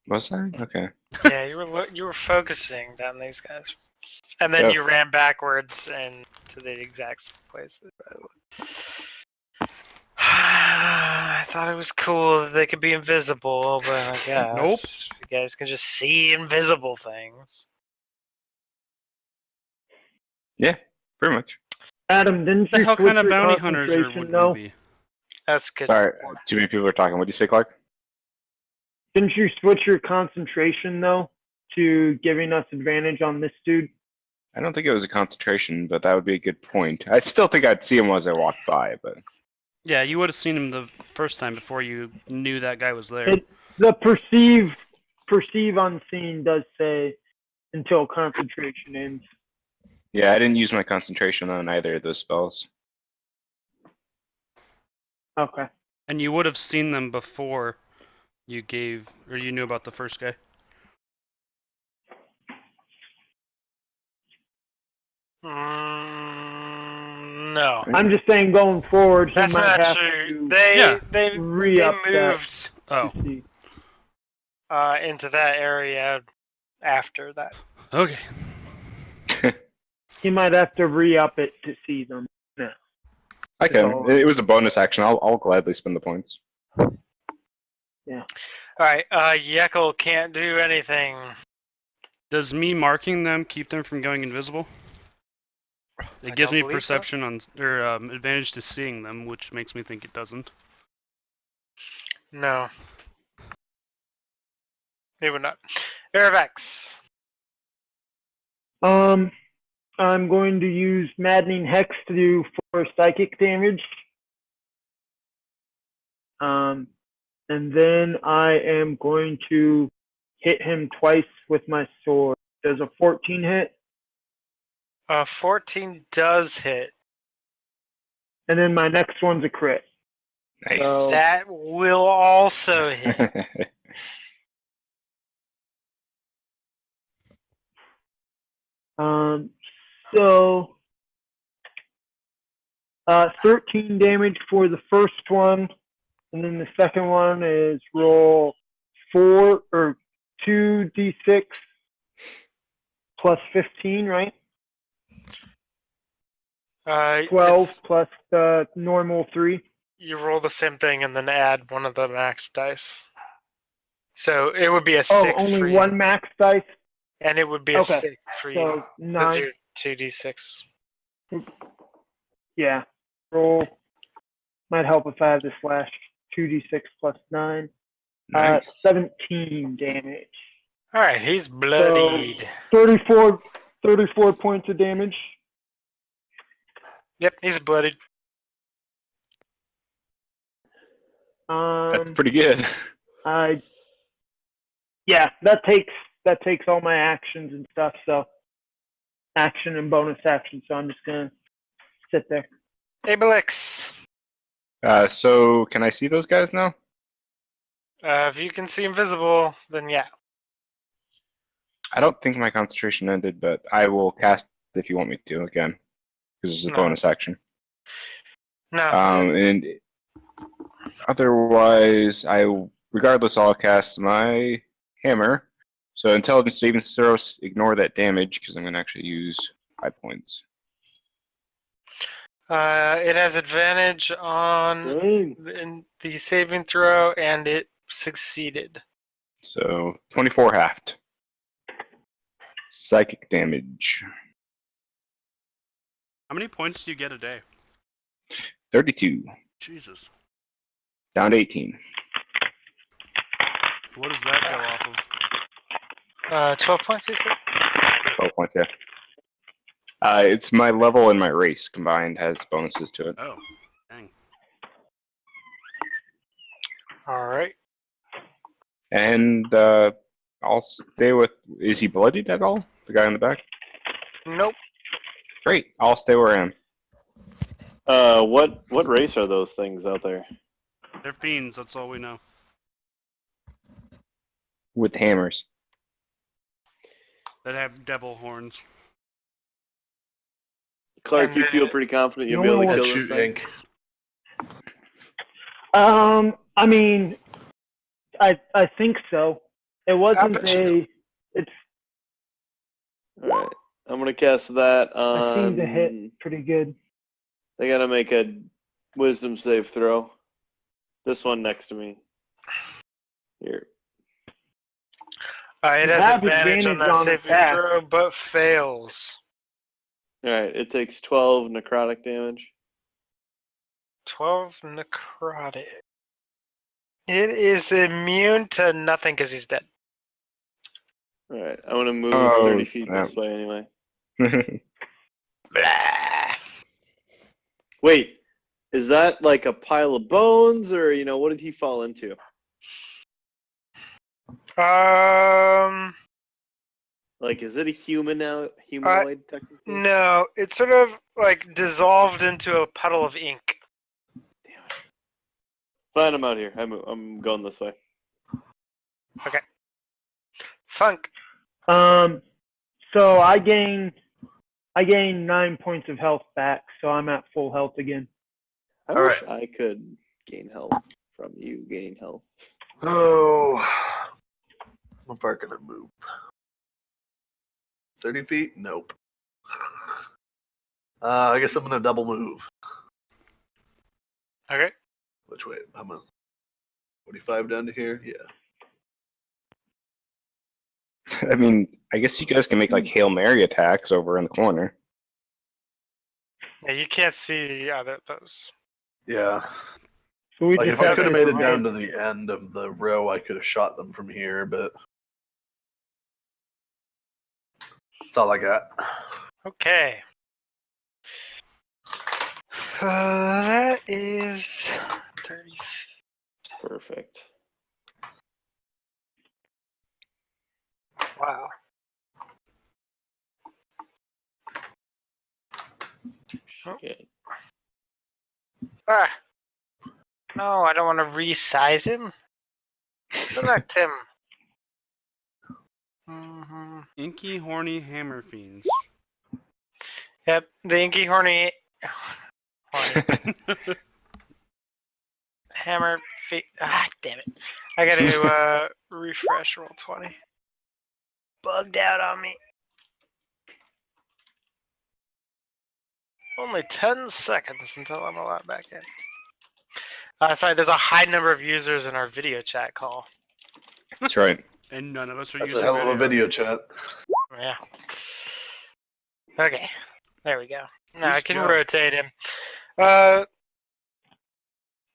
Was I? Okay. Yeah, you were focusing down these guys. And then you Yes. ran backwards and to the exact place that I would. I thought it was cool that they could be invisible, but I guess Nope. you guys can just see invisible things. Pretty much. Adam, didn't What the you hell switch kind of your bounty hunters are, concentration, would though? we be? That's good. Sorry, too many people are talking. What do you say, Clark? Didn't you switch your concentration, though, to giving us advantage on this dude? I don't think it was a concentration, but that would be a good point. I still think I'd see him as I walked by, but Yeah, you would have seen him the first time before you knew that guy was there. The perceive unseen does say until concentration ends. yeah, I didn't use my concentration on either of those spells. Okay. And you would have seen them before you gave, or you knew about the first guy. No. I'm just saying going forward, he That's might not have true. to They re-up moved Oh, to see. into that area after that. okay. He might have to re-up it to see them. Yeah. I can. So- It was a bonus action. I'll gladly spend the points. Alright, Yekel can't do anything. Does me marking them keep them from going invisible? It I gives don't me believe so. perception on or advantage to seeing them, which makes me think it doesn't. No. They would not. Aravex. I'm going to use Maddening Hex to do 4 psychic damage. And then I am going to hit him twice with my sword. Does a 14 hit? 14 does hit. And then my next one's a crit. Nice. So- That will also hit. So 13 damage for the first one, and then the second one is roll 2d6 plus 15, right? 12 it's- plus the normal 3. You roll the same thing and then add one of the max dice. So it would be a Oh, 6 for only you. one max dice. And it would be a Okay. 6 for you. So Because 9. you're 2d6. Yeah. Roll. Might help if I have this slash 2d6 plus 9. Nice. 17 damage. Alright, he's bloodied. 34 points of damage. Yep, he's bloodied. That's pretty good. Yeah, that takes all my actions and stuff, so action and bonus action, so I'm just gonna sit there. Abelix. So can I see those guys now? If you can see invisible, then yeah. I don't think my concentration ended, but I will cast if you want me to again, because it's a No. bonus action. No. And otherwise, regardless, I'll cast my hammer. So intelligence saving throws, ignore that damage because I'm going to actually use 5 points. It has advantage on in the saving throw, and it succeeded. So 24 halved. Psychic damage. How many points do you get a day? 32. Jesus. Down to 18. What does that go off of? 12 points, you said? 12 points, yeah. It's my level and my race combined has bonuses to it. Oh, dang. Alright. And I'll stay with. Is he bloodied at all? The guy in the back? Nope. Great. I'll stay where I am. What race are those things out there? They're fiends, that's all we know. With hammers. That have devil horns. Clark, you feel pretty confident you'll be No able to one kill At this you, thing? Ink. I mean, I think so. It wasn't bet you a. It's. Alright. I'm gonna cast that I seem to hit on. pretty good. They gotta make a wisdom save throw. This one next to me. Here. It You has have advantage on that advantage on saving attack. throw, but fails. Alright, it takes 12 necrotic damage. 12 necrotic. It is immune to nothing because he's dead. Alright, I'm gonna move Oh, 30 feet snap. this way anyway. Blah. Wait, is that like a pile of bones, or what did he fall into? Like, is it a humanoid technically? No, it's sort of like dissolved into a puddle of ink. Fine, I'm out here. I'm going this way. Funk. So I gain I gained 9 points of health back, so I'm at full health again. I All wish right. I could gain health from you gaining health. Oh, how far can I move? 30 feet? Nope. I guess I'm gonna double move. Okay. Which way? I'm gonna 45 down to here. Yeah. I mean, I guess you guys can make like Hail Mary attacks over in the corner. Yeah, you can't see either of those. Yeah. So we Like just if I have could have to made it down range. to the end of the row, I could have shot them from here, but that's all I got. Okay. That is 30. Perfect. Wow. Oh. Shit. Ah. No, I don't want to resize him. Select him. Mm-hmm. Inky horny hammer fiends. Yep, the inky horny hammer feet. Ah, damn it! I gotta refresh roll 20. Bugged out on me. Only 10 seconds until I'm allowed back in. Sorry, there's a high number of users in our video chat call. That's right. And none of us are That's a using hell of a video chat. Yeah. Okay, there we go. Now I Who's can Joe? rotate him.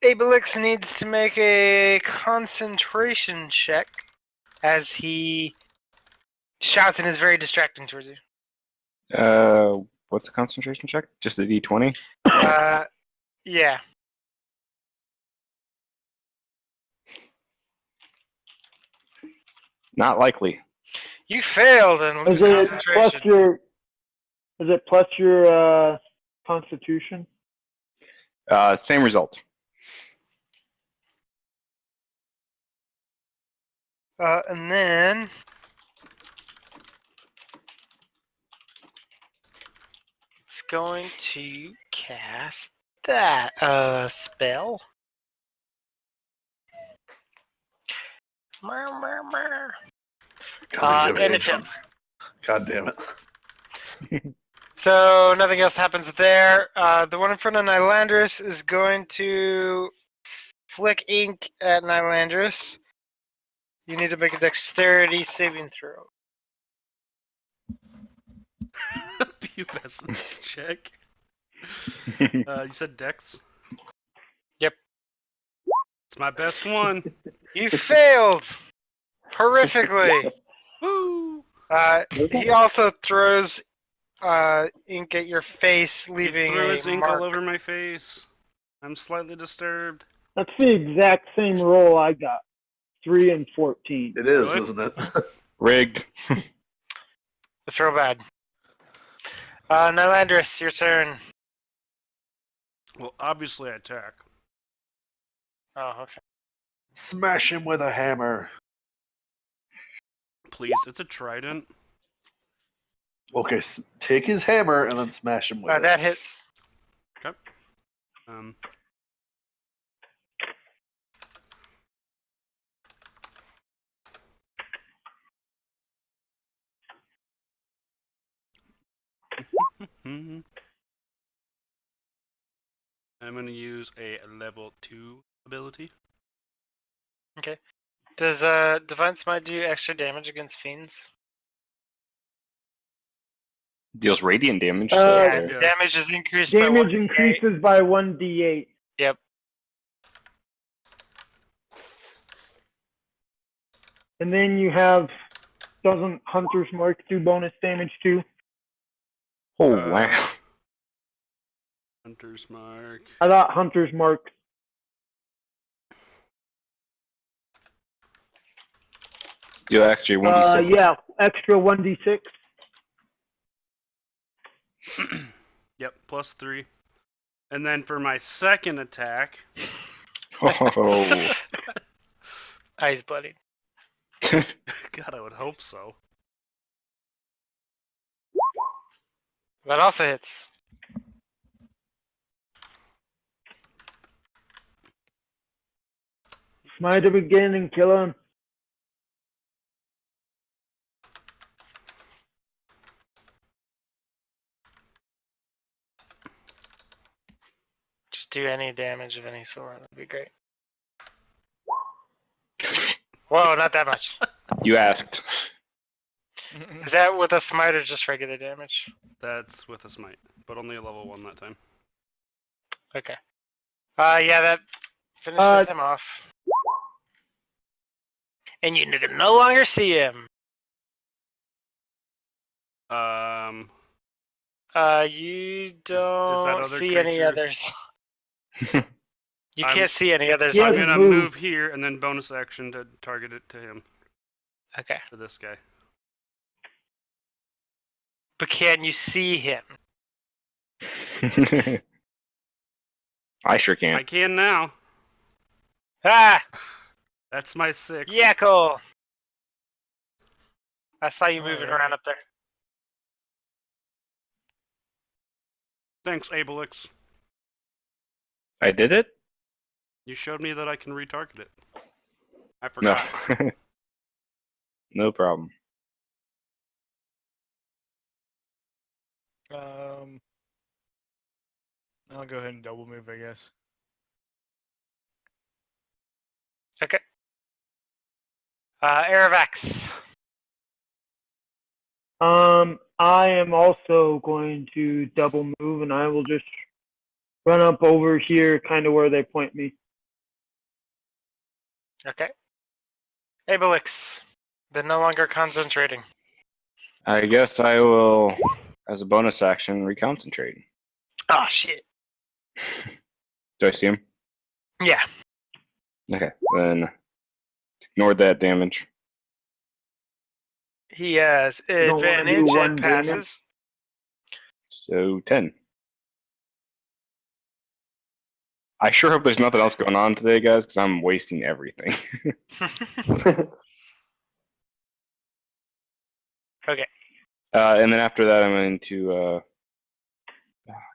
Abelix needs to make a concentration check as he shouts and is very distracting towards you. What's a concentration check? Just a D20? Yeah. Not likely. You failed and lose Is it concentration. plus your constitution? Same result. And then it's going to cast that spell. And it fails. God damn it. So nothing else happens there. The one in front of Nylandris is going to flick ink at Nylandris. You need to make a dexterity saving throw. Pubescent check. You said Dex? Yep. It's my best one. You failed horrifically. Woo! He also throws ink at your face, leaving Threw a his ink mark. all over my face. I'm slightly disturbed. That's the exact same roll I got. 3 and 14. It is, Good. isn't it? Rigged. It's real bad. Nylandris, your turn. Well, obviously I attack. Oh, okay. Smash him with a hammer. Please, it's a trident. Okay, take his hammer and then smash him with it. That hits. Okay. I'm going to use a level 2 ability. Okay. Does Divine Smite do extra damage against fiends? Deals radiant damage. Yeah, Yeah. damage is increased by Damage 1d8. increases by 1d8. Yep. And then you have, doesn't Hunter's Mark do bonus damage too? Oh, wow. Hunter's Mark. I thought Hunter's Mark. Deal extra 1d6. Yeah, extra 1d6. Yep, plus 3. And then for my second attack, Oh. Eyes bloody. God, I would hope so. That also hits. Smite him again and kill him. Just do any damage of any sort. That'd be great. Whoa, not that much. You asked. Is that with a smite or just regular damage? That's with a smite, but only a level 1 that time. Okay. Yeah, that finishes him off. And you can no longer see him. You don't other see any creature- others. You I'm- can't see any others. Yeah, I'm but gonna move. move here and then bonus action to target it to him, Okay. to this guy. But can you see him? I sure can. I can now. Ah! That's my 6. Yakko! I saw you moving Alright. around up there. Thanks, Abelix. I did it? You showed me that I can retarget it. I No. forgot. No problem. I'll go ahead and double move, I guess. Okay. Aravax. I am also going to double move, and I will just run up over here, kind of where they point me. Okay. Abelix. They're no longer concentrating. I guess I will, as a bonus action, reconcentrate. Oh, shit. Do I see him? Yeah. Okay, then ignore that damage. He has don't wanna do advantage one and damage? passes. So 10. I sure hope there's nothing else going on today, guys, because I'm wasting everything. Okay. And then after that, I'm going to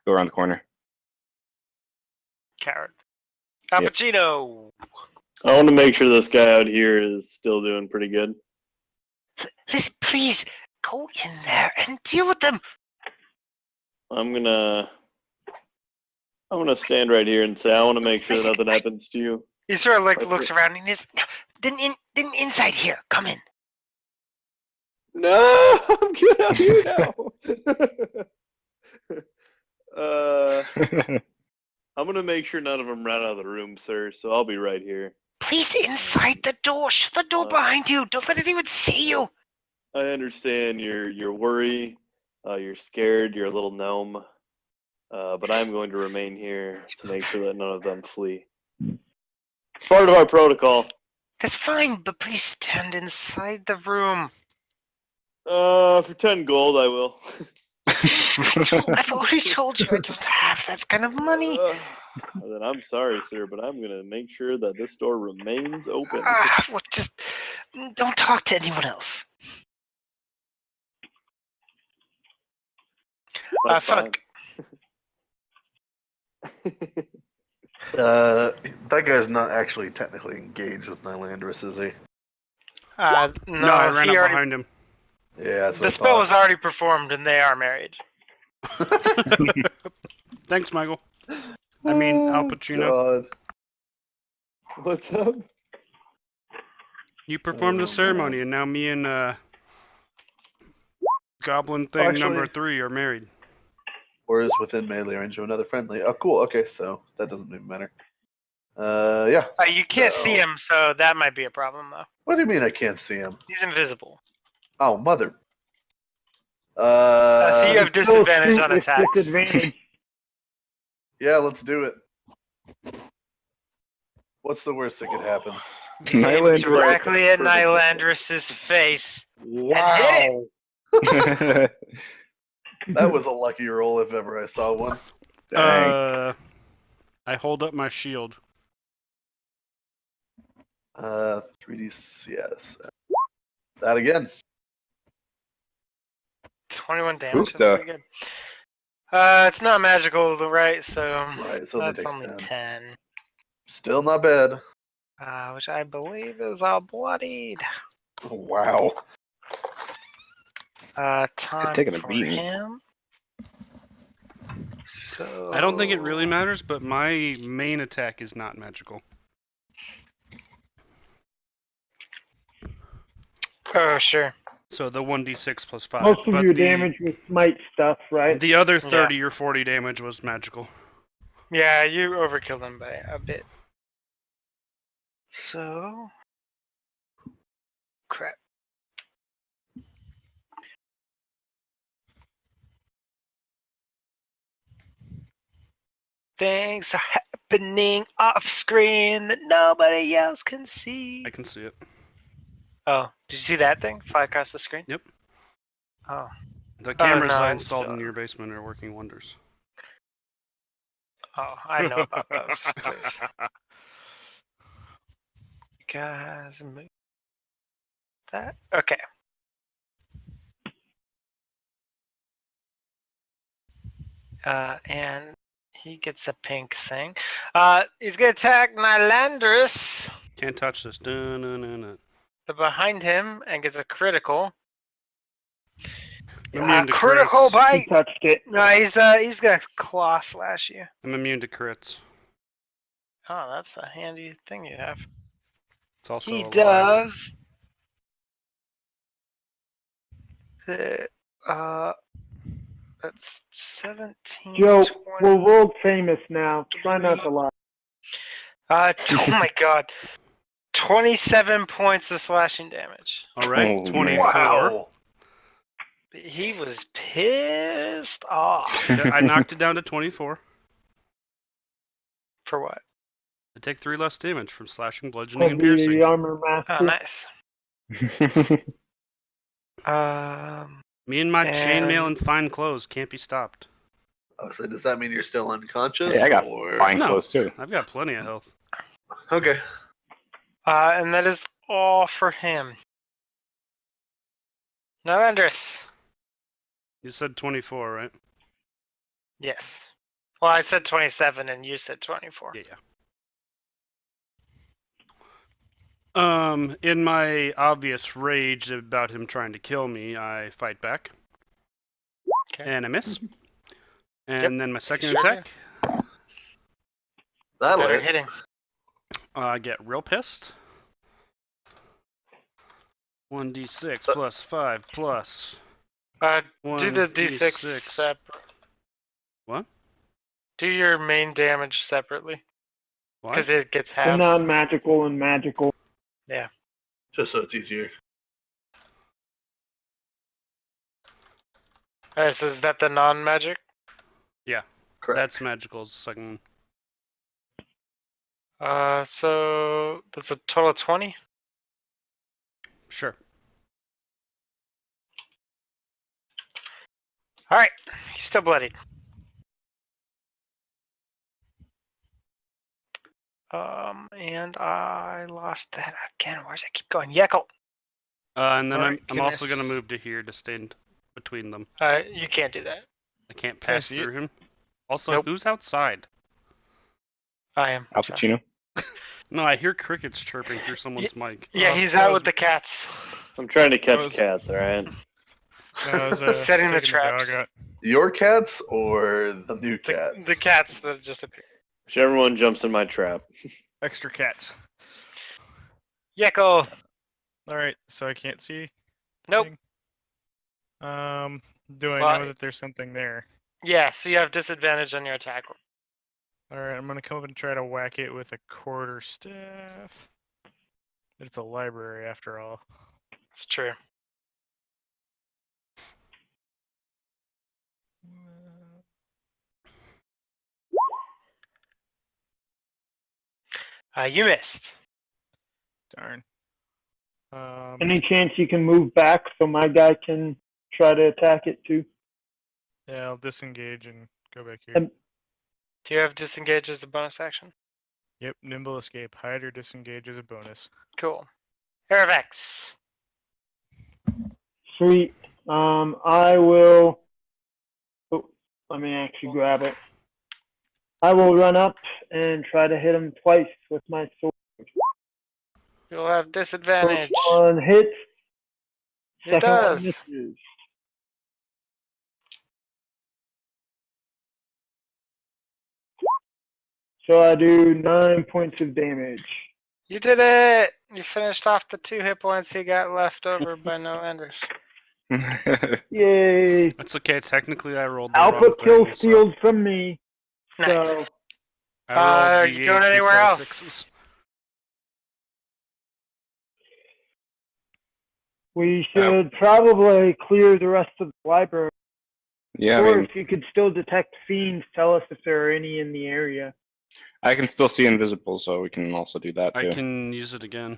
go around the corner. Coward. Yep. Cappuccino. I want to make sure this guy out here is still doing pretty good. Listen, please go in there and deal with them. I'm gonna stand right here and say I want to make sure that nothing happens to you. He sort of like Okay. looks around and is then inside here. Come in. No, I'm good out here now. I'm gonna make sure none of them run out of the room, sir. So I'll be right here. Please inside the door. Shut the door behind you. Don't let anyone see you. I understand your worry. You're scared. You're a little gnome. But I'm going to remain here to make sure that none of them flee. It's part of our protocol. That's fine, but please stand inside the room. For 10 gold, I will. I've already told you I don't have that kind of money. Then I'm sorry, sir, but I'm gonna make sure that this door remains open. Well, just don't talk to anyone else. That's Fuck. That guy's not actually technically engaged with Nylandris, is he? No, I ran he up already, behind him. Yeah, that's the what spell I was already performed and they are married. Thanks, Michael. I mean, Al Pacino. God. What's up? You performed Oh, the ceremony, man. and now me and Goblin Thing Actually- number 3 are married. Or is within melee range of another friendly. Oh, cool. Okay, so that doesn't even matter. Yeah. You can't see So- him, so that might be a problem, though. What do you mean I can't see him? He's invisible. Oh, mother. So you have disadvantage on With attacks. disadvantage. Yeah, let's do it. What's the worst that could happen? Aim Nylandris. directly at Perfect. Nylandris' face. Wow. That was a lucky roll if ever I saw one. Dang. I hold up my shield. 3D, yes. That again. 21 damage. Oofta. That's pretty good. It's not magical, right? So Right, so it only that's takes only 10. 10. Still not bad. Which I believe is all bloodied. Wow. Time taking a for beating. him. So I don't think it really matters, but my main attack is not magical. Oh, sure. So the 1d6 plus 5. Most of but your the, damage was smite stuff, right? The other 30 or 40 damage was magical. Yeah, you overkilled him by a bit. So crap. Things are happening off screen that nobody else can see. I can see it. Oh, did you see that thing fly across the screen? Yep. Oh. The cameras no, I I'm installed still- in your basement are working wonders. Oh, I know about those. Please. Guys, move that. Okay. And he gets a pink thing. He's gonna attack Nylandris, Can't touch this. Dun-dun-dun-dun. the behind him, and gets a critical. I'm immune to Critical crits. bite. He touched it. No, he's gonna claw slash you. I'm immune to crits. Oh, that's a handy thing you have. It's also He a lie. does. That's 17. Joe, 20. we're world famous now. Try not to lie. Oh my god. 27 points of slashing damage. All right, Oh, 24. Wow. He was pissed off. I knocked it down to 24. For what? I take 3 less damage from slashing, bludgeoning, and He'll be piercing. the armor Oh, master. nice. Me and my And- chainmail and fine clothes can't be stopped. Oh, so does that mean you're still unconscious? Yeah, I got or... fine No. clothes too. I've got plenty of health. Okay. and that is all for him. Now, Andres. You said 24, right? Yes. Well, I said 27 and you said 24. Yeah. In my obvious rage about him trying to kill me, I fight back. Okay. And I miss. And Yep. then my second Sure. attack, That'll Better hit. hit him. I get real pissed. 1d6 plus 5 plus Do the 1d6. D6 separate. What? Do your main damage separately. What? Because it gets The halved. non-magical and magical. Just so it's easier. Alright, so is that the non-magic? Correct. That's magical second. So that's a total of 20? Sure. Alright, he's still bloodied. And I lost that again. Where's it keep going? Yeckle! And then Alright, I'm also going to goodness. move to here to stand between them. You can't do that. I can't Can I pass see it? through him. Also, Nope. who's outside? I am. Al sorry. Pacino. No, I hear crickets chirping through someone's mic. Yeah, he's out with the cats. I'm trying to catch was- cats, alright? No, I was, Setting the taking traps. dog out. Your cats or the new cats? The cats that just appeared. Everyone jumps in my trap. Extra cats. Yeckle! Alright, so I can't see. Nope. anything? Do I Well, know that there's something there? Yeah, so you have disadvantage on your attack roll. Alright, I'm gonna come up and try to whack it with a quarter staff. It's a library after all. It's true. You missed. Darn. Any chance you can move back so my guy can try to attack it too? Yeah, I'll disengage and go back here. Um, Do you have disengage as a bonus action? Yep, nimble escape. Hide or disengage as a bonus. Cool. Aravex. Sweet. I will. Let me actually grab it. I will run up and try to hit him twice with my sword. You'll have disadvantage. First one hits. It Second one does. misses. So I do 9 points of damage. You did it! You finished off the 2 hit points he got left over by no enders. Yay! That's okay. Technically, I rolled the Alpha wrong kill thing. So steals from me. Nice. So I rolled are you going D8s anywhere instead of else? 6s. we should probably clear the rest of the library. Yeah, I Or mean, if you could still detect fiends, tell us if there are any in the area. I can still see invisible, so we can also do that I too. can use it again.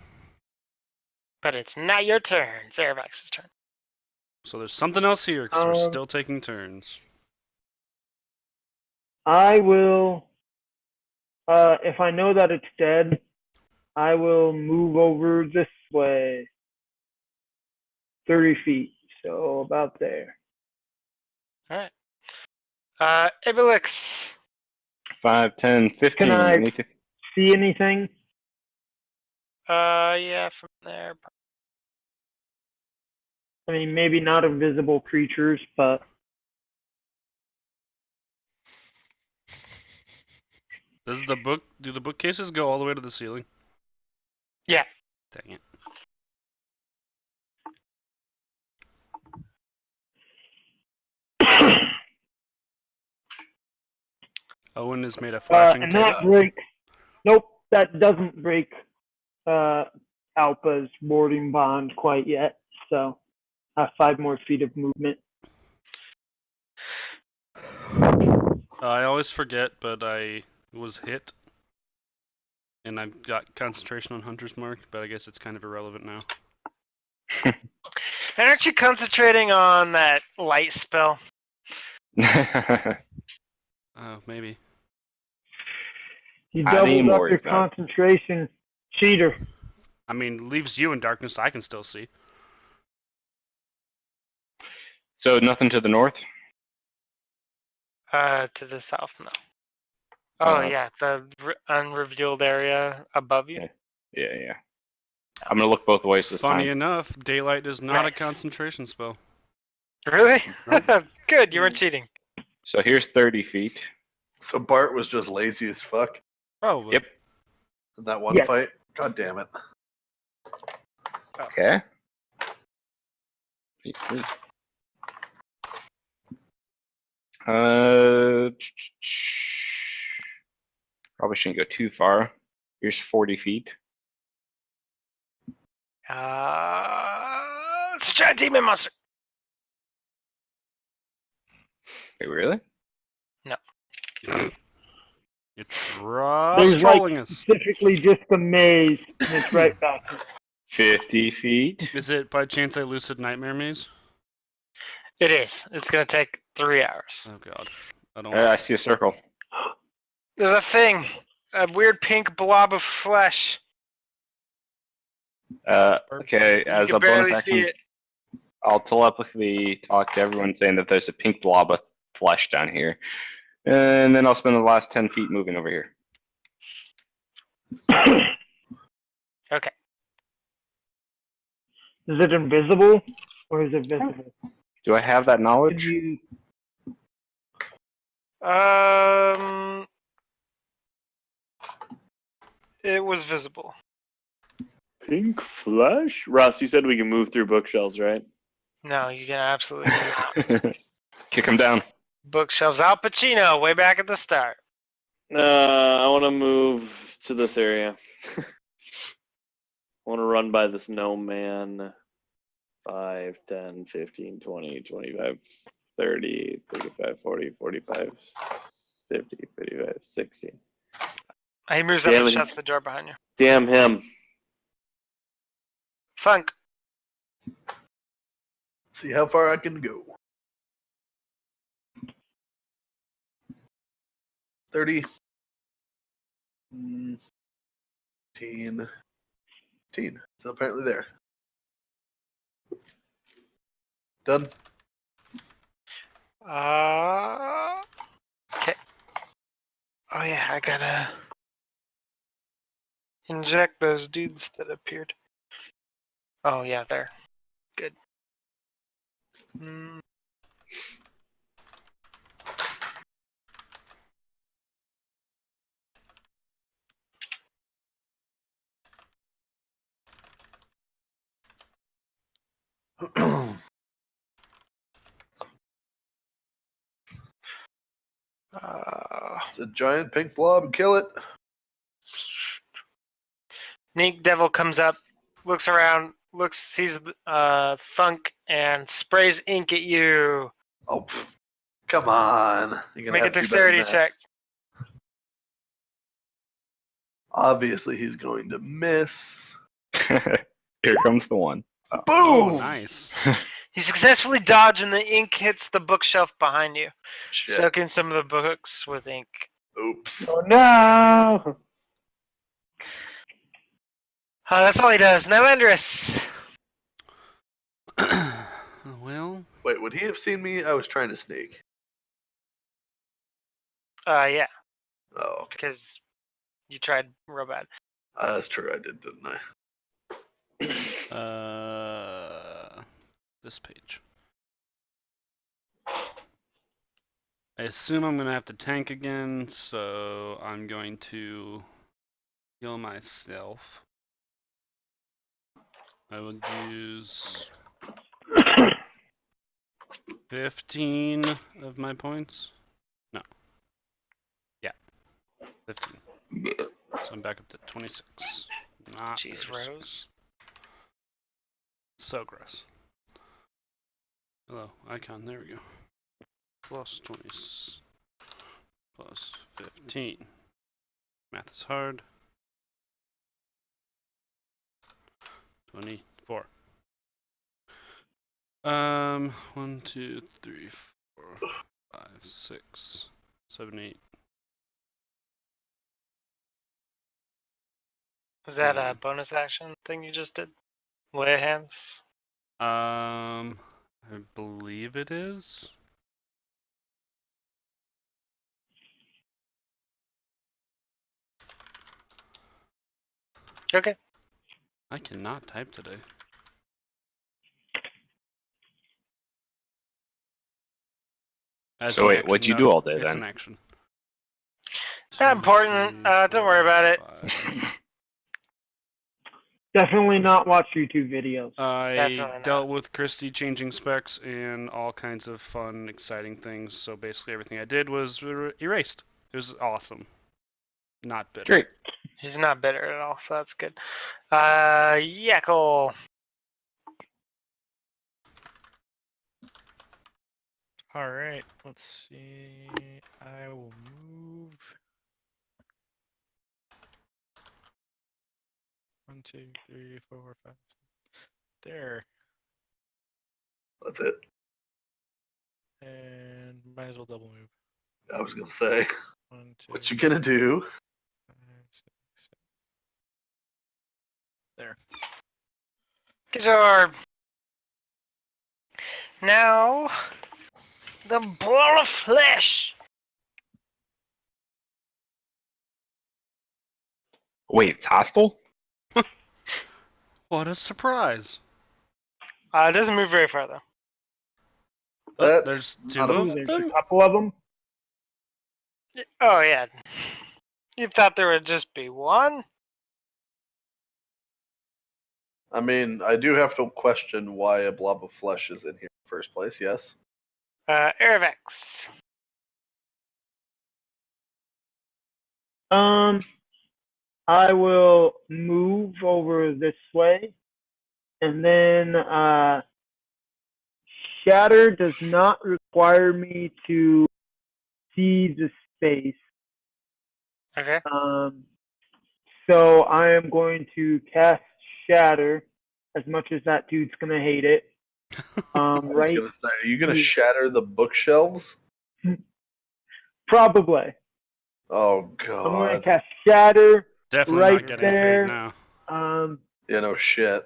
But it's not your turn. It's Airvax's turn. So there's something else here because we're Um, still taking turns. I will, if I know that it's dead, I will move over this way. 30 feet, so about there. Alright. Ibelix. 5, 10, 15. Can I- I need to... See anything? Yeah, from there. I mean, maybe not invisible creatures, but Do the bookcases go all the way to the ceiling? Yeah. Dang it. Owen has made a flashing and tape. that breaks. Nope, that doesn't break Alpa's warding bond quite yet. So I have 5 more feet of movement. I always forget, but I was hit. And I've got concentration on Hunter's Mark, but I guess it's kind of irrelevant now. And aren't you concentrating on that light spell? Oh, maybe. You I need doubled up more, your is that- concentration, cheater. I mean, leaves you in darkness. I can still see. So nothing to the north? To the south, no. Oh, Uh, yeah, the unrevealed area above you. Yeah. I'm gonna look both ways this Funny time. enough, daylight is not a Nice. concentration spell. Really? Nope. Good, you weren't cheating. So here's 30 feet. So Bart was just lazy as fuck Probably. Yep. in that one Yes. fight. God damn it. Okay. Probably shouldn't go too far. Here's 40 feet. It's a giant demon monster. Wait, really? It's There's trolling us. Specifically just a maze, and it's right back. 50 feet. Is it by chance a lucid nightmare maze? It is. It's gonna take 3 hours. Oh god. I don't I see a circle. There's a thing. A weird pink blob of flesh. Okay, You as can a bonus barely see action, it. I'll telepathically talk to everyone saying that there's a pink blob of flesh down here. And then I'll spend the last 10 feet moving over here. Okay. Is it invisible or is it visible? Do I have that Can knowledge? you, It was visible. Pink flesh? Russ, you said we can move through bookshelves, right? No, you can absolutely not. Kick him down. Bookshelves. Al Pacino, way back at the start. I want to move to this area. I want to run by this gnome man. 5, 10, 15, 20, 25, 30, 35, 40, 45, 50, 55, 60. He moves up Damn and it. shuts the door behind you. Damn him. Funk. See how far I can go. 30. 10. So apparently there. Done. I gotta inject those dudes that appeared. Oh yeah, there. Good. Mm. It's a giant pink blob. Kill it. Ink Devil comes up, looks around, sees Funk, and sprays ink at you. Oh, come on. You're gonna Make a have to do better than dexterity that. check. Obviously, he's going to miss. Here comes the one. Boom! Oh, nice. You successfully dodge, and the ink hits the bookshelf behind you, Shit. soaking some of the books with ink. Oops. Oh no! That's all he does. Now, Andrus. Well, Wait, would he have seen me? I was trying to sneak. Yeah, Oh, okay. because you tried real bad. That's true. I did, didn't I? this page. I assume I'm gonna have to tank again, so I'm going to heal myself. I will use 15 of my points. No. Yeah. 15. So I'm back up to 26. Not Jeez, very soon. Rose. So gross. Hello, icon. There we go. Plus 20. Plus 15. Math is hard. 24. 1, 2, 3, 4, 5, 6, 7, 8. Was that a bonus action thing you just did? Lay hands? I believe it is. Okay. I cannot type today. As So an wait, action, what'd you no, do all day it's then? an action. Not important. Don't worry about it. Definitely not watch YouTube videos. I Definitely dealt not. with Christy changing specs and all kinds of fun, exciting things. So basically, everything I did was erased. It was awesome. Not bitter. Great. He's not bitter at all, so that's good. Yackle. All right, let's see. I will move. 1, 2, 3, 4, 5, 6. There, That's it. and might as well double move. I was gonna say. 1, 2, What you gonna do? 5, 6, 7. There. Gazorb. Now, the ball of flesh. Wait, it's hostile? What a surprise! It doesn't move very far, though. Oh, That's there's two not a- of There's them? a couple of them. Oh, yeah. You thought there would just be one? I mean, I do have to question why a blob of flesh is in here in the first place, yes? Aravex. I will move over this way, and then Shatter does not require me to see the space. Okay. So I am going to cast Shatter, as much as that dude's gonna hate it. I was Right? gonna say, are you gonna Yeah. shatter the bookshelves? Probably. Oh I'm gonna god. cast Shatter. Definitely Right not getting there. paid now. Yeah, no shit.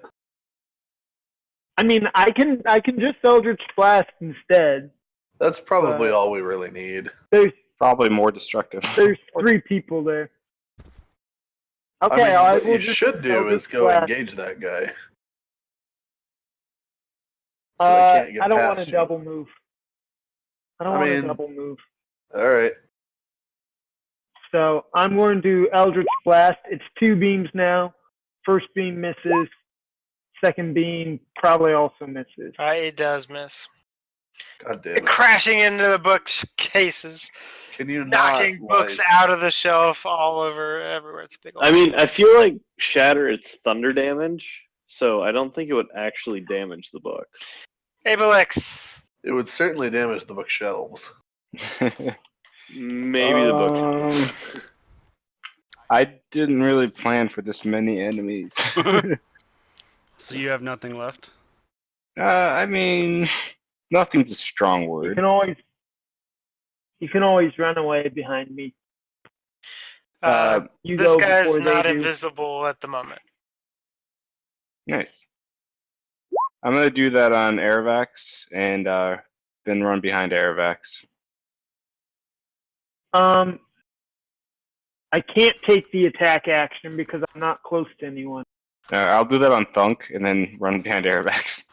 I mean, I can just Eldritch Blast instead. That's probably But- all we really need. There's Probably more destructive. There's 3 people there. Okay, I mean, I what will you just should do Eldritch is go Blast. engage that guy. So they can't get I don't past want to you. double move. I don't I want mean- to double move. All right. So I'm going to do Eldritch Blast. It's 2 beams now. First beam misses. Second beam probably also misses. It does miss. God damn it. Crashing into the bookcases, Can you not, knocking books like- out of the shelf all over everywhere. It's a big old I mean, I feel like Shatter, it's thunder damage, so I don't think it would actually damage the books. Abelix. It would certainly damage the bookshelves. Maybe the book. I didn't really plan for this many enemies. So you have nothing left? I mean, nothing's a strong You word. can always run away behind me. You This go guy's before not they do. invisible at the moment. Nice. I'm gonna do that on Airvax and then run behind Airvax. I can't take the attack action because I'm not close to anyone. I'll do that on Thunk and then run behind Airvax.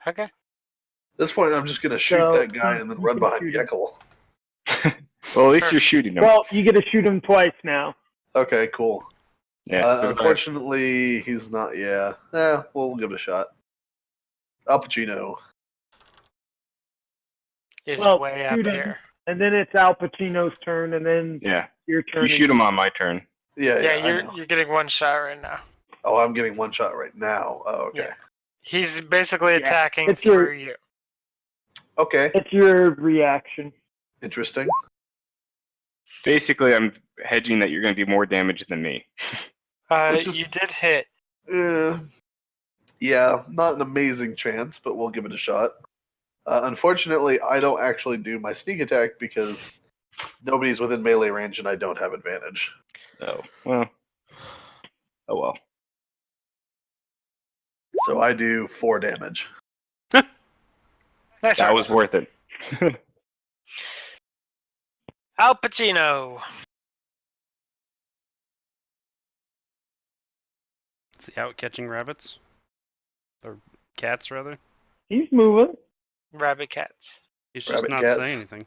Okay. At this point, I'm just going to shoot So, that guy and then you run can behind shoot him. Yekel. Well, at least you're shooting him. Well, you get to shoot him twice now. Okay, cool. Yeah. so Unfortunately, he's not. Yeah. We'll give it a shot. Al Pacino. It's Well, way up shoot him. here. And then it's Al Pacino's turn, and then yeah. your turn. You shoot him on my turn. Yeah, Yeah, I know. you're getting one shot right now. Oh, I'm getting one shot right now. Oh, okay. Yeah. He's basically Yeah, attacking it's your- through you. Okay. It's your reaction. Interesting. Basically, I'm hedging that you're gonna do more damage than me. Which is- You did hit. Yeah, not an amazing chance, but we'll give it a shot. Unfortunately, I don't actually do my sneak attack because nobody's within melee range and I don't have advantage. Oh well. Oh well. So I do 4 damage. Nice That work. was worth it. Al Pacino. Is he out catching rabbits? Or cats, rather? He's moving. Rabbit cats. He's just Rabbit not cats. saying anything.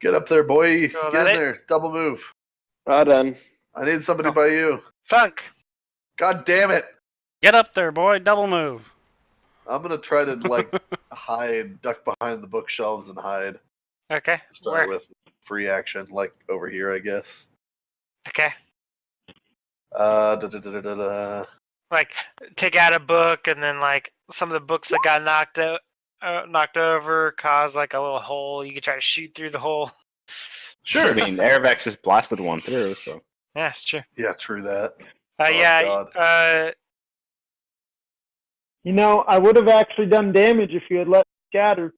Get up there, boy. Go, Get that in it? there. Double move. Right on. I need somebody Oh. by you. Thunk. God damn it. Get up there, boy! Double move! I'm going to try to, like, hide, duck behind the bookshelves and hide. Okay. Start Where? with free action, like over here, I guess. Okay. Like take out a book, and then like some of the books that got knocked over cause like a little hole. You could try to shoot through the hole. Sure. I mean, Airvax just blasted one through, so. Yeah, it's true. Yeah, true that. Yeah. God. You know, I would have actually done damage if you had let me scatter.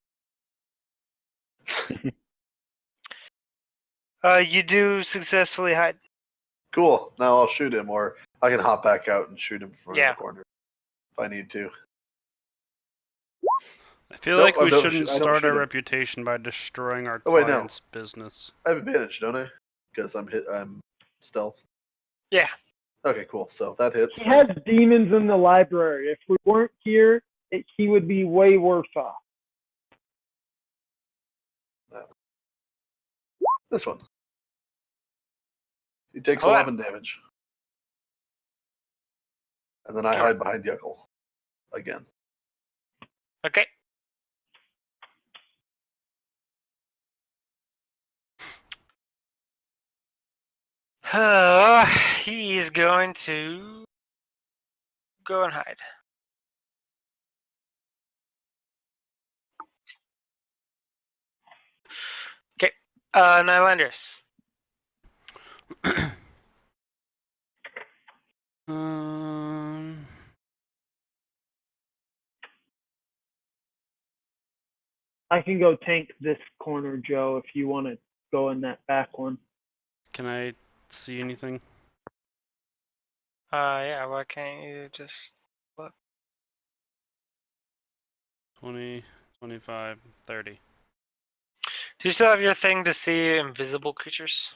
You do successfully hide. Cool. Now I'll shoot him, or I can hop back out and shoot him from Yeah. the corner if I need to. I feel Nope, like we I don't shouldn't shoot- I don't start shoot our him. reputation by destroying our Oh, wait, no. client's business. I have advantage, don't I? Because I'm stealth. Yeah. Okay, cool. So that hits. He has demons in the library. If we weren't here, he would be way worse off. This one. He takes Oh, 11 damage. And then I hide behind Yuckle. Again. Okay. He's going to go and hide. Okay. Nylanders. I can go tank this corner, Joe, if you want to go in that back one. Can I see anything? Yeah, why can't you just look? 20, 25, 30. Do you still have your thing to see invisible creatures?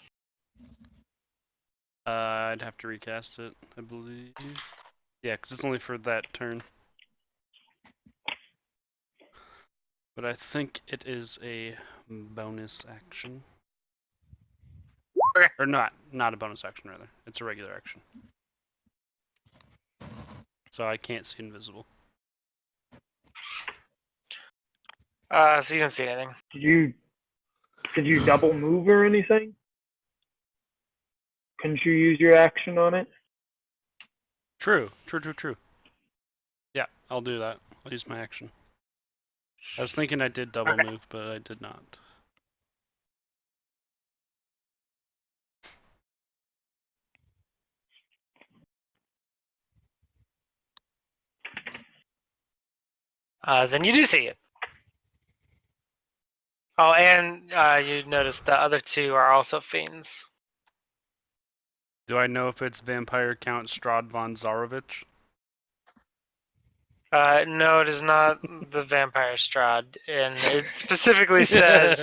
I'd have to recast it, I believe. Yeah, because it's only for that turn. But I think it is a bonus action. Okay. Or not a bonus action, rather. It's a regular action. So I can't see invisible. So you don't see anything. Did you double move or anything? Couldn't you use your action on it? True. Yeah, I'll do that. I'll use my action. I was thinking I did double Okay. move, but I did not. Then you do see it. Oh, and you notice the other two are also fiends. Do I know if it's Vampire Count Strahd von Zarovich? No, it is not the Vampire Strahd, and it specifically says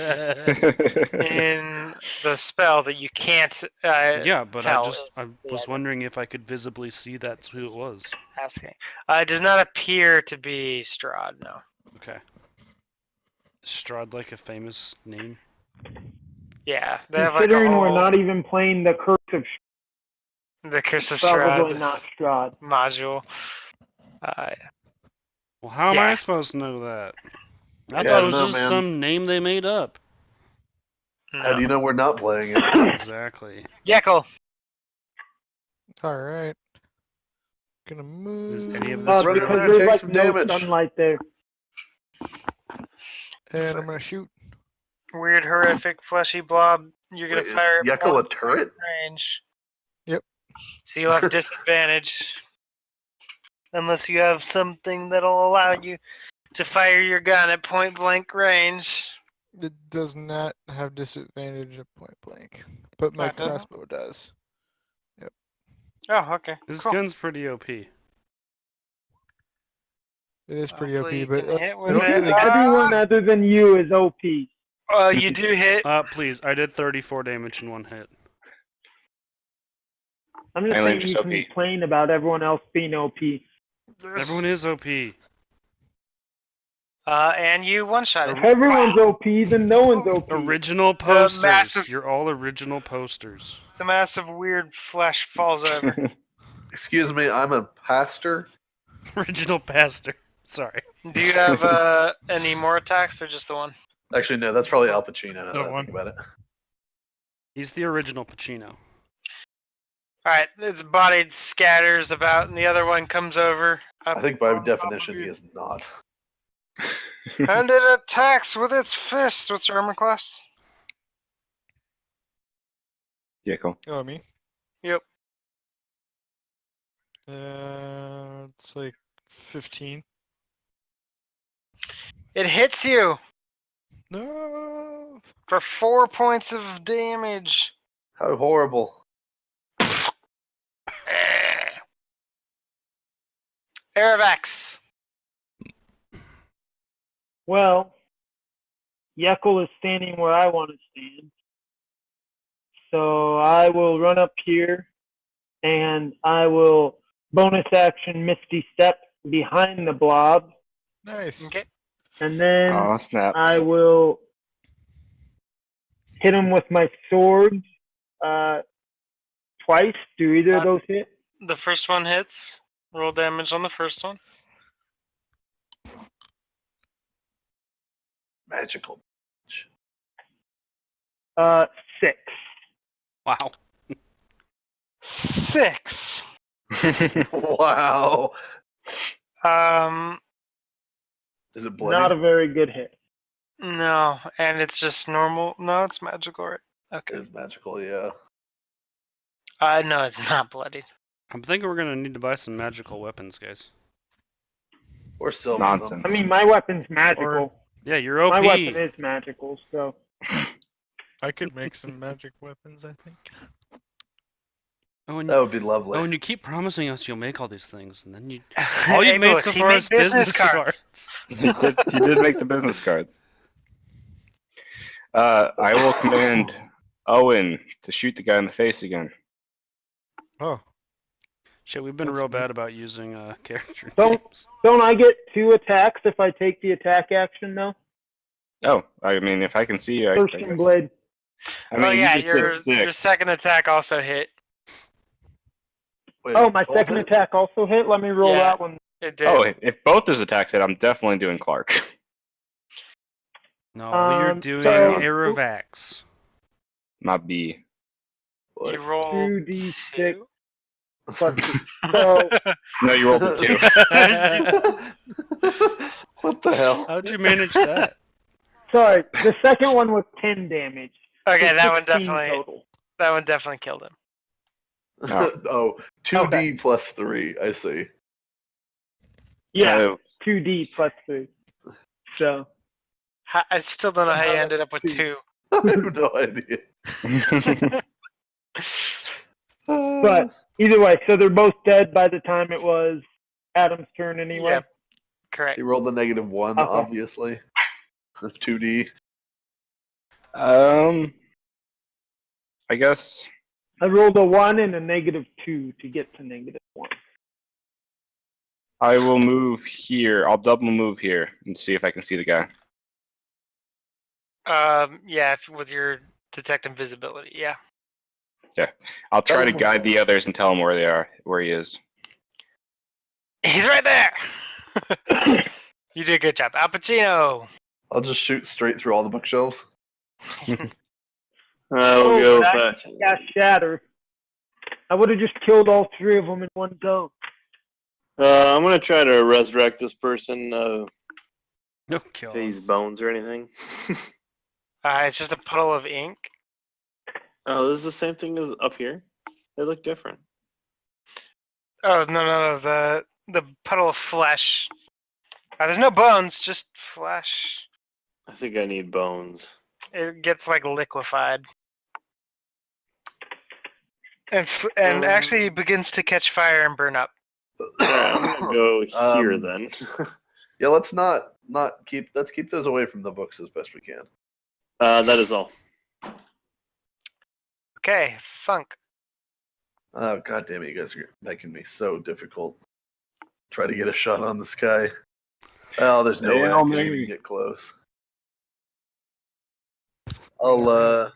in the spell that you can't Yeah, but tell. I was wondering if I could visibly see that's who it was. Asking. It does not appear to be Strahd, no. Okay. Is Strahd like a famous name? Yeah, they have like a Considering we're whole, not even playing the Curse of the Curse of probably Strahd not Strahd. module. Well, how am Yeah. I supposed to know that? I Yeah, thought I it was don't know, just man. some name they made up. How do you know we're not playing it? Exactly. Yekel. Alright. Gonna move. Is any of this Because Run in real? there, there's take like some no damage. sunlight there. And I'm gonna shoot. Weird, horrific, fleshy blob. You're gonna Wait, is fire at Yekel a point turret? range. Yep. So you'll have disadvantage. Unless you have something that'll allow you to fire your gun at point blank range. It does not have disadvantage at point blank, but my Oh, it doesn't? crossbow does. Oh, okay. This cool. gun's pretty OP. It is pretty Hopefully OP, you but can hit I with don't it. really get Everyone other than you is OP. You do hit. Please, I did 34 damage in one hit. I'm just I saying just you OP. complain about everyone else being OP. Everyone is OP. And you one-shot If it. everyone's OP, then no one's OP. Original posters. massive- You're all original posters. The massive weird flesh falls over. Excuse me, I'm a pastor. Original pastor. Sorry. Do you have any more attacks or just the one? Actually, no, that's probably Al Pacino. Now that I one. think about it. He's the original Pacino. Alright, its body scatters about and the other one comes over. I think by definition he is not. And it attacks with its fist. What's your armor class? Yeah, cool. Oh, me? Yep. It's like 15. It hits you No. for 4 points of damage. How horrible. Aravax. Well, Yekel is standing where I want to stand. So I will run up here and I will bonus action Misty Step behind the blob. Nice. Okay. And then Oh, snap. I will hit him with my sword twice. Do either of those hit? The first one hits. Roll damage on the first one. Magical. 6. Wow. 6. Wow. Is it bloody? Not a very good hit. No, and it's just normal. No, it's magical, right? It Okay. is magical, yeah. No, it's not bloodied. I'm thinking we're gonna need to buy some magical weapons, guys. Or silver. Nonsense. I mean, my weapon's magical. Yeah, you're OP. My weapon is magical, so. I could make some magic weapons, I think. Oh, and That would be lovely. oh, and you keep promising us you'll make all these things, and then you all you've Hey, made look, so he far made is business cards. You did make the business cards. I will command Owen to shoot the guy in the face again. Oh, Shit, we've been That's real me. bad about using character Don't- names. Don't I get 2 attacks if I take the attack action though? Oh, I mean, if I can see you, I Bursting guess. blade. I mean, Oh yeah, you just your said 6. your second attack also hit. Wait, Oh, my 12 second hit? attack also hit. Let me roll Yeah. that one. It did. Oh, if both his attacks hit, I'm definitely doing Clark. No, you're doing so- Aerovax. Not B. What? You rolled 2d6 2? plus 2. So No, you rolled a 2. What the hell? How'd you manage that? sorry, the second one was 10 damage. Okay, So that one 16 definitely total. killed him. Oh, 2d plus 3. I see. Yeah, 2d plus 3. So I still don't know how you ended up with 2. I have no idea. But either way, so they're both dead by the time it was Adam's turn anyway. Yep. Correct. He rolled the -1, Okay. obviously. With 2d. I guess. I rolled a 1 and a -2 to get to -1. I will move here. I'll double move here and see if I can see the guy. Yeah, with your detect invisibility, yeah. I'll try to Double guide the others and tell them where they are, where he is. He's right there. You did a good job, Al Pacino. I'll just shoot straight through all the bookshelves. We'll go that back. got shattered. I would have just killed all 3 of them in one go. I'm gonna try to resurrect this person. No kill. Phase bones or anything. It's just a puddle of ink. Oh, this is the same thing as up here. They look different. Oh no, the puddle of flesh. There's no bones, just flesh. I think I need bones. It gets like liquefied, and actually begins to catch fire and burn up. Alright, I'm gonna go here Um, then. Yeah, let's not keep. Let's keep those away from the books as best we can. That is all. Okay, Funk. Oh, god damn it, you guys are making me so difficult. Try to get a shot on this guy. Oh, there's no way I can even get close. I'll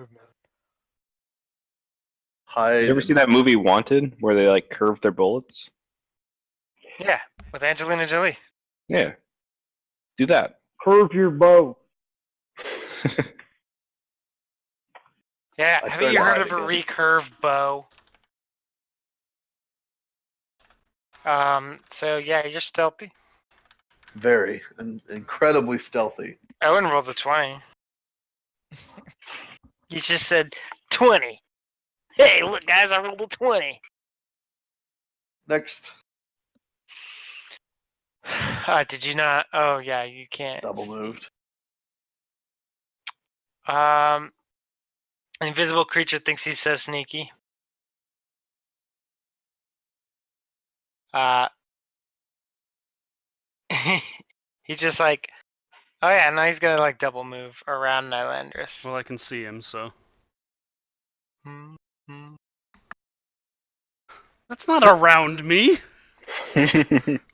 hide. You ever see that movie Wanted, where they like curve their bullets? Yeah, with Angelina Jolie. Yeah. Do that. Curve your bow. Yeah, I haven't you tried heard of a again. recurve bow? So yeah, you're stealthy. Very and incredibly stealthy. I wouldn't roll the 20. You just said 20. Hey, look, guys, I rolled a 20. Next, Did you not? Oh, yeah, you can't. double moved. An invisible creature thinks he's so sneaky. He just like, oh yeah, now he's gonna like double move around Nylandris. Well, I can see him, so. Mhm. That's not around me!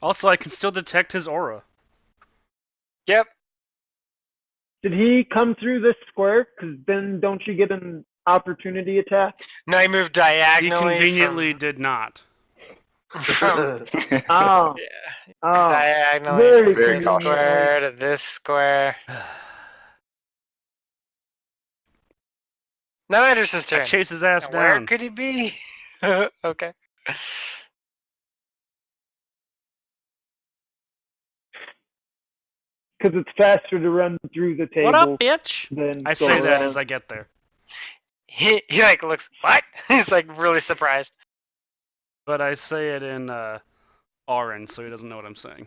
Also, I can still detect his aura. Yep. Did he come through this square? Because then don't you get an opportunity attack? No, he moved He diagonally. conveniently did not. From Oh, yeah, oh. diagonally Very from this convenient. square to this square. Nylandris' turn. Chase his ass And where down. could he be? Okay. Because it's faster to run through the table What up, bitch? than I go say that around. as I get there. He like looks what? He's like really surprised. But I say it in Auran, so he doesn't know what I'm saying.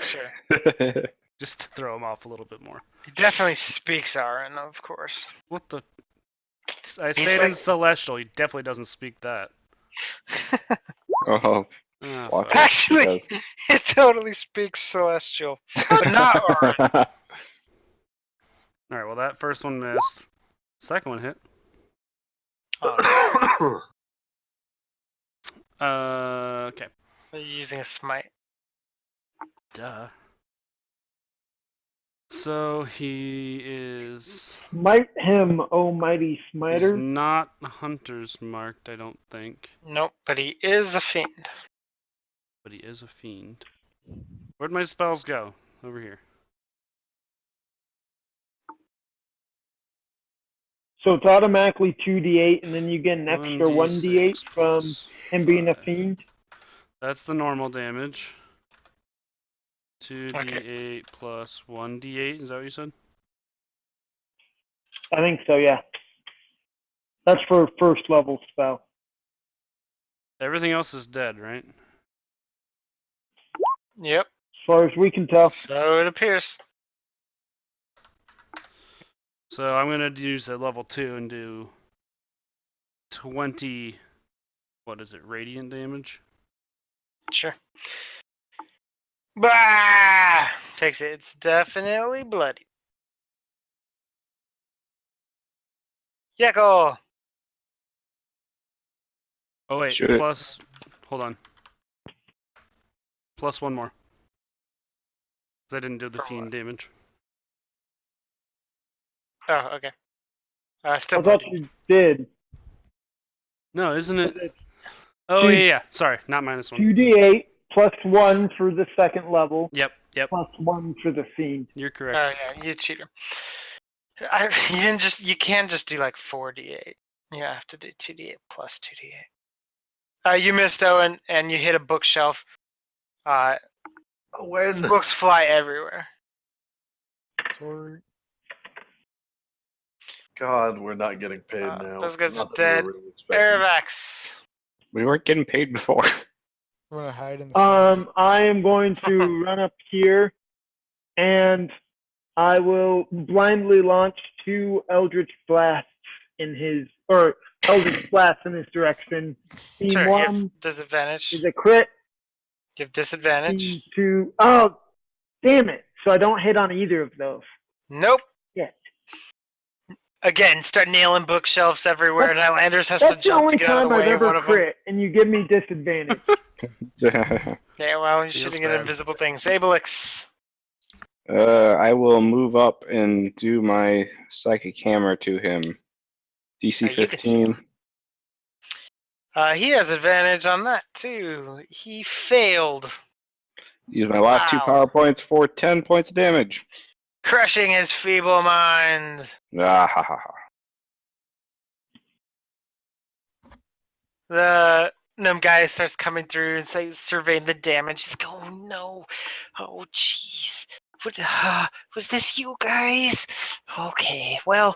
Sure. Just to throw him off a little bit more. He definitely speaks Auran, of course. What the? I say it in Celestial. He definitely doesn't speak that. Oh, Ah, watch fuck. it. Actually, it totally speaks Celestial, but not Auran. All right. Well, that first one missed. Second one hit. Okay. Are you using a smite? Duh. So he is. Smite him, O mighty He's smiter. not hunter's marked, I don't think. Nope, but he is a fiend. But he is a fiend. Where'd my spells go? Over here. So it's automatically 2d8, and then you get an extra 1d8 from plus him being a 5. fiend. That's the normal damage. 2d8 plus 1d8, is that what you said? I think so, yeah. That's for first level spell. Everything else is dead, right? Yep, As far as we can tell. so it appears. So I'm gonna use a level 2 and do 20. What is it? Radiant damage. Sure. Bah! Takes it. It's definitely bloody. Yakko! Oh wait, Shoot it. plus. Hold on. Plus one more. 'Cause I didn't do the For fiend what? damage. Oh, okay. Still I thought bloody. you did. No, isn't it? It's Oh Two- yeah. Sorry, not -1. 2d8 plus 1 for the second level, Yep. plus 1 for the fiend. You're Oh correct. yeah, you cheater. You can't just do like 4d8. You have to do 2d8 plus 2d8. You missed Owen, and you hit a bookshelf. When? Books fly everywhere. Sorry. God, we're not getting paid now. Those guys Not are that we were dead. really expecting. Airvax. We weren't getting paid before. I'm gonna hide in the fields. I am going to run up here, and I will blindly launch 2 Eldritch Blasts in his direction. Team Sure, you 1 have disadvantage. is a crit. You have disadvantage. Team 2, oh, damn it! So I don't hit on either of those. Nope. Yeah. Again, start nailing bookshelves everywhere, and Highlanders has to That's the jump only to get out of time the I've way of one ever of them. crit, and you give me disadvantage. Yeah, well, he's Feels shooting at bad. invisible things. Abelix. I will move up and do my psychic hammer to him. DC Are you 15. He has advantage on that, too. He failed. Use my last 2 Wow. power points for 10 points of damage. Crushing his feeble mind. Ah, ha, ha, ha. The gnome guy starts coming through and surveying the damage. He's like, oh no. Oh jeez. What, was this you guys? Okay, well.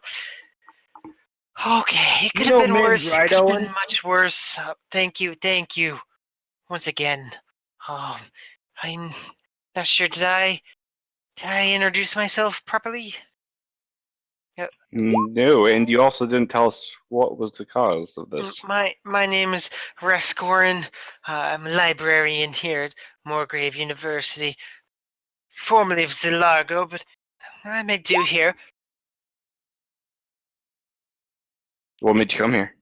Okay, it could have been Men's worse. right, It could have Owen? been much worse. Thank you. Once again. I'm not sure. Did I introduce myself properly? No, and you also didn't tell us what was the cause of this. My name is Rascorin. I'm a librarian here at Morgrave University, formerly of Zilargo, but I make do here. What made you come here?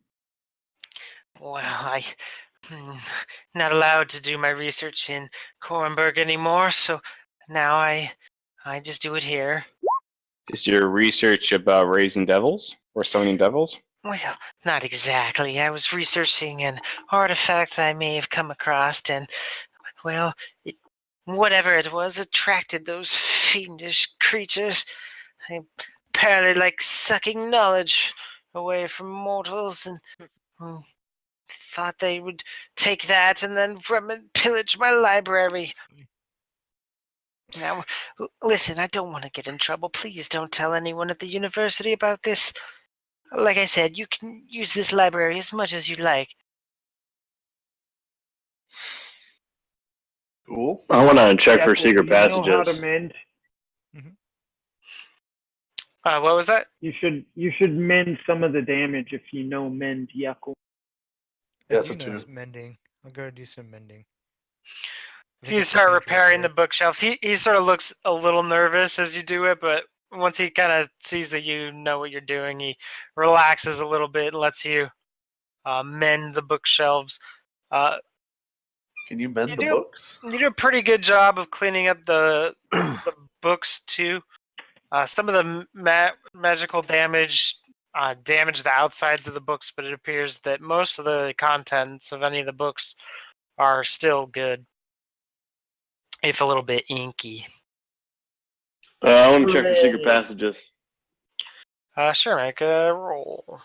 Well, I'm not allowed to do my research in Korenberg anymore, so now I just do it here. Is your research about raising devils or summoning devils? Well, not exactly. I was researching an artifact I may have come across, and, well, whatever it was attracted those fiendish creatures. They apparently like sucking knowledge away from mortals, and thought they would take that and then pillage my library. Now, listen, I don't want to get in trouble. Please don't tell anyone at the university about this. Like I said, you can use this library as much as you like. Cool. I want to check for Jackal, secret do you know how passages. to mend? What was that? You should mend some of the damage if you know mend, Yackle. Yeah, I it's do a know 2. it's mending. I'll go do some mending. I think You it's start page right repairing the there. bookshelves. He sort of looks a little nervous as you do it, but once he kind of sees that you know what you're doing, he relaxes a little bit and lets you mend the bookshelves. Can you mend You the do- books? You do a pretty good job of cleaning up the books too. Some of the magical damage damage the outsides of the books, but it appears that most of the contents of any of the books are still good, if a little bit inky. I want to check for secret passages. Sure, make a roll.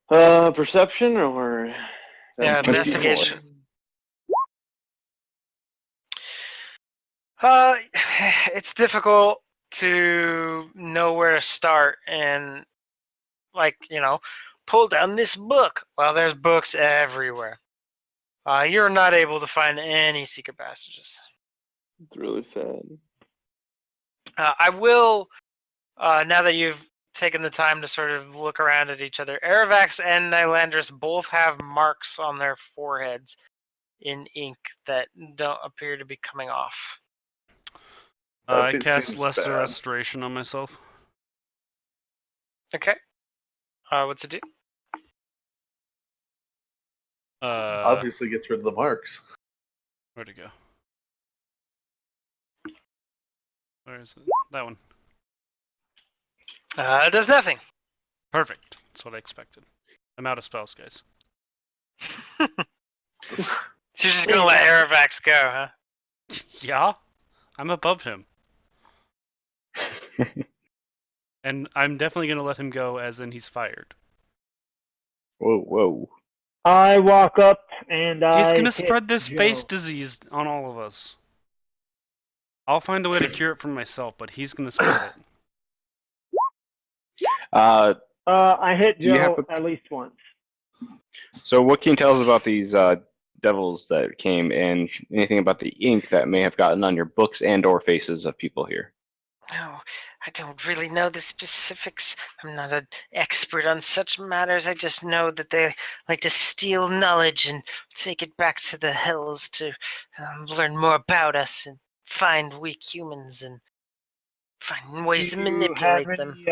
Perception or Yeah, Investigation. investigation. It's difficult to know where to start and, like, pull down this book. Well, there's books everywhere. You're not able to find any secret passages. It's really sad. I will, now that you've taken the time to sort of look around at each other, Aravax and Nylandris both have marks on their foreheads in ink that don't appear to be coming off. I It cast seems Lesser bad. Restoration on myself. Okay. What's it do? Obviously gets rid of the marks. Where'd it go? Where is it? That one. It does nothing. Perfect. That's what I expected. I'm out of spells, guys. So you're just gonna let Aravax go, huh? Yeah? I'm above him. And I'm definitely gonna let him go, as in he's fired. Whoa. I walk up and He's I gonna hit spread this Joe. face disease on all of us. I'll find a way to cure it for myself, but he's gonna spread it. I hit Do you have Joe a- at least once. So what can you tell us about these devils that came, and anything about the ink that may have gotten on your books and/or faces of people here? No, I don't really know the specifics. I'm not an expert on such matters. I just know that they like to steal knowledge and take it back to the hells to learn more about us and find weak humans and find ways to manipulate them.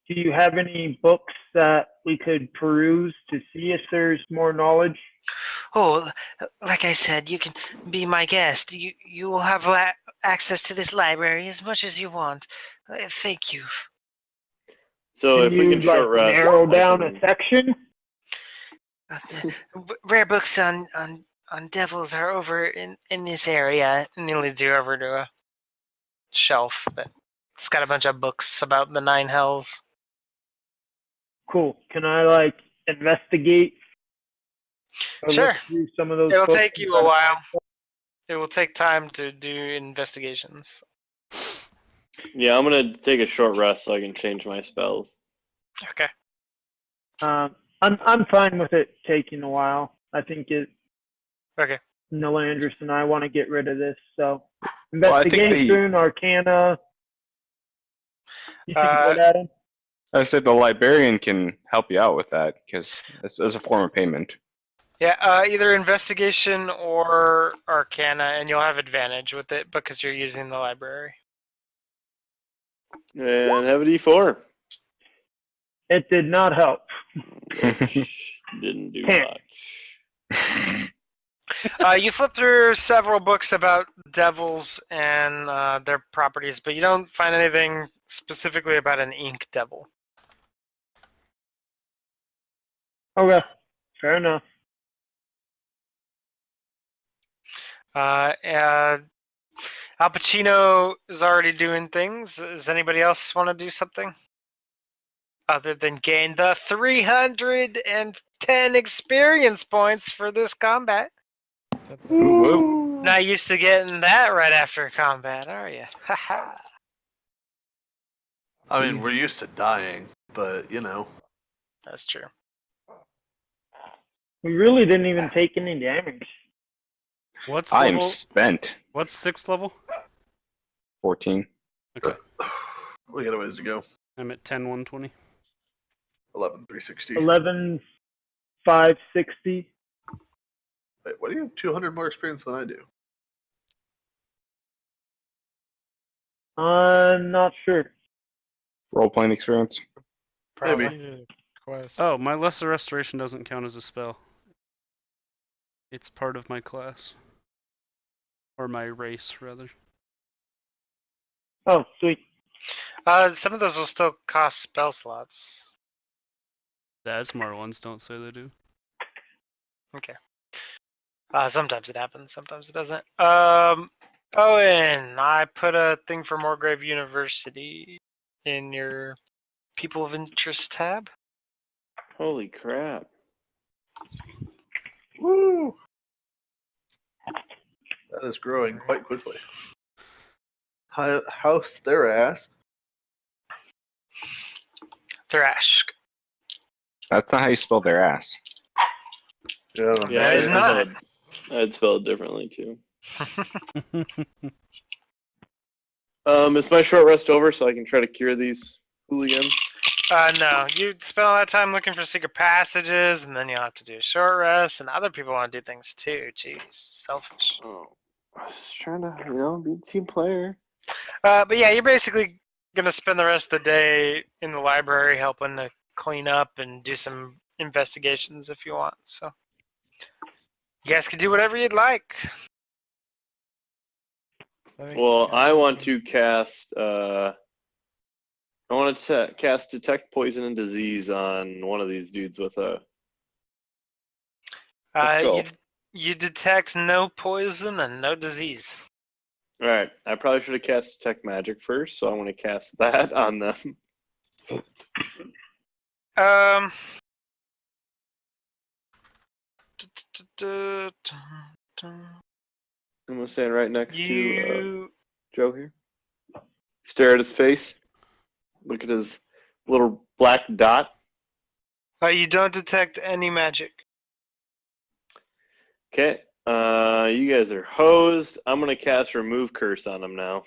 Do you have any books that we could peruse to see if there's more knowledge? Oh, like I said, you can be my guest. You will have access to this library as much as you want. Thank you. So Can if we you can short rest, narrow I down can- a section? Rare books on devils are over in this area. And he leads you over to a shelf that's got a bunch of books about the 9 hells. Cool. Can I investigate? Or Sure. look through some of those It'll books take you a while. It will take time to do investigations. Yeah, I'm gonna take a short rest so I can change my spells. Okay. I'm fine with it taking a while. I think Okay. Nylandris and I want to get rid of this. So Well, I think investigation, Arcana. You think Uh, good at him? I said the librarian can help you out with that, because it's a form of payment. Yeah, either investigation or Arcana, and you'll have advantage with it because you're using the library. And have a D4. It did not help. Which didn't do Ten. much. You flip through several books about devils and their properties, but you don't find anything specifically about an ink devil. Okay, fair enough. Al Pacino is already doing things. Does anybody else want to do something? Other than gain the 310 experience points for this combat. Woo. Not used to getting that right after combat, are you? Haha. I mean, we're used to dying, but That's true. We really didn't even take any damage. What's I am level? spent. What's 6th level? 14. Okay. we got a ways to go. I'm at 10/120. 11,360. 11,560. Wait, what do you have 200 more experience than I do? I'm not sure. Role-playing experience. Probably Maybe. quest. Oh, my Lesser Restoration doesn't count as a spell. It's part of my class. Or my race, rather. Oh, sweet. Some of those will still cost spell slots. The Esmar ones don't say they do. Okay. Sometimes it happens, sometimes it doesn't. Owen, I put a thing for Morgrave University in your People of Interest tab. Holy crap. Woo! That is growing quite quickly. House their ass. Thrash. That's not how you spell their ass. Yeah, Yeah, That is not. I'd spell it differently too. Is my short rest over so I can try to cure these hooligans? No, you spend all that time looking for secret passages, and then you'll have to do a short rest, and other people want to do things too. Jeez, selfish. Oh, I was just trying to, be a team player. But yeah, you're basically gonna spend the rest of the day in the library helping to clean up and do some investigations if you want. So you guys can do whatever you'd like. Well, I want to cast. I want to cast Detect Poison and Disease on one of these dudes with a skull. You detect no poison and no disease. All right, I probably should have cast Detect Magic first, so I want to cast that on them. I'm gonna stand right next to Joe here. Stare at his face. Look at his little black dot. You don't detect any magic. Okay. You guys are hosed. I'm gonna cast Remove Curse on him now.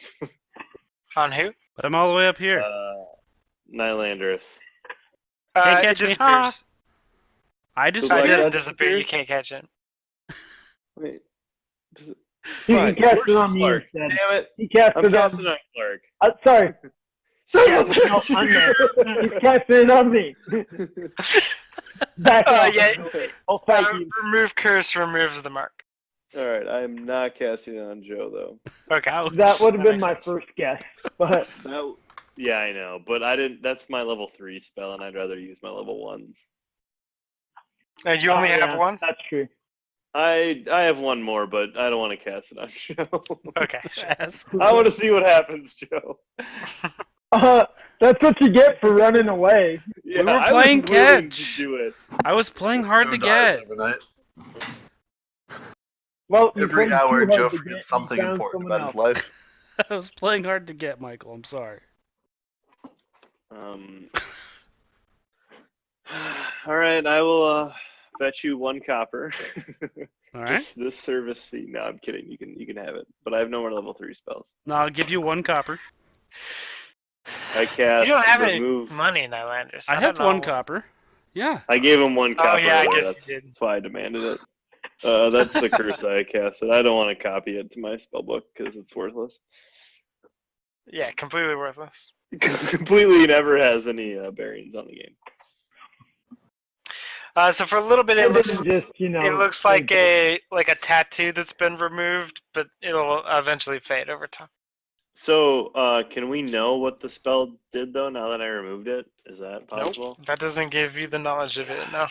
On who? But I'm all the way up here. Nylandris. Can't catch it me, ha! disappears. I Does just It Black doesn't Dot disappear. You disappear? can't catch it. Wait. Does it... You Fine. can cast Where's it on me Clark? instead. Damn it. He cast I'm it on. casting on Clark. Sorry. Son Yeah, of a no, I'm there. He's casting it on me. Back off. Yeah. I'll fight you. Remove curse removes the mark. All right, I am not casting it on Joe though. Okay. That would have been makes my sense. first guess, but Yeah, I know, but I didn't. That's my level 3 spell, and I'd rather use my level 1s. And you only have one? That's true. I have one more, but I don't want to cast it on Joe. Okay. I want to see what happens, Joe. That's what you get for running away. Yeah, We were I playing was willing catch. to do it. I was playing hard to Joe dies get. every night. Well, you Every played hour, too hard Joe to forgets get, something you found important someone about his else. life. I was playing hard to get, Michael. I'm sorry. All right, I will bet you 1 copper. All right. This service fee. No, I'm kidding. You can have it, but I have no more level 3 spells. No, I'll give you 1 copper. I cast. You don't have remove. any money, Nylandris. I have 1 copper. Yeah. I gave him 1 copper. Oh, yeah, I earlier. guess That's, you did. that's why I demanded it. That's the curse I casted. I don't want to copy it to my spellbook because it's worthless. Yeah, completely worthless. Completely never has any bearings on the game. So for a little bit, it looks just, it looks like a tattoo that's been removed, but it'll eventually fade over time. So, can we know what the spell did though? Now that I removed it, is that possible? That doesn't give you the knowledge of it. No.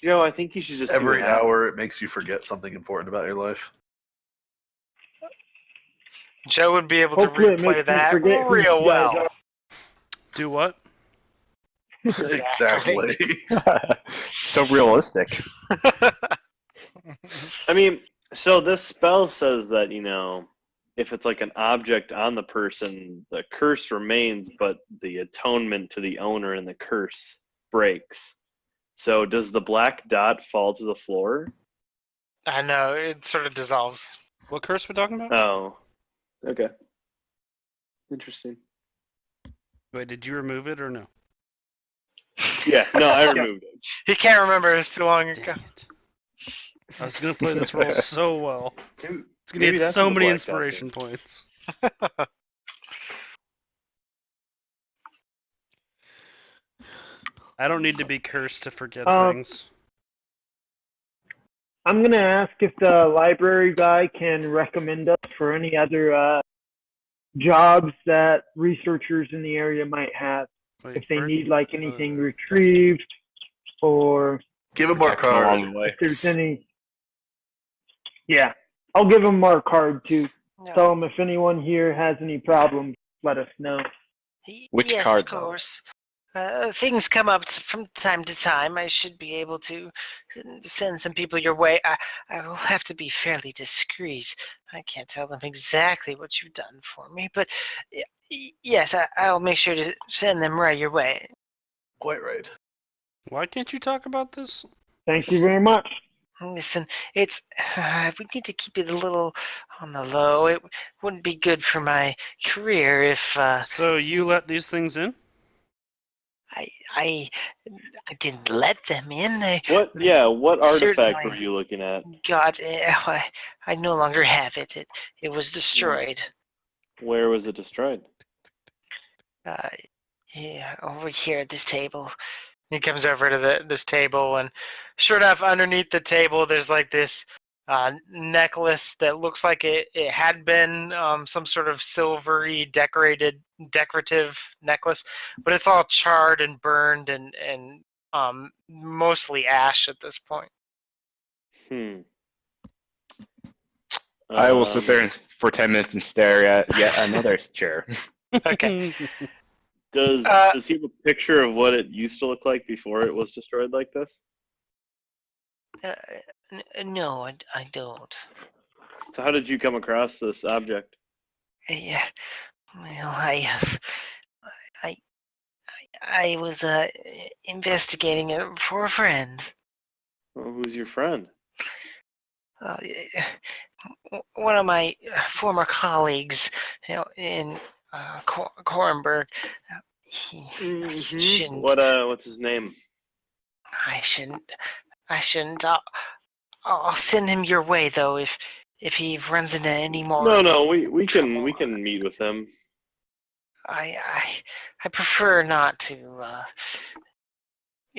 Joe, I think you should just see Every what happens. hour, it makes you forget something important about your life. Joe would be able Hopefully to it makes replay you that forget who real you guys well. are. Do what? Exactly. So realistic. I mean, so this spell says that, if it's like an object on the person, the curse remains, but the atonement to the owner and the curse breaks. So does the black dot fall to the floor? I know, it sort of dissolves. What curse we're talking about? Oh, okay. Interesting. Wait, did you remove it or no? Yeah, no, I removed it. He can't remember, it was too long ago. Dang it. I was going to play this role so well. It's going to Maybe get that's so what the many black dot inspiration points. I don't need to be cursed to forget Um, things. I'm going to ask if the library guy can recommend us for any other jobs that researchers in the area might have. Wait, If they where- need like anything retrieved, or Give him our Protection card. along the way. if there's any. Yeah, I'll give them our card too. No. Tell them if anyone here has any problems, let us know. Which yes, card, of though? course. Things come up from time to time. I should be able to send some people your way. I will have to be fairly discreet. I can't tell them exactly what you've done for me, but yes, I'll make sure to send them right your way. Quite right. Why can't you talk about this? Thank you very much. Listen, it's we need to keep it a little on the low. It wouldn't be good for my career if So you let these things in? I didn't let them in. What? Yeah. What artifact Certainly. were you looking at? God, I no longer have it. It was destroyed. Where was it destroyed? Yeah, over here at this table. He comes over to this table, and sure enough, underneath the table, there's like this necklace that looks like it had been some sort of silvery decorative necklace, but it's all charred and burned and mostly ash at this point. I will sit there for 10 minutes and stare at yet another chair. Okay. Does he have a picture of what it used to look like before it was destroyed like this? No, I don't. So how did you come across this object? Yeah. Well, I was investigating it for a friend. Well, who's your friend? One of my former colleagues, in Korenberg. He shouldn't. What's his name? I shouldn't. I'll send him your way though if he runs into any more. No, we can meet with him. I prefer not to.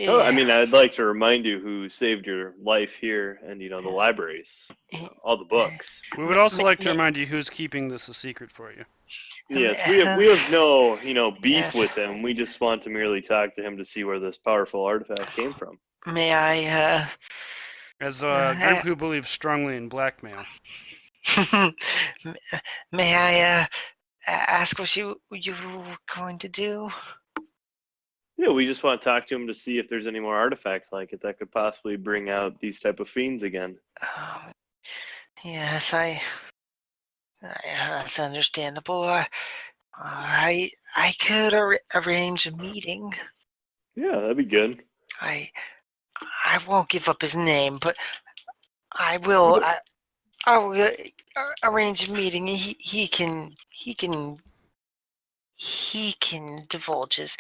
Oh, I mean, I'd like to remind you who saved your life here, and the libraries, all the books. We would also like to remind you who's keeping this a secret for you. Yes, we have no beef Yes. with him. We just want to merely talk to him to see where this powerful artifact came from. May I? As a group who believes strongly in blackmail. May I ask what you were going to do? Yeah, we just want to talk to him to see if there's any more artifacts like it that could possibly bring out these type of fiends again. Yes, that's understandable. I could arrange a meeting. Yeah, that'd be good. I won't give up his name, but I will. I will arrange a meeting. He can divulge his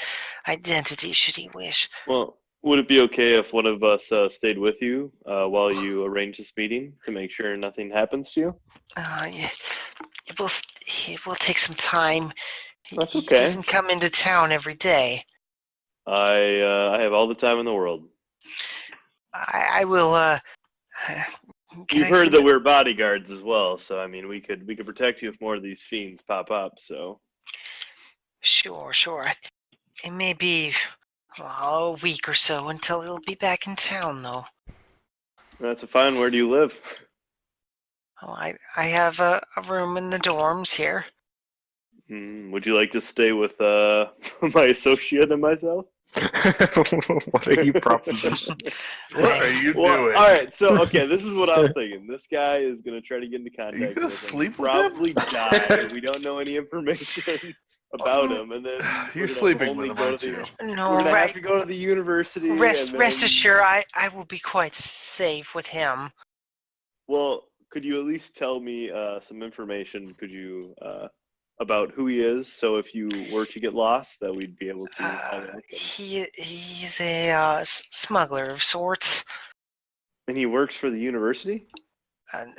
identity should he wish. Well, would it be okay if one of us stayed with you while you arrange this meeting to make sure nothing happens to you? Yeah, it will take some time. That's He okay. doesn't come into town every day. I have all the time in the world. I will. You've heard that we're bodyguards as well, so I mean we could protect you if more of these fiends pop up. So Sure. It may be a week or so until he'll be back in town, though. that's fine. Where do you live? Oh, I have a room in the dorms here. Would you like to stay with my associate and myself? What are you proposition? What are you doing? All right, so okay, this is what I'm thinking. This guy is gonna try to get into contact Are you gonna with him. sleep with him? Probably die. We don't know any information about him, and then You're sleeping with him, go aren't to you? No, we're gonna have right. to go to the university. Rest and rest then- assured, I will be quite safe with him. Well, could you at least tell me some information? Could you about who he is? So if you were to get lost, that we'd be able to find out. He's a smuggler of sorts. And he works for the university?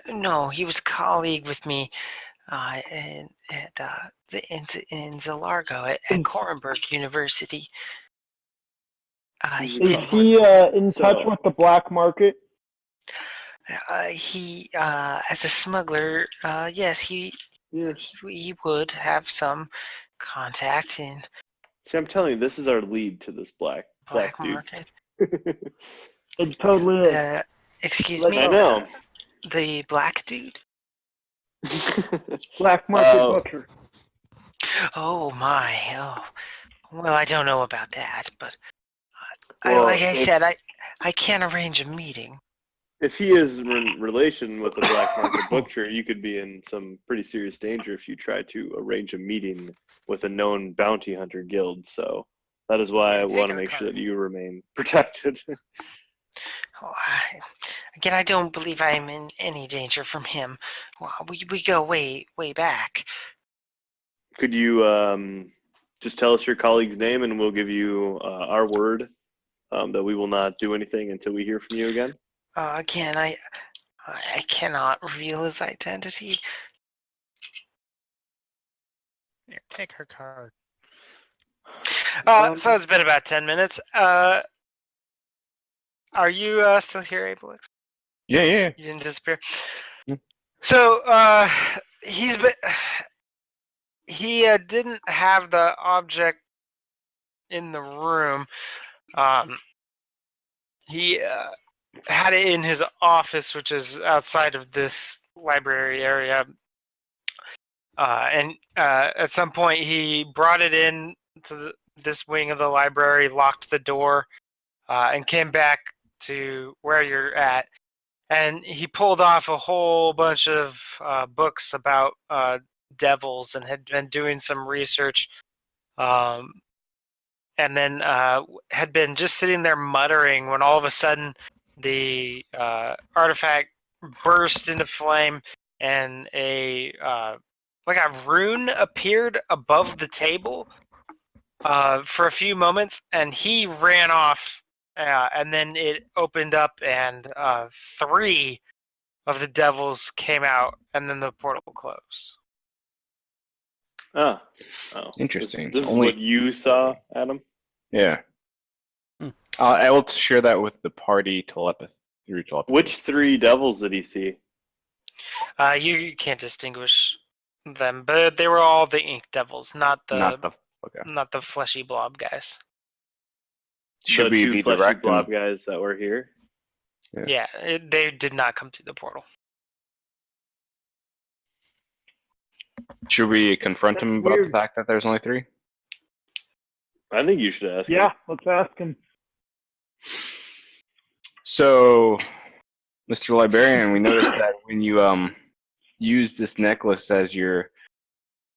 No, he was a colleague with me in Zalargo at Korenberg University. He Is didn't. he in touch So- with the black market? He, as a smuggler, yes, Yeah. he would have some contact in See, I'm telling you, this is our lead to this black black dude. market. It totally is. Excuse Like, me. I know. The black dude. Black market Uh, butcher. Oh my. Oh. Well, I don't know about that, but Well, like I if- said, I can arrange a meeting. If he is in relation with the black market butcher, you could be in some pretty serious danger if you try to arrange a meeting with a known bounty hunter guild. So that is why I Take want to our make sure card. that you remain protected. Oh, again, I don't believe I'm in any danger from him. Well, we go way back. Could you just tell us your colleague's name, and we'll give you our word that we will not do anything until we hear from you again? Again, I cannot reveal his identity. Here, take her card. So it's been about 10 minutes. Are you still here, Abelix? Yeah. You didn't disappear. Mm. So he didn't have the object in the room. He had it in his office, which is outside of this library area. And at some point, he brought it in to this wing of the library, locked the door, and came back to where you're at. And he pulled off a whole bunch of books about devils and had been doing some research. And then had been just sitting there muttering when all of a sudden the artifact burst into flame and a rune appeared above the table for a few moments, and he ran off, and then it opened up, and 3 of the devils came out, and then the portal closed. Oh. Interesting. This is Only- what you saw, Adam? Yeah. Hmm. I will share that with the party through telepathy. Which 3 devils did he see? You can't distinguish them, but they were all the ink devils, not the Okay. fleshy blob guys. Should the we 2 be fleshy direct? blob guys that were here? Yeah, they did not come through the portal. Should we confront him That's about weird. the fact that there's only 3? I think you should ask him. Yeah, let's ask him. So, Mr. Librarian, we noticed that when you use this necklace as your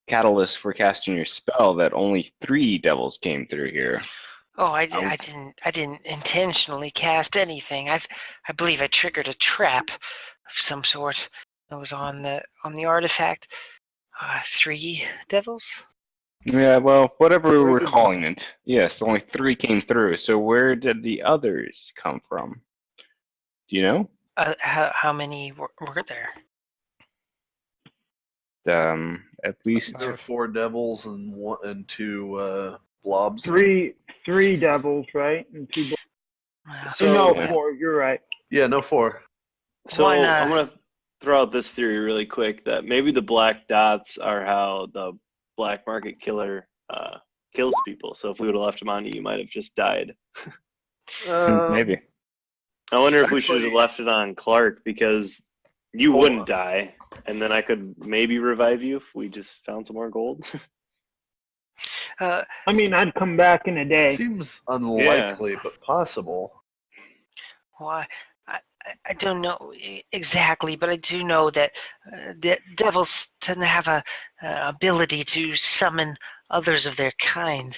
catalyst for casting your spell, that only 3 devils came through here. Oh, I didn't intentionally cast anything. I believe I triggered a trap of some sort that was on the artifact. 3 devils. Yeah, well, whatever Where we're did- calling it. Yes, only 3 came through. So where did the others come from? Do you know? How many were there? At least There were 4 devils and 2 blobs. Three devils, right? And 2 Well, So- no, Yeah. 4. You're right. Yeah, no 4. So One, I'm going to throw out this theory really quick that maybe the black dots are how the black market killer kills people. So if we would have left him on you, you might have just died. maybe. I wonder if we should have Actually- left it on Clark because you Hold wouldn't on. die, and then I could maybe revive you if we just found some more gold. I mean, I'd come back in a day. Seems unlikely, but possible. well, I don't know exactly, but I do know that devils tend to have a ability to summon others of their kind.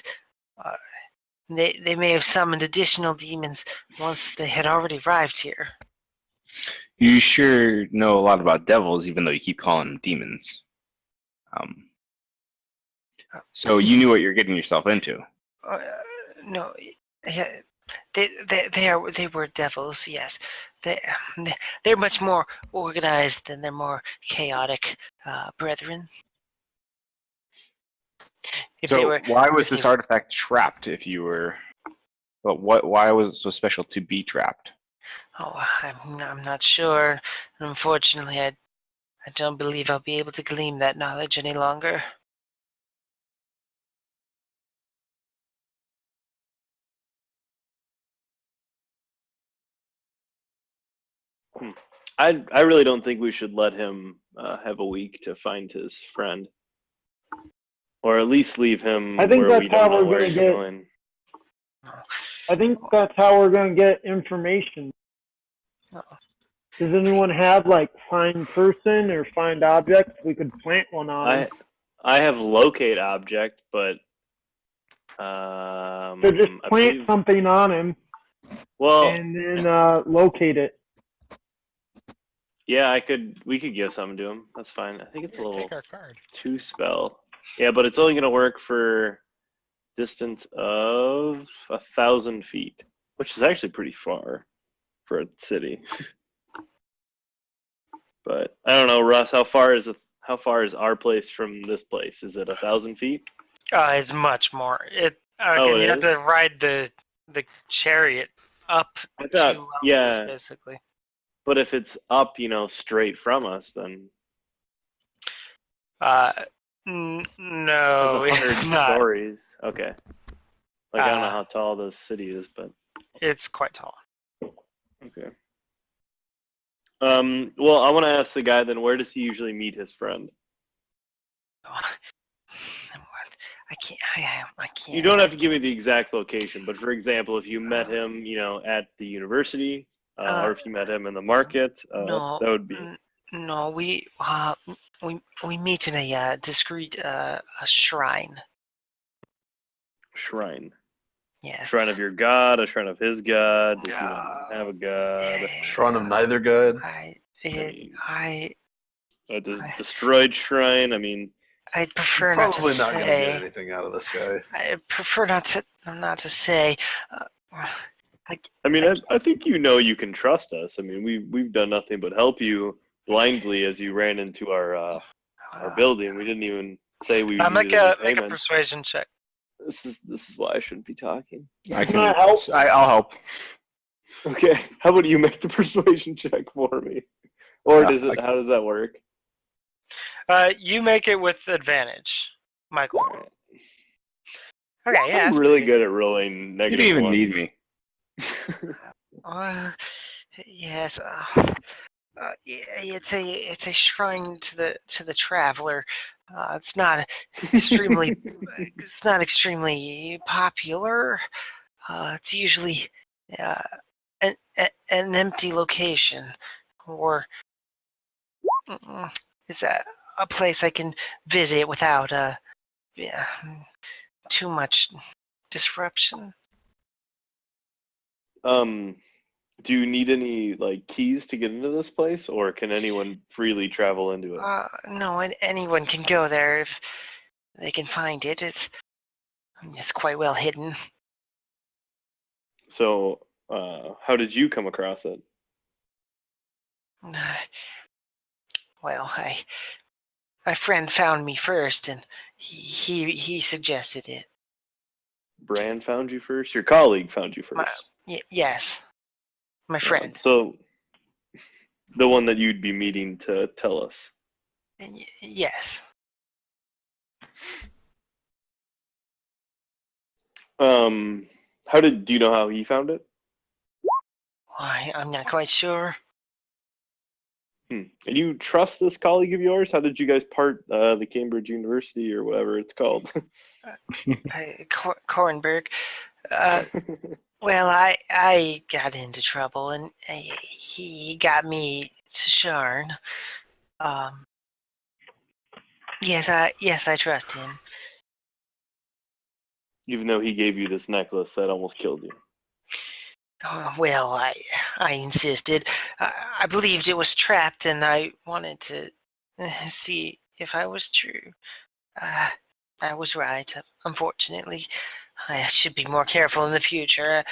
They may have summoned additional demons once they had already arrived here. You sure know a lot about devils, even though you keep calling them demons. So you knew what you're getting yourself into. No, yeah, they were devils. Yes, they're much more organized than their more chaotic brethren. If they So were, why was if this they were- artifact trapped if you were But why was it so special to be trapped? Oh, I'm not sure. Unfortunately, I don't believe I'll be able to glean that knowledge any longer. I really don't think we should let him have a week to find his friend, or at least leave him I think where we that's how don't know we're where gonna he's get. going. I think that's how we're gonna get information. Does anyone have like find person or find objects? We could plant one on him. I have locate object, but So just I plant believe, something on him well, and then locate it. yeah, we could give something to him. That's fine. I think it's a Here, level take our card. 2 spell. Yeah, but it's only gonna work for distance of 1,000 feet, which is actually pretty far for a city. But I don't know, Russ. How far is our place from this place? Is it 1,000 feet? It's much more. Again, it you have is? to ride the chariot up I 2 thought, levels, yeah. basically. But if it's up, straight from us, then No, that's 100 it's not. stories. Okay. Like I don't know how tall the city is, but It's quite tall. okay. Well, I want to ask the guy then. Where does he usually meet his friend? I can't. I can't. You don't have to give me the exact location, but for example, if you met him, at the university, or if you met him in the market, No, that would be no. We meet in a discreet a shrine. shrine. Yes. Shrine of your god, a shrine of his god. Does he not have a god? Shrine of neither god. I A destroyed shrine. I mean, I'd prefer not to Probably not going to get say. anything out of this guy. I prefer not to say. I think you can trust us. I mean, we've done nothing but help you blindly as you ran into our building. We didn't even say we needed Make any a payment. persuasion check. This is why I shouldn't be talking. Can I help? I'll help. Okay, how about you make the persuasion check for me, or how does that work? You make it with advantage, Michael. All right. Okay, yeah. I'm really good at rolling You negative didn't even ones. need me. Yes. It's a shrine to the traveler. It's not extremely popular. It's usually an empty location, or it's a place I can visit without too much disruption. Do you need any keys to get into this place, or can anyone freely travel into it? No, anyone can go there if they can find it. It's quite well hidden. So, how did you come across it? Well, my friend found me first, and he suggested it. Brand found you first? Your colleague found you first? Yes, my friend. So, the one that you'd be meeting to tell us? Yes. Do you know how he found it? I'm not quite sure. And you trust this colleague of yours? How did you guys part the Cambridge University or whatever it's called? Kornberg. Well, I got into trouble, and he got me to Sharn. Yes, I trust him. Even though he gave you this necklace that almost killed you. Well, I insisted. I believed it was trapped, and I wanted to see if I was true. I was right. Unfortunately, I should be more careful in the future.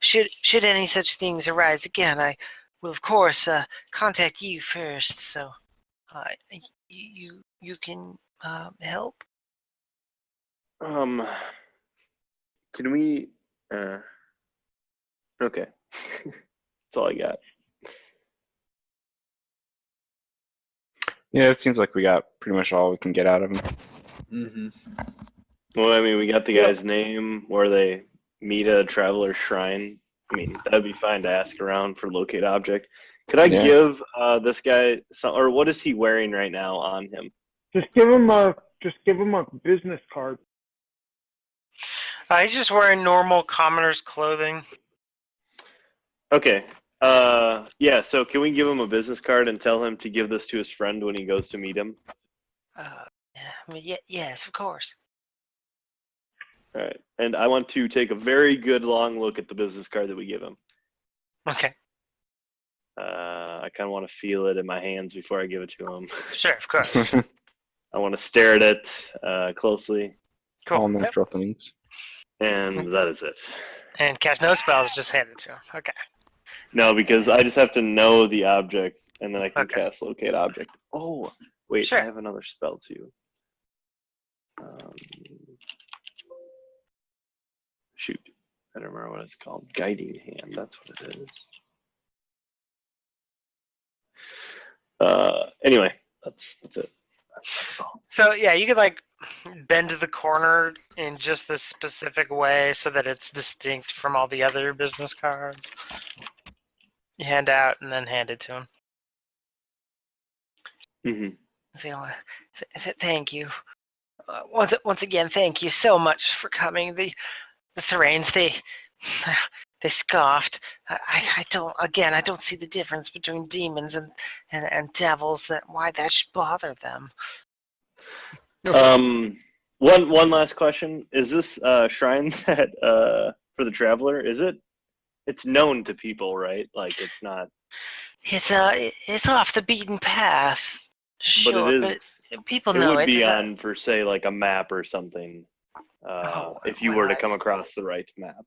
Should any such things arise again, I will of course contact you first. So, you can help. Can we? Okay. That's all I got. Yeah, it seems like we got pretty much all we can get out of him. Mm-hmm. Well, I mean, we got the guy's name, where they meet a traveler shrine. I mean, that'd be fine to ask around for locate object. Could I give this guy some, or what is he wearing right now on him? Just give him a business card. He's just wearing normal commoner's clothing. Okay. Yeah, so can we give him a business card and tell him to give this to his friend when he goes to meet him? Yes, of course. All right. And I want to take a very good long look at the business card that we give him. Okay. I kind of want to feel it in my hands before I give it to him. Sure, of course. I want to stare at it closely. Cool. All natural things. And that is it. And cast no spells, just hand it to him. Okay. No, because I just have to know the object, and then I can Okay. cast locate object. Oh, wait, Sure. I have another spell too. Shoot, I don't remember what it's called. Guiding hand, that's what it is. Anyway, that's it. That's all. So yeah, you could like bend the corner in just this specific way so that it's distinct from all the other business cards. You hand out and then hand it to him. Mm-hmm. So, thank you. Once again, thank you so much for coming. The Thrains, they scoffed. I don't see the difference between demons and devils. Why that should bother them. One last question: is this shrine that for the traveler? It's known to people, right? Like it's not. It's off the beaten path. Sure, but it is. but people It know would it. be on for say like a map or something. If you were to come across the right map.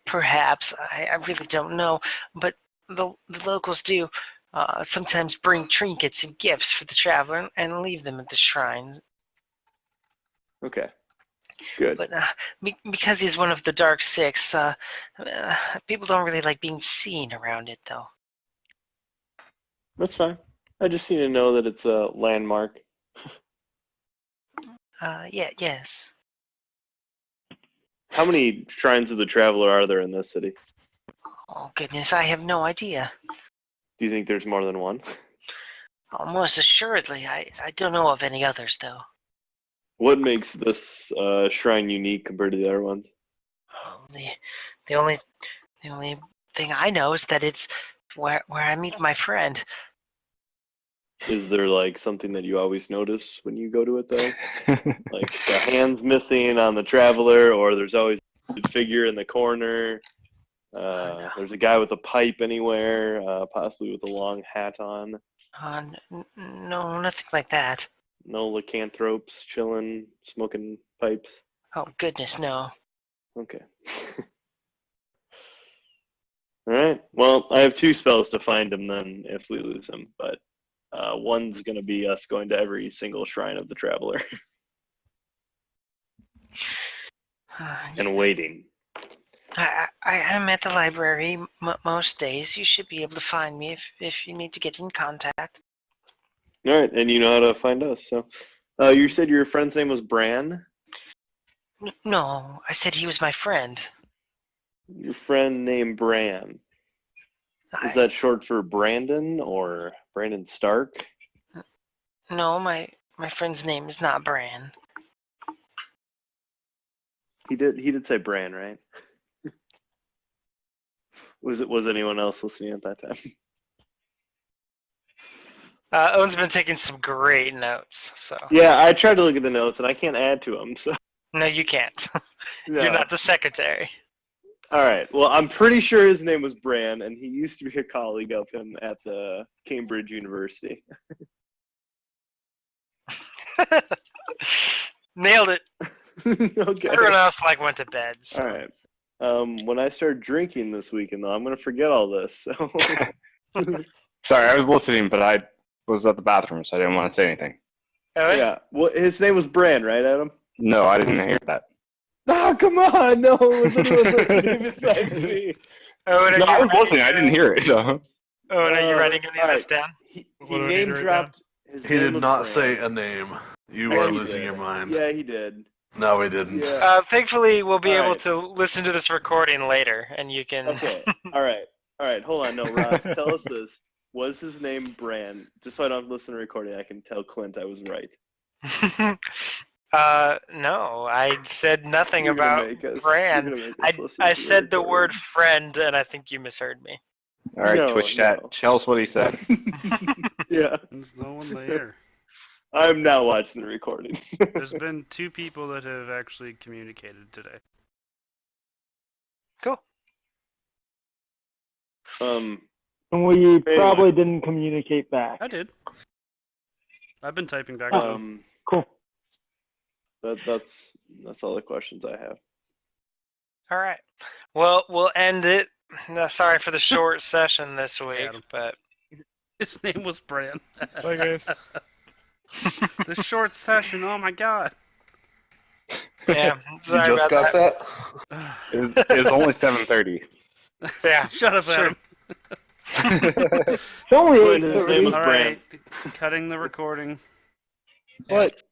Perhaps I really don't know, but the locals do sometimes bring trinkets and gifts for the traveler and leave them at the shrines. Okay. Good. But because he's one of the Dark Six, people don't really like being seen around it, though. That's fine. I just need to know that it's a landmark. Yes. How many shrines of the traveler are there in this city? Oh, goodness, I have no idea. Do you think there's more than one? Most assuredly. I don't know of any others, though. What makes this shrine unique compared to the other ones? The only thing I know is that it's where I meet my friend. Is there like something that you always notice when you go to it though? Like the hand's missing on the traveler, or there's always a figure in the corner. No. There's a guy with a pipe anywhere, possibly with a long hat on. No, nothing like that. No lycanthropes chilling, smoking pipes. Oh, goodness, no. Okay. All right. Well, I have 2 spells to find him then if we lose him, but one's going to be us going to every single shrine of the traveler and waiting. I am at the library most days. You should be able to find me if you need to get in contact. All right, and you know how to find us. So, you said your friend's name was Bran? No, I said he was my friend. Your friend named Bran. Is that short for Brandon or Brandon Stark? No, my friend's name is not Bran. He did say Bran, right? Was anyone else listening at that time? Owen's been taking some great notes. So Yeah, I tried to look at the notes and I can't add to them. So no, you can't. No. You're not the secretary. All right. Well, I'm pretty sure his name was Bran, and he used to be a colleague of him at the Cambridge University. Nailed it. Okay. Everyone else went to bed. So. All right. When I start drinking this weekend, though, I'm gonna forget all this. So. Sorry, I was listening, but I was at the bathroom, so I didn't want to say anything. Oh, Yeah. Well, his name was Bran, right, Adam? No, I didn't hear that. Oh, come on! No, it was anyone listening besides me. Owen, are No, you I was writing- listening. I didn't hear it. Owen, are you writing any of alright. this down? He What do I need name to write dropped. His He name did was not Bran. say a name. You Yeah, are he losing did. your mind. Yeah, he did. No, he didn't. Yeah. Thankfully, we'll be able Alright. to listen to this recording later, and you can. Okay. All right. Hold on. No, Ross, tell us this. Was his name Bran? Just so I don't listen to the recording, I can tell Clint I was right. No, I said nothing You're gonna about make us- Bran. you're gonna make us listen I to said the word recording. friend, and I think you misheard me. All right, No, Twitch chat. no. Tell us what he said. Yeah. There's no one there. I'm now watching the recording. There's been 2 people that have actually communicated today. Cool. And we probably didn't communicate back. I did. I've been typing back to him. Cool. That's all the questions I have. All right. Well, we'll end it. No, sorry for the short session this week, Adam. but His name was Bran. Bye, guys. The short session. Oh my god. yeah. You Sorry just about got that? It was only 7:30. Yeah. Shut up, Sure. Adam. It's only Clint, his name 8:30. was All Bran. right, cutting the recording. What?